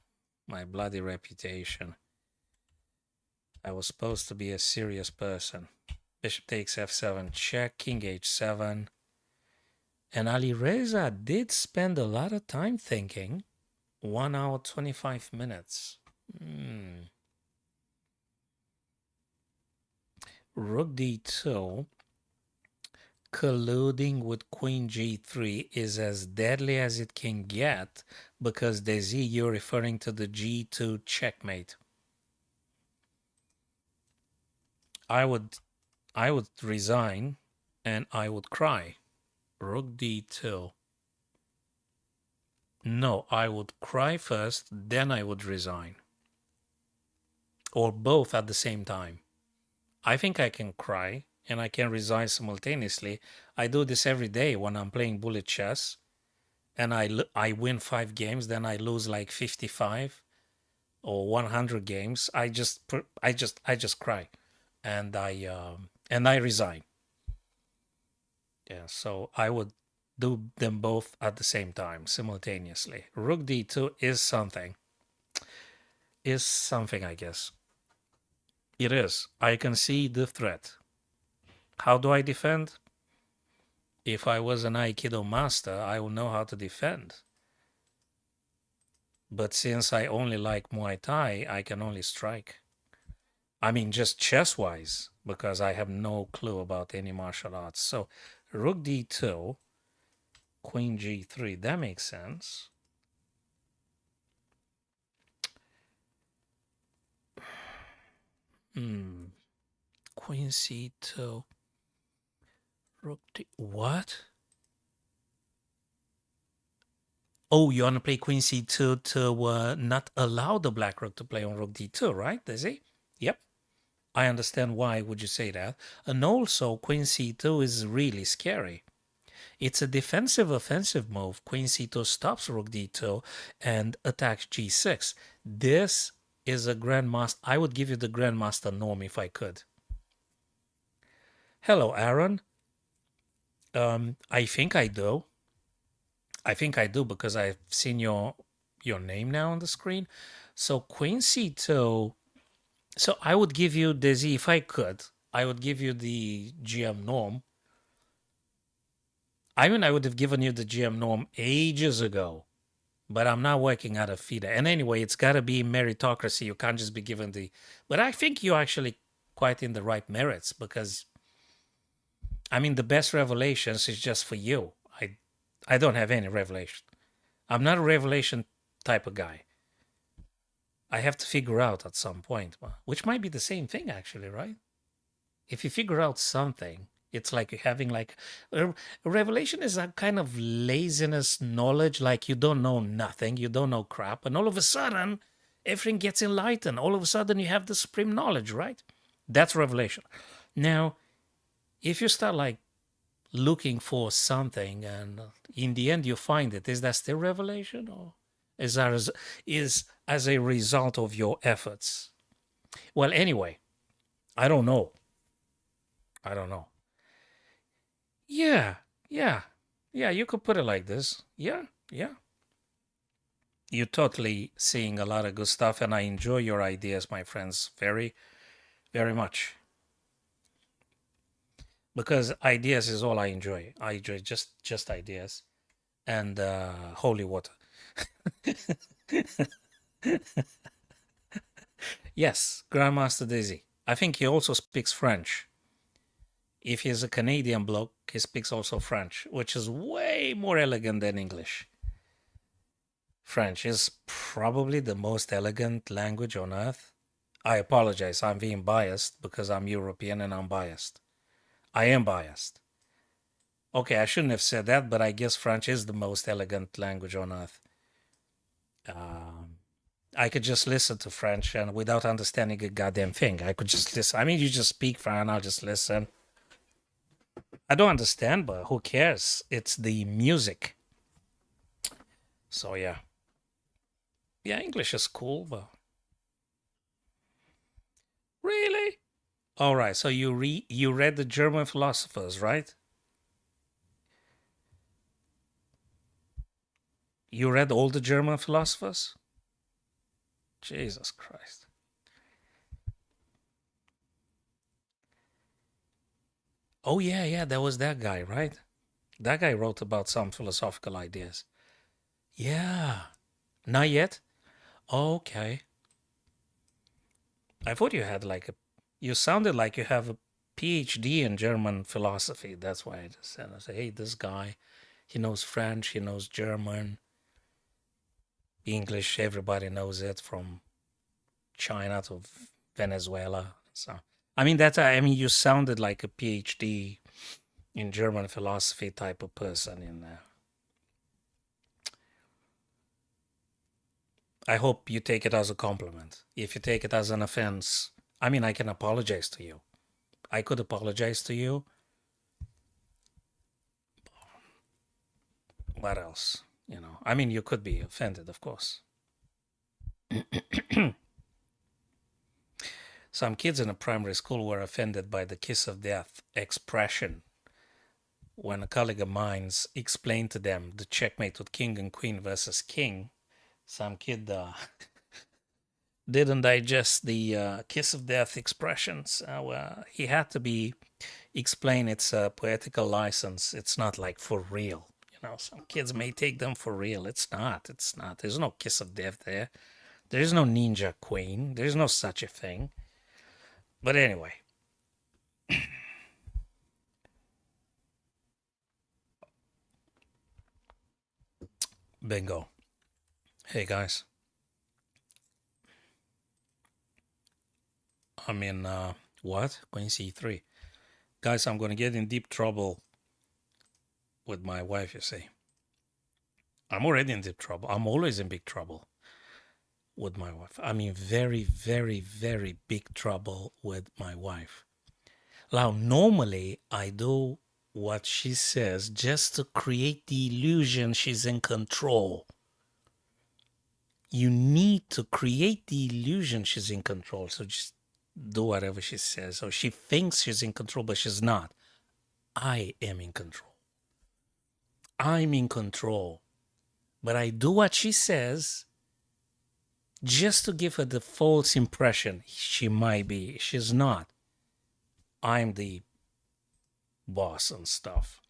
my bloody reputation. I was supposed to be a serious person. Bishop takes f7, check, king h7. And Ali Reza did spend a lot of time thinking. 1 hour, 25 minutes. Rook d2. Colluding with queen g3 is as deadly as it can get because Desi, you're referring to the g2 checkmate. I would resign and I would cry. Rook d2. No, I would cry first, then I would resign. Or both at the same time. I think I can cry and I can resign simultaneously. I do this every day when I'm playing bullet chess and I win 5 games, then I lose like 55. or 100 games, I just cry, and I resign. Yeah, so I would do them both at the same time simultaneously. Rook d2 is something, I guess. It is. I can see the threat. How do I defend? If I was an Aikido master, I would know how to defend. But since I only like Muay Thai, I can only strike. I mean, just chess wise, because I have no clue about any martial arts. So, Rook d2, Queen g3, that makes sense. Hmm. Queen c2, Rook d. What? Oh, you want to play Queen c2 to not allow the black rook to play on Rook d2, right? Does he? Yep. I understand why would you say that. And also, Queen c2 is really scary. It's a defensive offensive move. Queen c2 stops Rook d2 and attacks g6. This is a grandmaster. I would give you the grandmaster norm if I could. Hello, Aaron. I think I do. I think I do because I've seen your name now on the screen. So Queen c2. So I would give you Desi if I could. I would give you the GM norm. I mean, I would have given you the GM norm ages ago, but I'm not working out of FIDE. And anyway, it's got to be meritocracy. You can't just be given the. But I think you're actually quite in the right merits because, I mean, the best revelations is just for you. I don't have any revelation. I'm not a revelation type of guy. I have to figure out at some point, which might be the same thing actually, right? If you figure out something, it's like having like a revelation is a kind of laziness knowledge, like you don't know nothing, you don't know crap, and all of a sudden everything gets enlightened. All of a sudden you have the supreme knowledge, right? That's revelation. Now, if you start like looking for something and in the end you find it, is that still revelation or is as a result of your efforts? Well, anyway, I don't know. I don't know. Yeah, yeah, yeah, you could put it like this. Yeah, yeah. You're totally seeing a lot of good stuff, and I enjoy your ideas, my friends, very, very much. Because ideas is all I enjoy. I enjoy just ideas and holy water. Yes, Grandmaster Daisy. I think he also speaks French. If he's a Canadian bloke, he speaks also French, which is way more elegant than English. French is probably the most elegant language on earth. I apologize, I'm being biased because I'm European and I'm biased. I am biased. Okay, I shouldn't have said that, but I guess French is the most elegant language on earth. Um, I could just listen to French and without understanding a goddamn thing, I could just listen. I mean, you just speak French, I'll just listen. I don't understand, but who cares? It's the music. So yeah. Yeah, English is cool, but really? All right, so you read the German philosophers, right? You read all the German philosophers? Jesus Christ. Oh yeah, yeah, there was that guy, right? That guy wrote about some philosophical ideas. Yeah. Not yet? Okay. I thought you had like a you sounded like you have a PhD in German philosophy. That's why I just said I say, hey, this guy, he knows French, he knows German, English, everybody knows it from China to Venezuela. So I mean you sounded like a PhD in German philosophy type of person in there. I hope you take it as a compliment. If you take it as an offense, I mean I can apologize to you. I could apologize to you. What else? I mean you could be offended, of course. Some kids in a primary school were offended by the kiss of death expression when a colleague of mine explained to them the checkmate with king and queen versus king. Some kid didn't digest the kiss of death expressions. He had to be explain it's a poetical license. It's not like for real. You know, some kids may take them for real. It's not. It's not. There's no kiss of death there. There's no ninja queen. There's no such a thing. But anyway. Bingo. Hey guys. I'm in what? Queen C3. Guys, I'm gonna get in deep trouble with my wife, you see. I'm already in deep trouble. I'm always in big trouble with my wife. I mean, very, very, very big trouble with my wife. Now, normally I do what she says just to create the illusion she's in control. You need to create the illusion she's in control. So just do whatever she says. So she thinks she's in control, but she's not. I am in control. I'm in control. But I do what she says just to give her the false impression she might be. She's not. I'm the boss and stuff.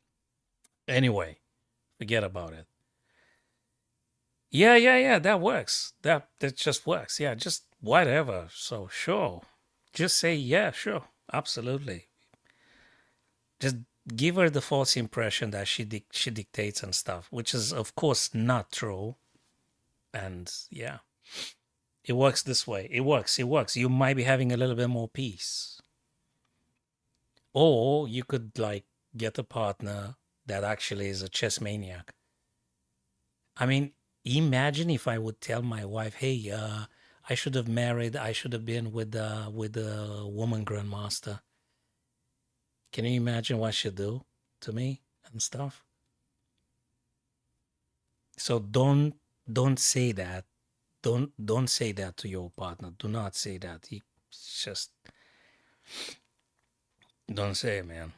Anyway, forget about it. Yeah, that works. That just works. Yeah, just whatever. So sure. Just say yeah, sure. Absolutely. Just give her the false impression that she dictates and stuff, which is of course not true. And yeah. It works this way. It works. You might be having a little bit more peace. Or you could like get a partner that actually is a chess maniac. I mean, imagine if I would tell my wife, "Hey, I should have been with a woman grandmaster." Can you imagine what she'd do to me and stuff? So don't say that. Don't say that to your partner. Do not say that. Just don't say it, man.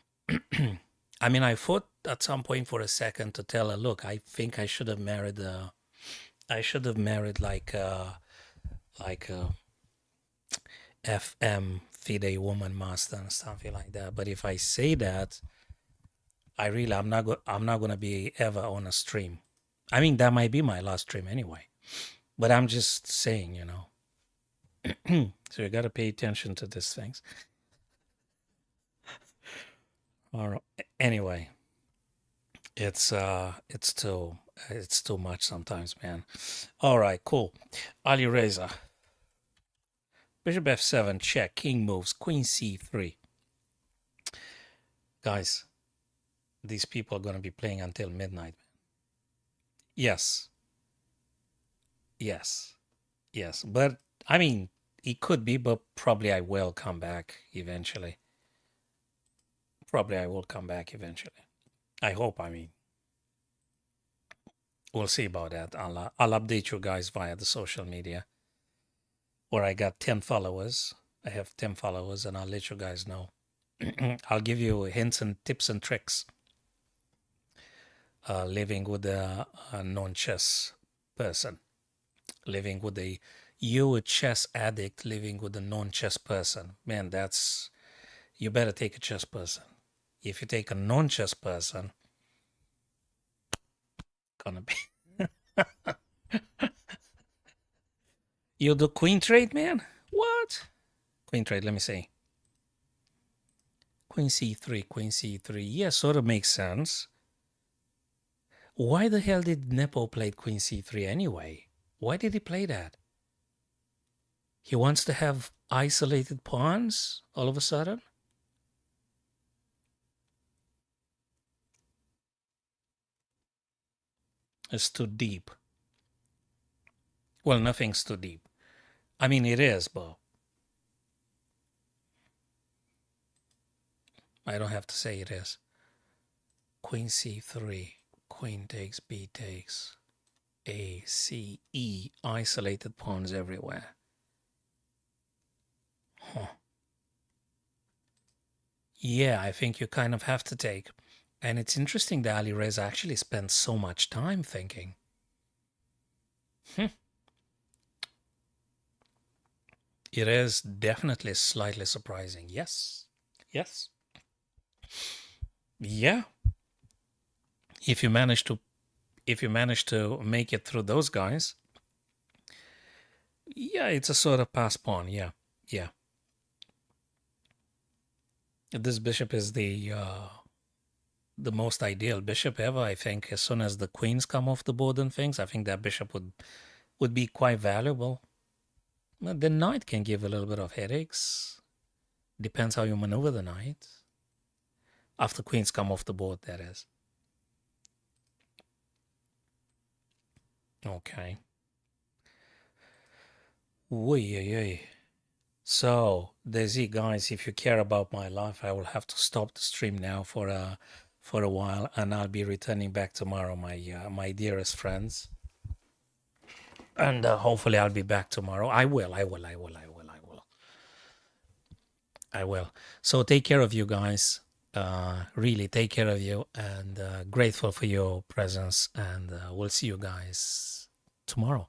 I mean, I thought at some point for a second to tell her, look, I think I should have married like FM FIDE woman master and something like that. But if I say that, I'm not gonna be ever on a stream. I mean, that might be my last stream anyway. But I'm just saying, you know. So you gotta pay attention to these things. All right. Anyway, it's too much sometimes, man. All right, cool. Ali Reza. Bishop F7, check. King moves. Queen C3. Guys, these people are going to be playing until midnight. Yes. But, I mean, it could be, but probably I will come back eventually. I hope, I mean. We'll see about that. I'll update you guys via the social media. Or I got 10 followers. I have 10 followers, and I'll let you guys know. I'll give you hints and tips and tricks. Living with a non-chess person. Living with a chess addict living with a non-chess person. Man, you better take a chess person. If you take a non-chess person, gonna be... You do queen trade, man? What? Queen trade, let me see. Queen c3. Yeah, sort of makes sense. Why the hell did Nepo play queen c3 anyway? Why did he play that? He wants to have isolated pawns all of a sudden? It's too deep. Well, nothing's too deep. I mean, it is, but I don't have to say it is. Queen c3. Queen takes, b takes. A-C-E, isolated ponds everywhere. Huh. Yeah, I think you kind of have to take. And it's interesting that Ali Reza actually spent so much time thinking. Hmm. It is definitely slightly surprising. Yes. Yes. Yeah. If you manage to make it through those guys, yeah, it's a sort of pass pawn. Yeah. Yeah. This bishop is the most ideal bishop ever. I think as soon as the queens come off the board and things, I think that bishop would be quite valuable. But the knight can give a little bit of headaches. Depends how you maneuver the knight. After queens come off the board, that is. Okay. Oy. So, Desi, guys, if you care about my life, I will have to stop the stream now for a while, and I'll be returning back tomorrow, my dearest friends. And hopefully, I'll be back tomorrow. I will. So take care of you guys. Really take care of you, and grateful for your presence. And we'll see you guys tomorrow.